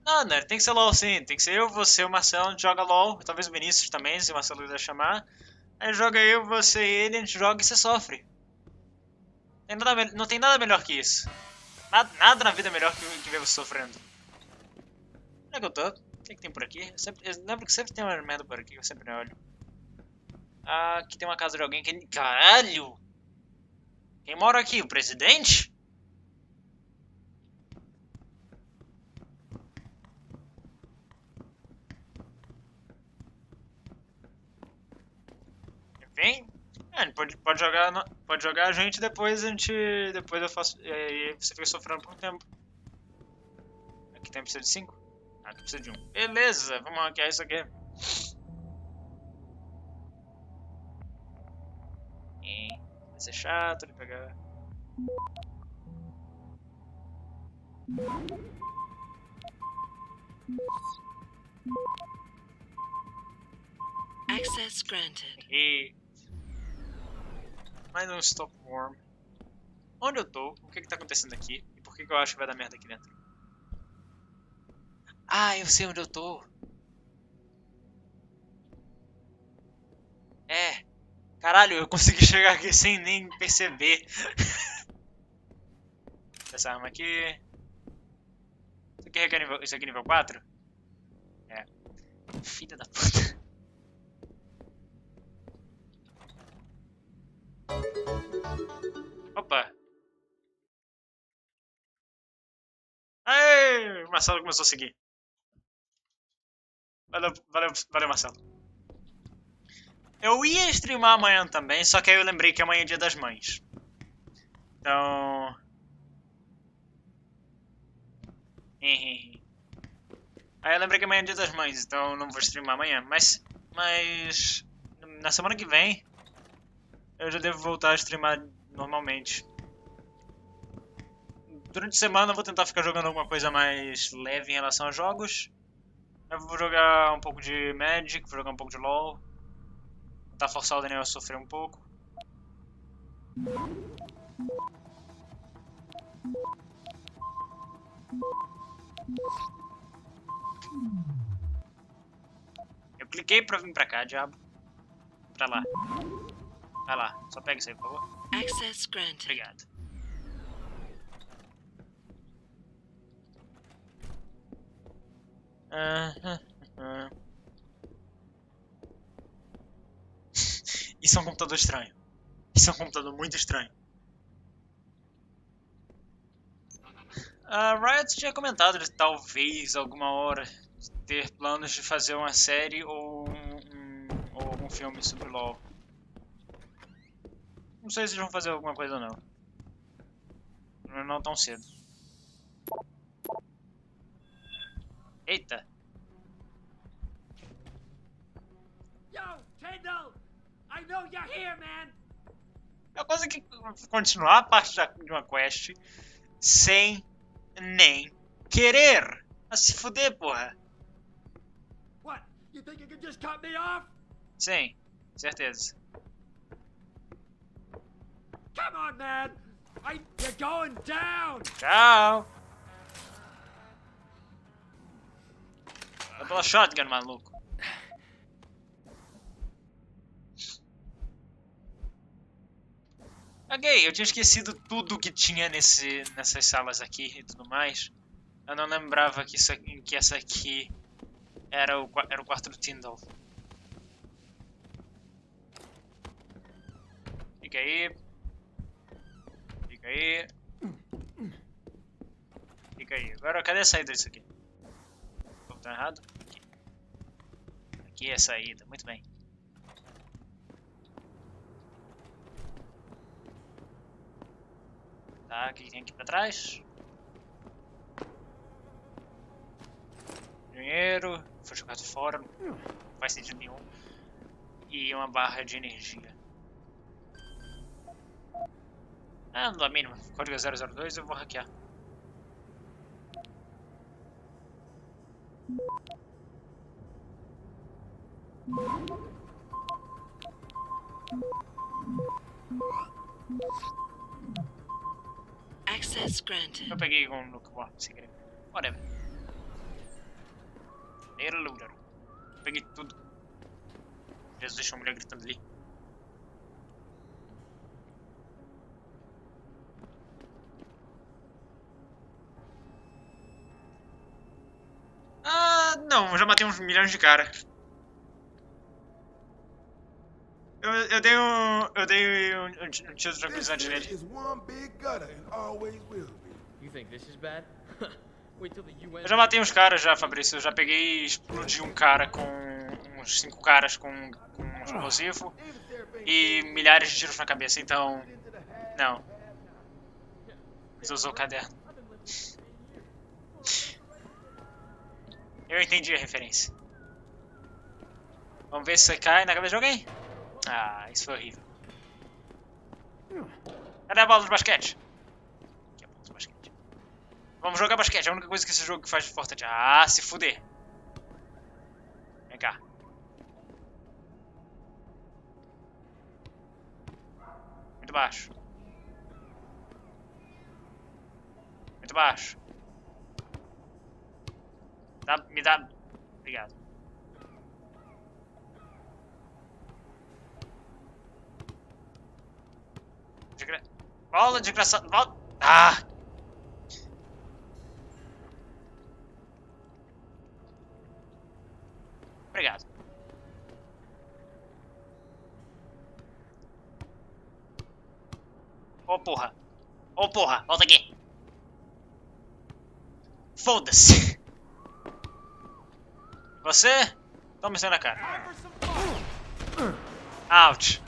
Não, né? Tem que ser LOL sim. Tem que ser eu, você, o Marcelo, a gente joga LOL. Talvez o Vinícius também, se o Marcelo quiser chamar. Aí joga eu, você e ele, a gente joga e você sofre. Não tem nada melhor que isso. Nada na vida é melhor que ver você sofrendo. Onde é que eu tô? O que tem por aqui? Eu lembro que sempre tem uma merda por aqui, eu sempre olho. Ah, aqui tem uma casa de alguém que... Caralho! Quem mora aqui? O presidente? Enfim... A gente pode jogar a gente depois eu faço e você fica sofrendo por um tempo. Aqui tem precisa de 5? Ah, aqui precisa de 1. Beleza, vamos hackear isso aqui. Vai ser chato de pegar. Access granted. E mais um stop worm. Onde eu tô? O que tá acontecendo aqui? E por que eu acho que vai dar merda aqui dentro? Ah, eu sei onde eu tô. É. Caralho, eu consegui chegar aqui sem nem perceber. Essa arma aqui. Isso Isso aqui é nível 4? É. Filha da puta. Opa. Aê! O Marcelo começou a seguir. Valeu, Marcelo. Eu ia streamar amanhã também, só que aí eu lembrei que amanhã é dia das mães. Então... Aí eu lembrei que amanhã é dia das mães, então eu não vou streamar amanhã. Mas na semana que vem eu já devo voltar a streamar normalmente. Durante a semana eu vou tentar ficar jogando alguma coisa mais leve em relação a jogos. Eu vou jogar um pouco de Magic, vou jogar um pouco de LoL. Tentar forçar o Daniel a sofrer um pouco. Eu cliquei pra vir pra cá, diabo. Pra lá. Vai lá, só pega isso aí, por favor. Access granted. Obrigado. Isso é um computador estranho. Isso é um computador muito estranho. A Riot tinha comentado de talvez alguma hora ter planos de fazer uma série ou algum filme sobre LoL. Não sei se eles vão fazer alguma coisa ou não. Não tão cedo. Eita! Yo, Tyndall! I know you're here, man! Eu consegui continuar a parte de uma quest sem nem querer. A se fuder, porra. What? You think you can just cut me off? Sim, certeza. Come on, man! You're going down! Tchau! Vai pela shotgun, maluco. Ok, eu tinha esquecido tudo que tinha nessas salas aqui e tudo mais. Eu não lembrava que essa aqui era o quarto do Tyndall. Fica aí. Fica aí. Fica aí. Agora, cadê a saída disso aqui? Tá errado? Aqui. Aqui é a saída. Muito bem. Tá, o que tem aqui pra trás? Dinheiro. Foi jogado fora. Não faz sentido nenhum. E uma barra de energia. Ah, não dá mínimo. Código 002 eu vou hackear. Access granted. Eu peguei um look sem querer. Whatever. Era looter. Peguei tudo. Jesus, deixou a mulher gritando ali. Ah, não, eu já matei uns milhões de cara. Eu dei um tiro de tranquilizante nele. Eu já matei uns caras já, Fabrício. Eu já peguei e explodi um cara com uns 5 caras com um explosivo e milhares de tiros na cabeça, então... Não. Você usou o caderno. Eu entendi a referência. Vamos ver se você cai na cabeça de alguém. Ah, isso foi horrível. Cadê a bola de basquete? Aqui é a bola de basquete. Vamos jogar basquete, é a única coisa que esse jogo faz de importante. Ah, se fuder. Vem cá. Muito baixo. Muito baixo. Me dá... Obrigado. Bola desgraçada. Bola... Ah! Obrigado. Ô porra. Ô porra, volta aqui. Foda-se. Você? Toma isso aí na cara. Ouch.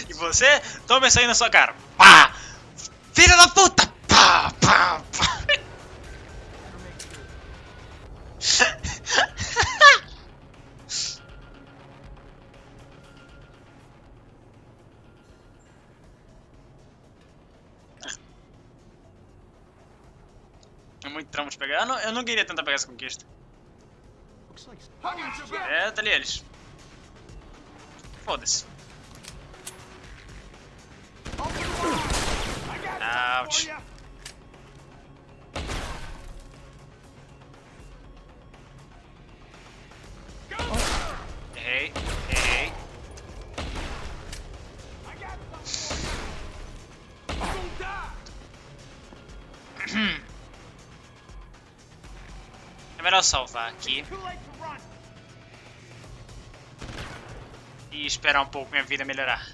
E você? Toma isso aí na sua cara. Pá! Filha da puta! Pá, pá, pá. É muito tramo de pegar. Eu não queria tentar pegar essa conquista. É, tá ali eles. Foda-se. Ouch. Errei, errei. É melhor salvar aqui. E esperar um pouco minha vida melhorar.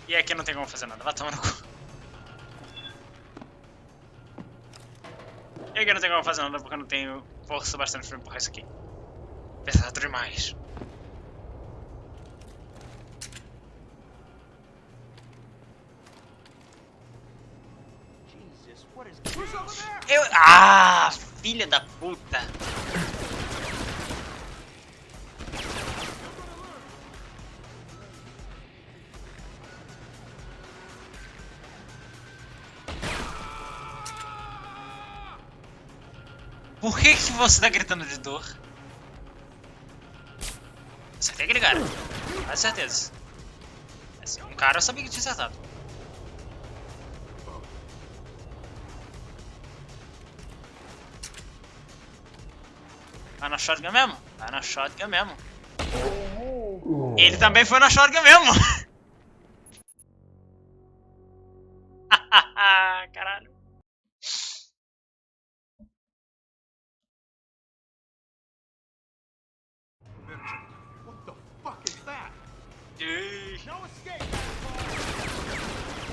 E aqui não tem como fazer nada, vai tomar no cu. E aqui não tem como fazer nada porque eu não tenho força bastante pra empurrar isso aqui. Pesado demais. Ah, filha da puta. Por que você tá gritando de dor? Acertei aquele cara. Com certeza. Um cara eu sabia que tinha acertado. Vai na shotgun mesmo? Vai na shotgun mesmo. Ele também foi na shotgun mesmo. Caralho.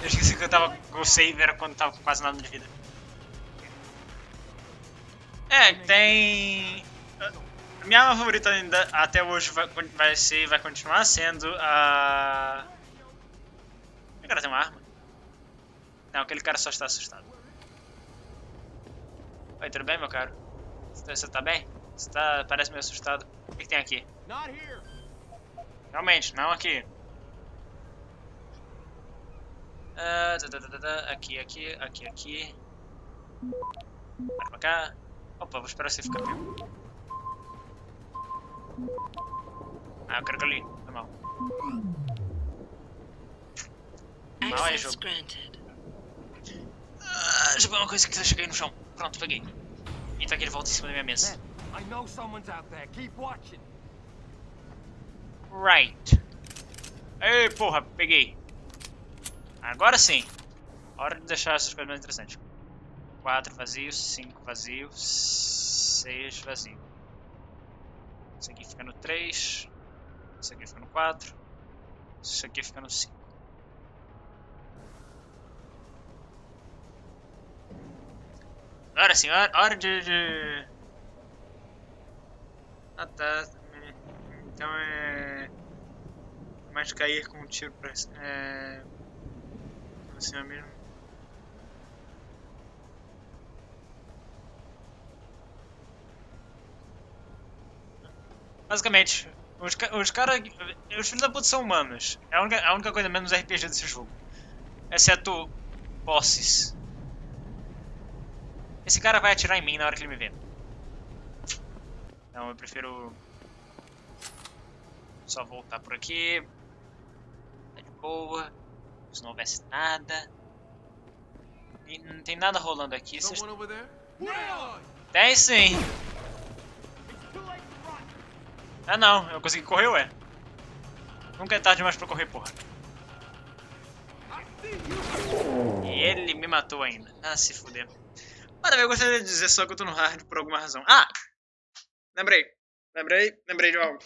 Eu esqueci que eu tava com o saver quando tava com quase nada de vida. É, tem... Minha arma favorita ainda até hoje vai continuar sendo a... O cara tem uma arma? Não, aquele cara só está assustado. Oi, tudo bem, meu caro? Você tá bem? Você tá... parece meio assustado. O que tem aqui? Realmente, não aqui. Aqui. Vai pra cá. Opa, vou esperar você ficar vivo. Ah, eu quero que ali. Tá mal. Mal aí, jogo. Já foi uma coisa que eu cheguei no chão. Pronto, peguei. E tá aqui de volta em cima da minha mesa. Right. Ei, porra, peguei. Agora sim. Hora de deixar essas coisas mais interessantes. 4 vazios, 5 vazios, 6 vazio. Isso aqui fica no 3. Isso aqui fica no 4. Isso aqui fica no 5. Agora sim, hora de... Ah tá. Então é... mais cair com um tiro pra... cima mesmo. Basicamente, os caras... Os filhos da puta são humanos. É a única coisa menos RPG desse jogo. Exceto bosses. Esse cara vai atirar em mim na hora que ele me vê. Então eu prefiro... só voltar por aqui. Tá de boa. Se não houvesse nada. E não tem nada rolando aqui. Tem sim. Ah não, eu consegui correr, ué. Nunca é tarde demais pra correr, porra. E ele me matou ainda. Ah, se fuder. Mano, eu gostaria de dizer só que eu tô no hard por alguma razão. Ah! Lembrei de algo.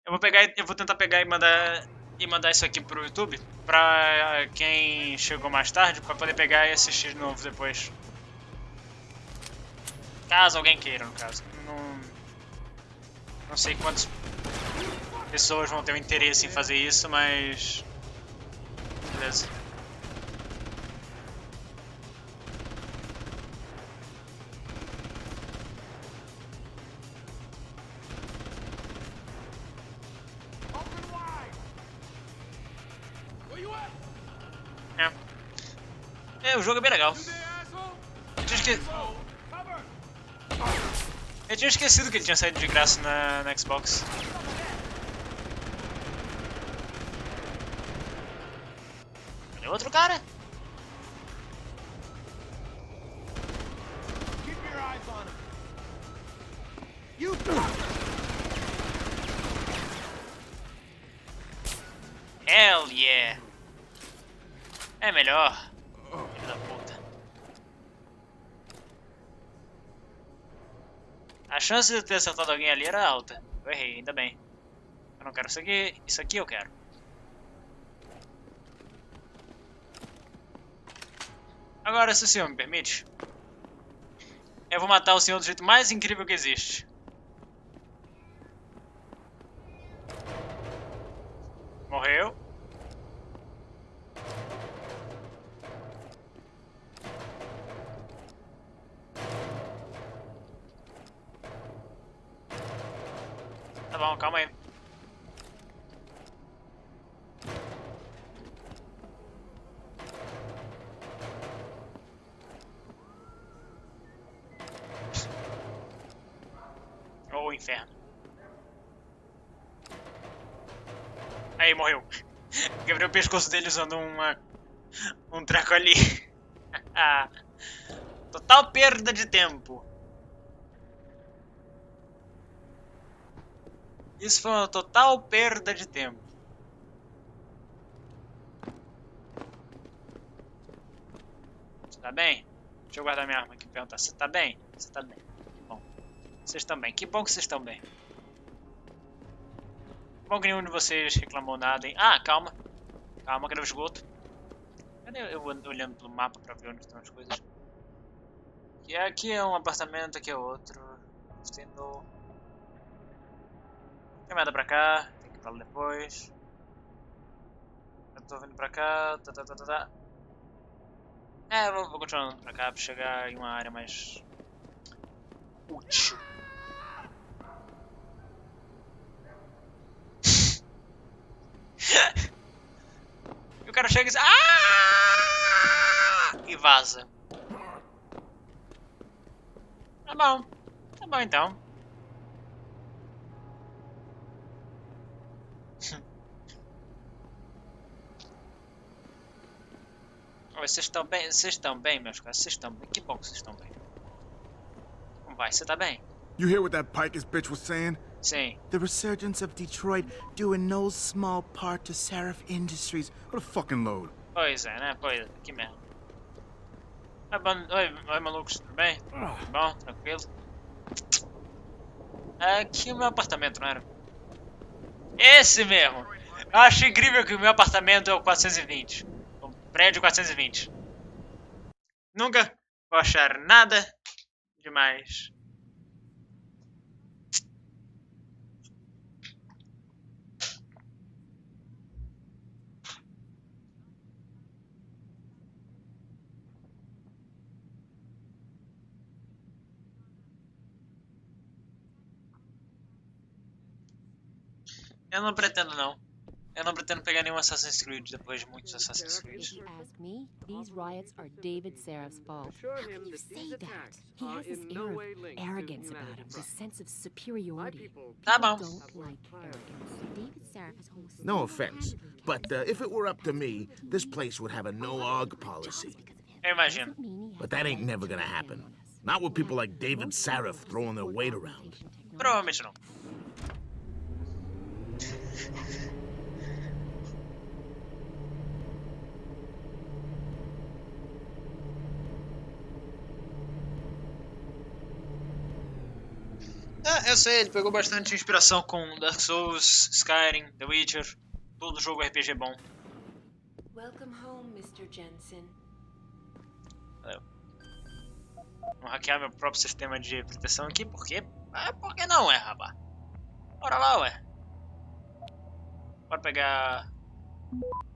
Eu vou tentar pegar e mandar isso aqui pro YouTube pra quem chegou mais tarde pra poder pegar e assistir de novo depois. Caso alguém queira, no caso. Não sei quantas pessoas vão ter o interesse em fazer isso, mas... Beleza. O jogo é bem legal. Eu tinha esquecido que ele tinha saído de graça na Xbox. Cadê outro cara? Hell yeah! É melhor. Filho da puta. A chance de eu ter acertado alguém ali era alta. Eu errei, ainda bem. Eu não quero isso aqui. Isso aqui eu quero. Agora, se o senhor me permite, eu vou matar o senhor do jeito mais incrível que existe. Morreu. Tá bom, calma aí. Oh, inferno. Aí, morreu. Quebrei o pescoço dele usando um treco ali. Total perda de tempo. Isso foi uma total perda de tempo. Você tá bem? Deixa eu guardar minha arma aqui e perguntar. Você tá bem? Você tá bem. Que bom. Vocês estão bem. Que bom que vocês estão bem. Que bom que nenhum de vocês reclamou nada, hein? Ah, calma. Calma, cadê o esgoto? Cadê eu olhando pelo mapa pra ver onde estão as coisas? E aqui é um apartamento, aqui é outro. Tem nada pra cá, tem que ir pra lá depois. Eu tô vindo pra cá. É, vou continuar andando pra cá pra chegar em uma área mais útil. E o cara chega e diz: e vaza. Tá bom então. Vocês estão bem, meus caras? Vocês estão bem? Que bom que vocês estão bem. Como vai? Você tá bem? You hear what that Pikers bitch was saying? Sim. The resurgence of Detroit due in no small part to Seraph Industries. What a fucking load. Pois é, né? Pois é, que merda. Oi, malucos, tudo bem? Tudo bom? Tranquilo? Aqui é o meu apartamento, não era? Esse mesmo! Eu acho incrível que o meu apartamento é o 420. O prédio 420. Nunca vou achar nada demais. Eu não pretendo não. Eu não pretendo pegar nenhum Assassin's Creed depois de muitos Assassin's Creed. If you ask me, these riots are David Seraph's fault. How can you say that? He has this air of arrogance about him, this sense of superiority. Tá bom. Don't like arrogance. David Seraph is almost No offense, but if it were up to me, this place would have a no-og policy. Eu imagino. But that ain't never gonna happen. Not with people like David Seraph throwing their weight around. Provavelmente não. Eu sei, ele pegou bastante inspiração com Dark Souls, Skyrim, The Witcher, todo jogo RPG bom. Welcome home, Mr. Jensen. Vou hackear meu próprio sistema de proteção aqui, porque... por que não, rapaz? Bora lá, ué. Bora pegar...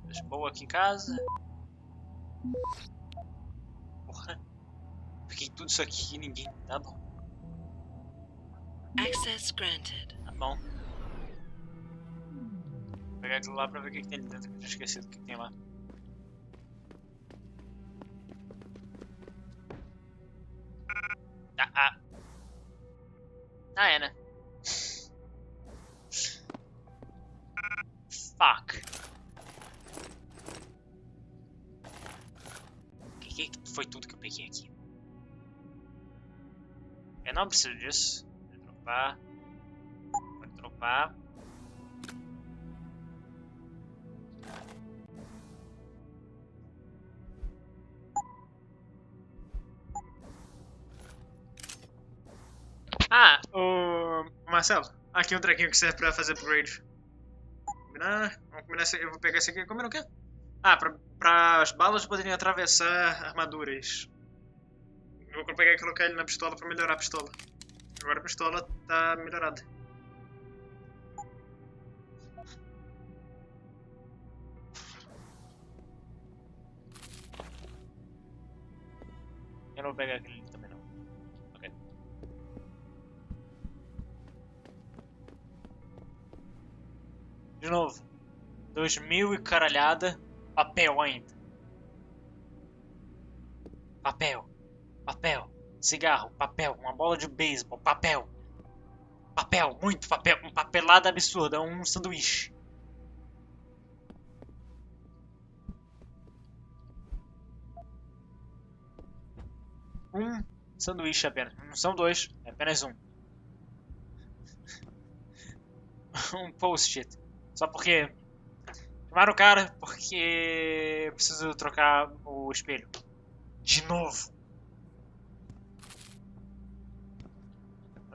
coisa boa aqui em casa. Porra. Peguei tudo isso aqui e ninguém... Tá bom. Access granted. Tá bom. Vou pegar aquilo lá pra ver o que tem ali dentro, que eu tinha esquecido o que tem lá. É, né? Fuck. O que foi tudo que eu peguei aqui? Eu não preciso disso. Vou dropar. Vou dropar. O Marcelo, aqui um trequinho que serve pra fazer upgrade. Vamos combinar esse aqui, eu vou pegar esse aqui, combina o quê? Pra as balas poderem atravessar armaduras. Eu vou pegar e colocar ele na pistola pra melhorar a pistola. Agora a pistola tá melhorada. Eu não vou pegar aquele também não. Ok. De novo. 2000 e caralhada. Papel ainda. Papel. Papel. Cigarro. Papel. Uma bola de beisebol. Papel. Papel. Muito papel. Uma papelada absurda. Um sanduíche. Um sanduíche apenas. Não são dois. É apenas um. Um post-it. Só porque... chamaram o cara porque... eu preciso trocar o espelho. De novo.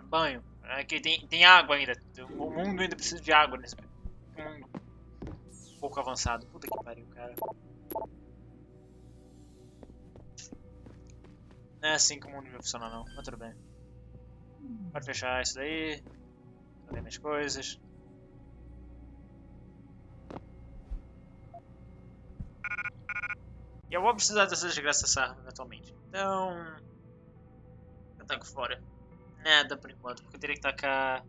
Banho. Aqui tem água ainda. O mundo ainda precisa de água nesse mundo. Um pouco avançado. Puta que pariu, cara. Não é assim que o mundo vai funcionar não. Mas tudo bem. Pode fechar isso daí. Fazer minhas coisas. E eu vou precisar dessa desgraça dessa arma eventualmente. Então... eu taco fora. Nada por enquanto, porque eu teria que tacar...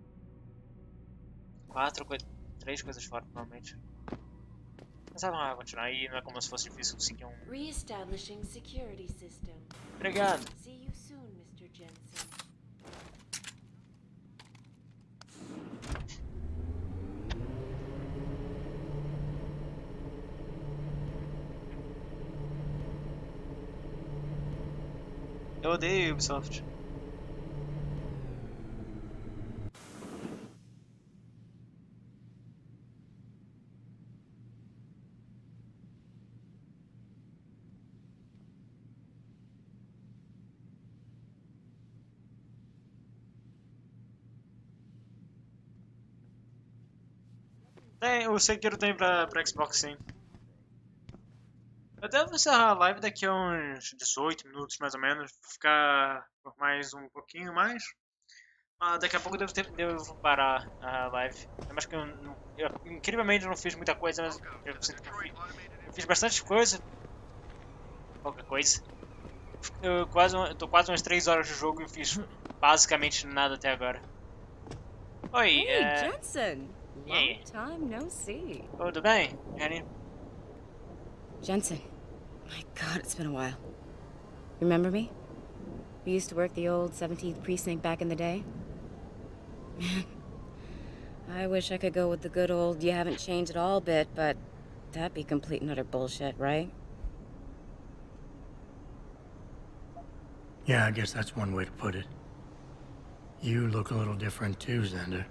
3 coisas fora, provavelmente. Mas ela não vai continuar aí, não é como se fosse difícil conseguir um... Reestablishing security system. Obrigado. See you soon, Mr. Jensen. Eu odeio Ubisoft. O Sekiro tem pra Xbox, sim. Eu devo encerrar a live daqui a uns 18 minutos, mais ou menos. Vou ficar por mais um pouquinho mais. Daqui a pouco eu devo parar a live. Mas que incrivelmente eu não fiz muita coisa, mas eu fiz bastante coisa. Pouca coisa. Tô quase umas 3 horas de jogo e fiz basicamente nada até agora. Oi, Hey, Jensen! E aí? Long time no see. Tudo bem, Jenny? Jensen, my God, it's been a while. Remember me? We used to work the old 17th precinct back in the day. Man, I wish I could go with the good old you haven't changed at all bit, but that'd be complete and utter bullshit, right? Yeah, I guess that's one way to put it. You look a little different too, Xander.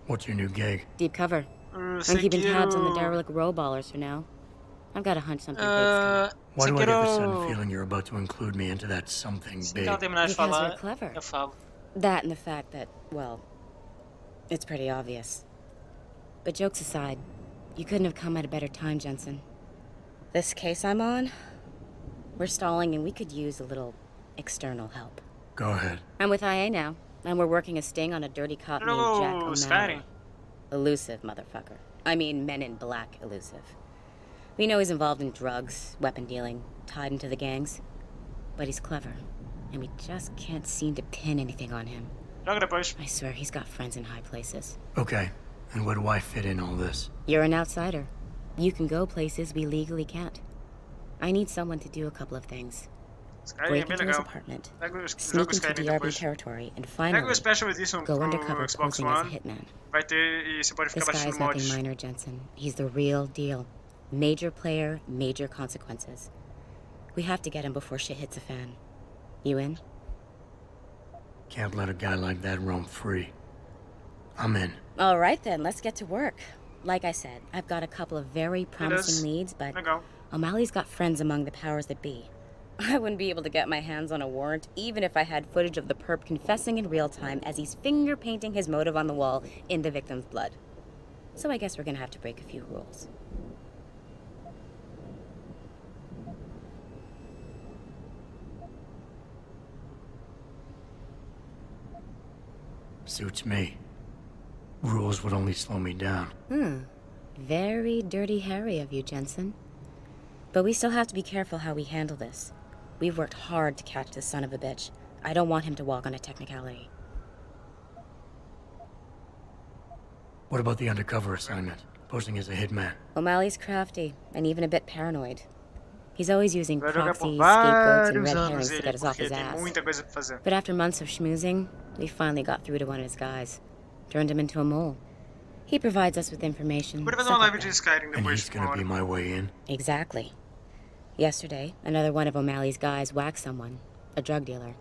What's your new gig? Deep cover. I'm keeping tabs on the derelict row ballers for now. I've got a hunch something big's coming. Why do I get the sudden feeling you're about to include me into that something big? Because you're clever. That and the fact that, well, it's pretty obvious. But jokes aside, you couldn't have come at a better time, Jensen. This case I'm on, we're stalling and we could use a little external help. Go ahead. I'm with IA now, and we're working a sting on a dirty cop named Jack O'Malley. Elusive motherfucker. I mean, Men in Black elusive. We know he's involved in drugs, weapon dealing, tied into the gangs. But he's clever, and we just can't seem to pin anything on him. I swear, he's got friends in high places. Okay, and where do I fit in all this? You're an outsider. You can go places we legally can't. I need someone to do a couple of things. Break into his apartment, sneak into DRB territory, and finally go undercover posing as a hitman. This guy's nothing minor, Jensen. He's the real deal. Major player, major consequences. We have to get him before shit hits the fan. You in? Can't let a guy like that roam free. I'm in. All right then, let's get to work. Like I said, I've got a couple of very promising leads, but O'Malley's got friends among the powers that be. I wouldn't be able to get my hands on a warrant, even if I had footage of the perp confessing in real time as he's finger painting his motive on the wall in the victim's blood. So I guess we're gonna have to break a few rules. Suits me. Rules would only slow me down. Very Dirty Harry of you, Jensen. But we still have to be careful how we handle this. We've worked hard to catch this son of a bitch. I don't want him to walk on a technicality. What about the undercover assignment? Posing as a hitman? O'Malley's crafty, and even a bit paranoid. He's always using proxies, scapegoats, and red herrings to get us off his ass. But after months of schmoozing, we finally got through to one of his guys. Turned him into a mole. He provides us with information. And he's gonna be my way in? Exactly. Yesterday, another one of O'Malley's guys whacked someone, a drug dealer.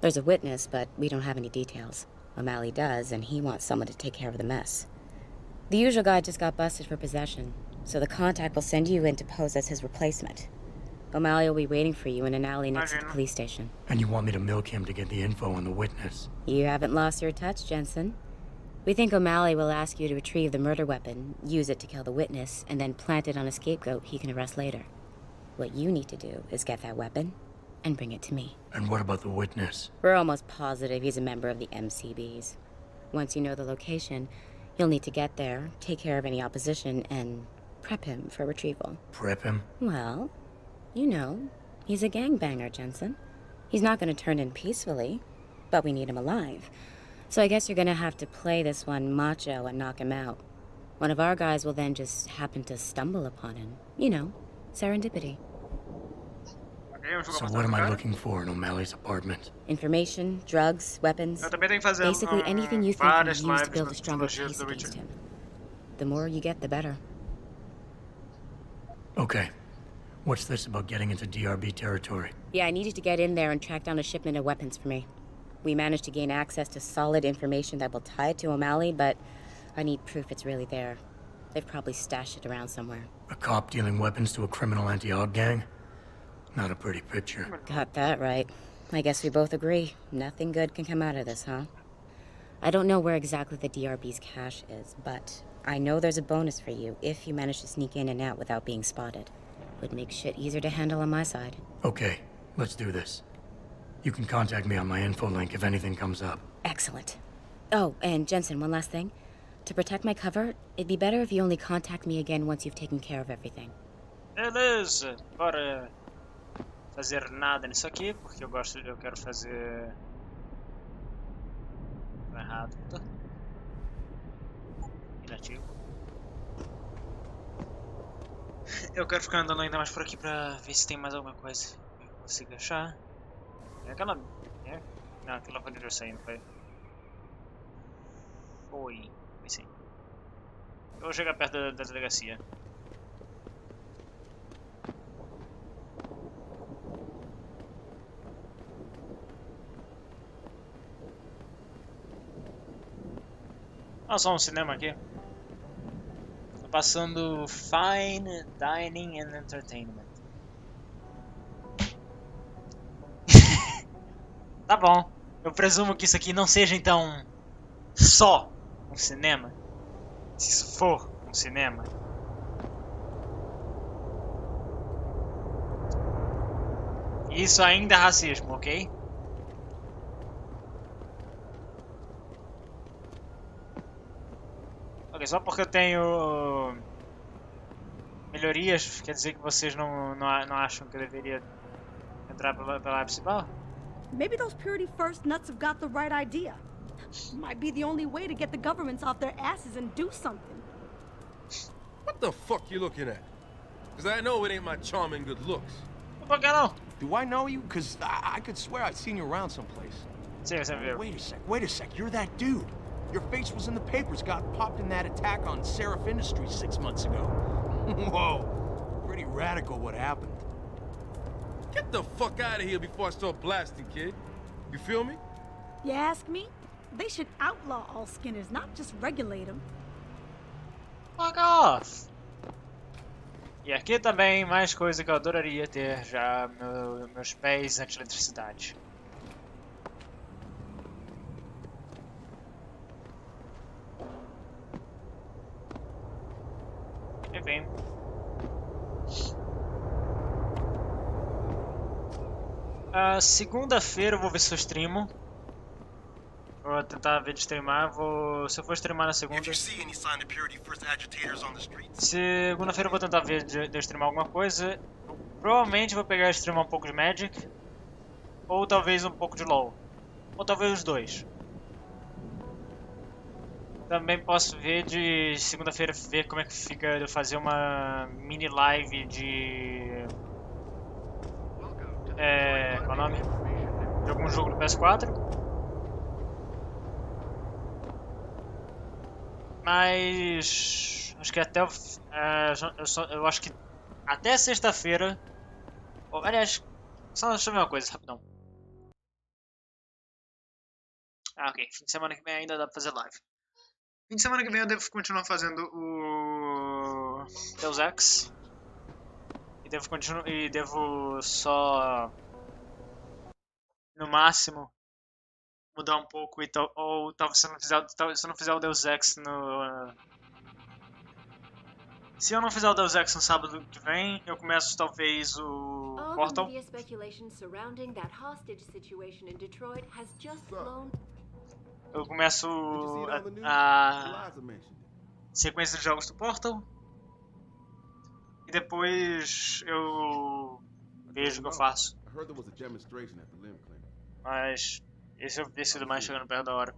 There's a witness, but we don't have any details. O'Malley does, and he wants someone to take care of the mess. The usual guy just got busted for possession, so the contact will send you in to pose as his replacement. O'Malley will be waiting for you in an alley next to the police station. And you want me to milk him to get the info on the witness? You haven't lost your touch, Jensen. We think O'Malley will ask you to retrieve the murder weapon, use it to kill the witness, and then plant it on a scapegoat he can arrest later. What you need to do is get that weapon and bring it to me. And what about the witness? We're almost positive he's a member of the MCBs. Once you know the location, you'll need to get there, take care of any opposition, and prep him for retrieval. Prep him? Well, you know, he's a gangbanger, Jensen. He's not going to turn in peacefully, but we need him alive. So I guess you're going to have to play this one macho and knock him out. One of our guys will then just happen to stumble upon him. You know, serendipity. So what am I looking for in O'Malley's apartment? Information, drugs, weapons. Basically anything you think can be used to build a stronger case against him. The more you get, the better. Okay. What's this about getting into DRB territory? Yeah, I need you to get in there and track down a shipment of weapons for me. We managed to gain access to solid information that will tie it to O'Malley, but I need proof it's really there. They've probably stashed it around somewhere. A cop dealing weapons to a criminal anti-aug gang? Not a pretty picture. Got that right. I guess we both agree. Nothing good can come out of this, huh? I don't know where exactly the DRB's cache is, but I know there's a bonus for you if you manage to sneak in and out without being spotted. Would make shit easier to handle on my side. Okay, let's do this. You can contact me on my info link if anything comes up. Excellent. Oh, and Jensen, one last thing. To protect my cover, it'd be better if you only contact me again once you've taken care of everything. Beleza, bora fazer nada nisso aqui, porque eu quero fazer errado. Inativo. Eu quero ficar andando ainda mais por aqui pra ver se tem mais alguma coisa que eu consiga achar. É aquela... Não, aquela foi onde eu saí, não foi? Foi sim. Eu vou chegar perto da delegacia. Ah, só um cinema aqui. Tô passando Fine Dining and Entertainment. Tá bom. Eu presumo que isso aqui não seja então só um cinema. Se isso for um cinema. Isso ainda é racismo, ok? Ok, só porque eu tenho melhorias, quer dizer que vocês não acham que eu deveria entrar pela área principal? Maybe those Purity First nuts have got the right idea. Might be the only way to get the governments off their asses and do something. What the fuck you looking at? Because I know it ain't my charming good looks. Por que não? Do I know you? Because I could swear I'd seen you around someplace. Sim, você viu. Wait a sec, you're that dude. Your face was in the papers, got popped in that attack on Seraph Industries 6 months ago. Whoa, pretty radical what happened. Get the fuck out of here before I start blasting, kid. You feel me? You ask me? They should outlaw all skinners, not just regulate them. Fuck off! E aqui também mais coisa que eu adoraria ter já meus pés anti-eletricidade. Enfim. Segunda-feira eu vou ver se eu streamo. Vou tentar ver de streamar. Se eu for streamar na segunda. Segunda-feira eu vou tentar ver de streamar alguma coisa. Provavelmente vou pegar e streamar um pouco de Magic. Ou talvez um pouco de LoL. Ou talvez os dois. Também posso ver de segunda-feira ver como é que fica eu fazer uma mini live de. Qual é o nome? De algum jogo do PS4. Mas acho que até eu acho que até sexta-feira. Aliás, só deixa eu ver uma coisa rapidão. Ok, fim de semana que vem ainda dá pra fazer live. Fim de semana que vem eu devo continuar fazendo o Deus Ex. E devo só no máximo mudar um pouco ou talvez se eu não fizer o Deus Ex no se eu não fizer o Deus Ex no sábado que vem, eu começo talvez o Portal. Eu começo a sequência de jogos do Portal. E depois eu vejo o que eu faço. Mas esse eu decido mais chegando perto da hora.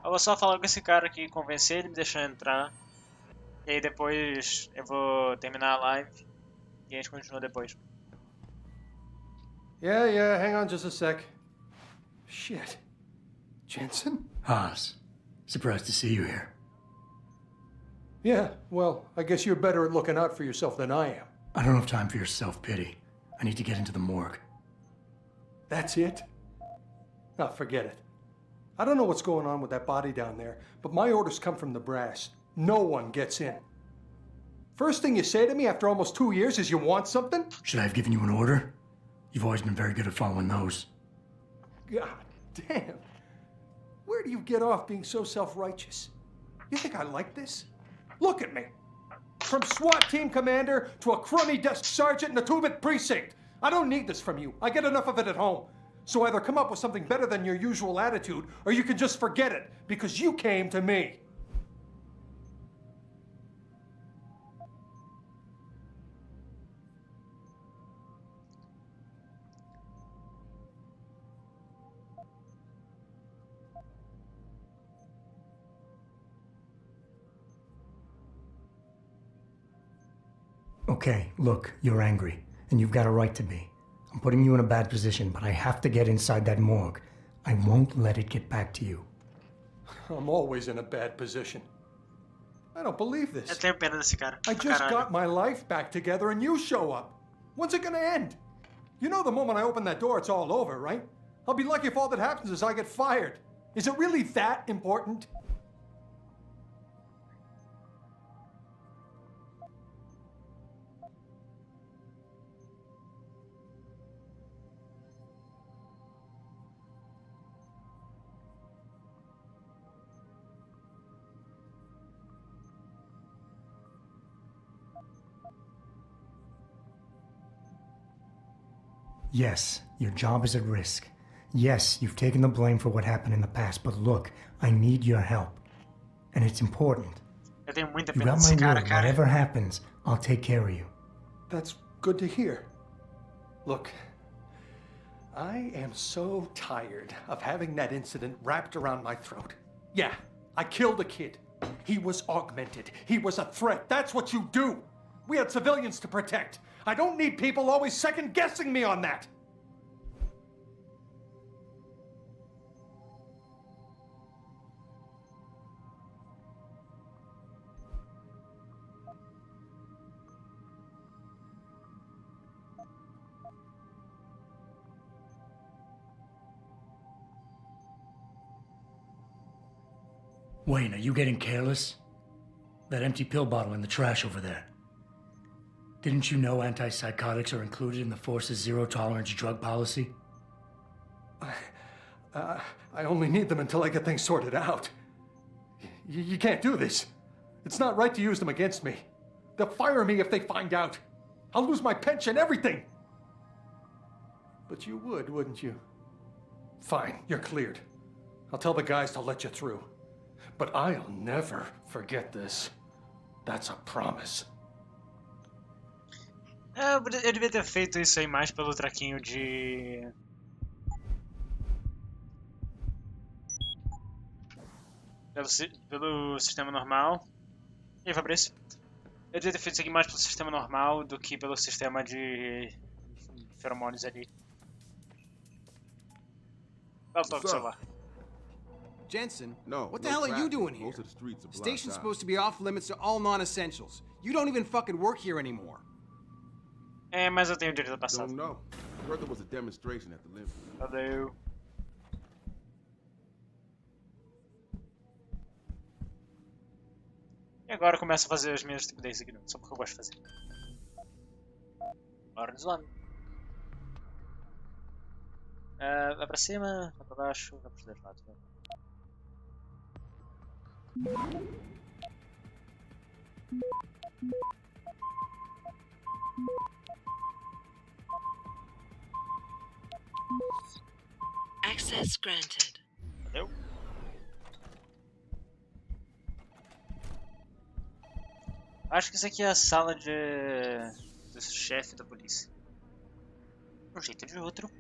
Eu vou só falar com esse cara aqui, convencer ele, me deixar entrar. E aí depois eu vou terminar a live e a gente continua depois. Yeah, hang on just a sec. Shit. Jensen? Haas, surprised to see you here. Yeah, well, I guess you're better at looking out for yourself than I am. I don't have time for your self-pity. I need to get into the morgue. That's it? Oh, forget it. I don't know what's going on with that body down there, but my orders come from the brass. No one gets in. First thing you say to me after almost 2 years is you want something? Should I have given you an order? You've always been very good at following those. God damn. Where do you get off being so self-righteous? You think I like this? Look at me. From SWAT team commander to a crummy desk sergeant in the 2-bit precinct. I don't need this from you. I get enough of it at home. So either come up with something better than your usual attitude, or you can just forget it, because you came to me. Okay, look, you're angry, and you've got a right to be. I'm putting you in a bad position, but I have to get inside that morgue. I won't let it get back to you. I'm always in a bad position. I don't believe this. Eu tenho pena desse cara. I just got my life back together and you show up. When's it gonna end? You know the moment I open that door, it's all over, right? I'll be lucky if all that happens is I get fired. Is it really that important? Yes, your job is at risk. Yes, you've taken the blame for what happened in the past, but look, I need your help. And it's important. Eu tenho muita You pena got desse my cara, word, cara. whatever happens, I'll take care of you. That's good to hear. Look, I am so tired of having that incident wrapped around my throat. Yeah, I killed a kid. He was augmented. He was a threat. That's what you do. We had civilians to protect. I don't need people always second-guessing me on that. Wayne, are you getting careless? That empty pill bottle in the trash over there. Didn't you know antipsychotics are included in the force's zero-tolerance drug policy? I only need them until I get things sorted out. You can't do this. It's not right to use them against me. They'll fire me if they find out. I'll lose my pension, everything. But you would, wouldn't you? Fine, you're cleared. I'll tell the guys to let you through. But I'll never forget this. That's a promise. Eu devia ter feito isso aí mais pelo traquinho de... Pelo sistema normal. E aí, Fabrício? Eu devia ter feito isso aqui mais pelo sistema normal do que pelo sistema de feromônios ali. Dá o toque do celular. Jensen, no, what the hell are you doing here? Most of the streets are The station's blocked supposed to be off limits to all non-essentials. You don't even fucking work here anymore. É, mas eu tenho o direito a passar. Don't know. I heard there was a demonstration at the limit. Valeu. E agora eu começo a fazer as minhas estupidezes aqui, só porque eu gosto de fazer. Bora nos homens. Vai pra cima, vai pra baixo, vai pros dois lados. Vai. Access granted. Valeu. Acho que isso aqui é a sala do chefe da polícia. De um jeito ou de outro.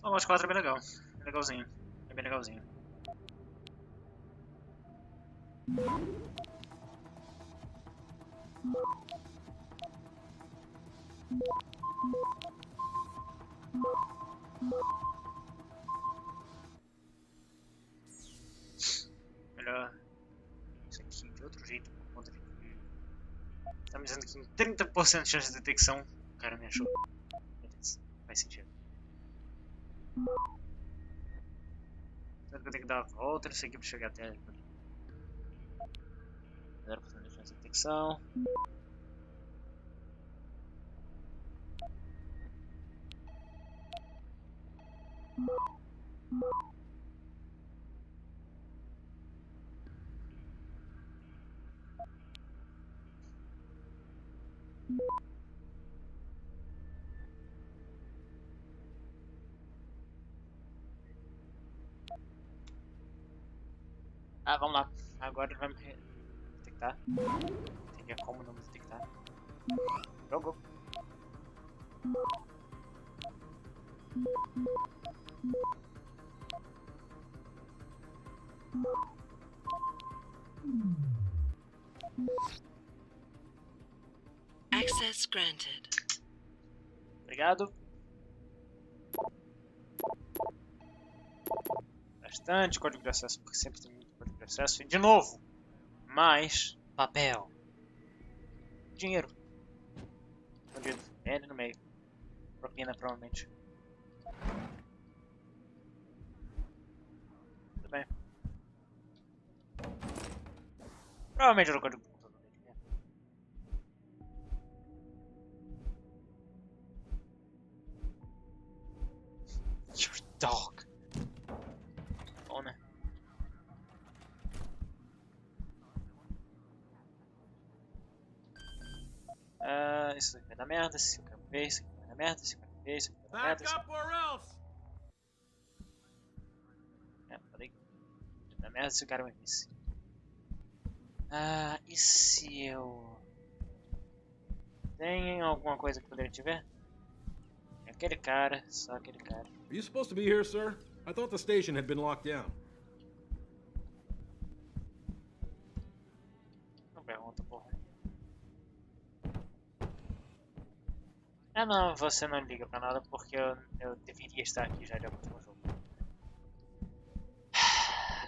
O Watch 4 é bem legal. É legalzinho. É bem legalzinho. Melhor isso aqui de outro jeito por conta de que tá me dizendo que em 30% de chance de detecção o cara me achou. Beleza, faz sentido. Será que eu tenho que dar a volta nisso aqui pra chegar até ali? 0% de chance de detecção. Ah, vamos lá. Agora ele vai me detectar. Tem como não me detectar. Jogou. Access granted. Obrigado. Bastante código de acesso, porque sempre tem muito código de acesso. E de novo, mais papel. Dinheiro. Escondido. Ele no meio. Propina, provavelmente. Tudo bem. Provavelmente era o código do computador dele mesmo. Your dog. Bom, né? dar merda, se o cara ver, isso aqui vai dar merda, se o cara ver, isso aqui vai dar merda. Back up or else! Falei que vai dar merda se o cara me visse. Ah, e se eu... Tem alguma coisa que poderia te ver? Aquele cara, só aquele cara. Are you supposed to be here, sir? I thought the station had been locked down. Não pergunta, porra. Ah não, você não liga pra nada porque eu deveria estar aqui já de último jogo.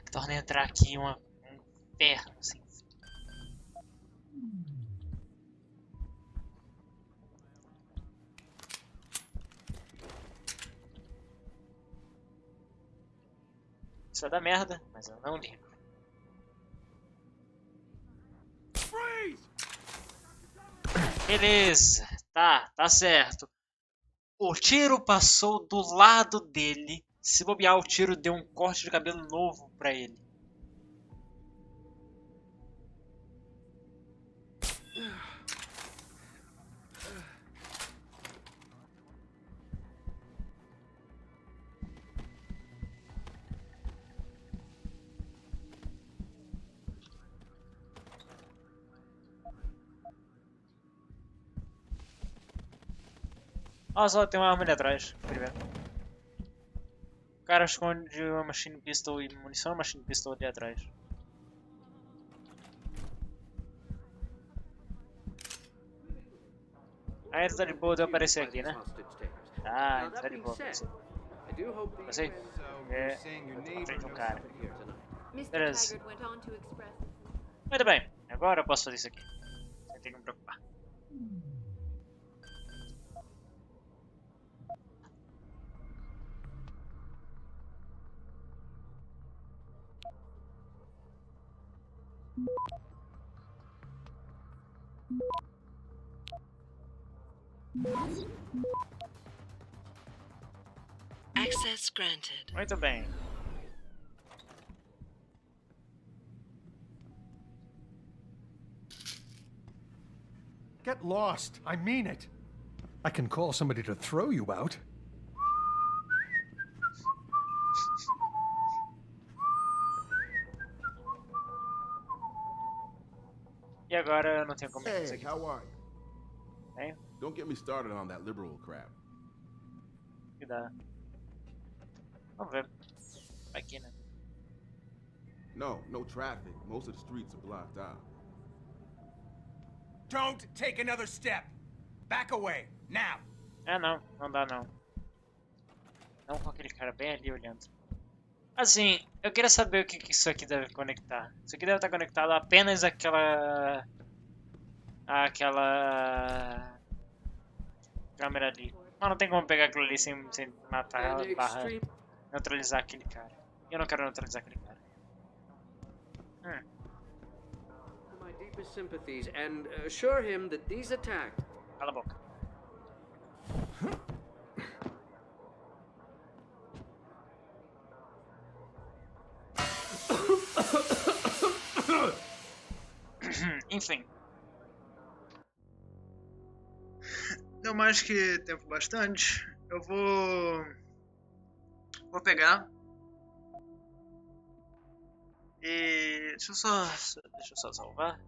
Que torna entrar aqui um inferno assim. Isso vai dar merda, mas eu não ligo. Beleza, tá certo. O tiro passou do lado dele. Se bobear, o tiro deu um corte de cabelo novo pra ele. Olha só, tem uma arma ali atrás. Primeiro. O cara esconde uma machine pistol e munição de machine pistol ali atrás. Aí ele tá de boa de eu aparecer aqui, né? Ah, ele tá de boa aparecer. Passei? É, eu tô na frente de um cara. Beleza. Muito bem, agora eu posso fazer isso aqui. Sem ter que me preocupar. Access granted. Muito bem. Get lost. I mean it. I can call somebody to throw you out. E agora eu não tenho como fazer isso Hey, aqui. how are you? Hein? Don't get me started on that liberal crap. Que dá. Vamos ver. Vai aqui, né? No traffic. Most of the streets are blocked out. Don't take another step. Back away, now. Não dá não. Não com aquele cara bem ali olhando. Assim, eu queria saber o que isso aqui deve conectar. Isso aqui deve estar conectado apenas àquela câmera ali. Mas não tem como pegar aquilo ali sem matar ela, barra neutralizar aquele cara. Eu não quero neutralizar aquele cara. My deepest sympathies and assure him that these attacks. Cala a boca. Enfim. Deu mais que tempo bastante. Eu vou pegar. E deixa eu só salvar.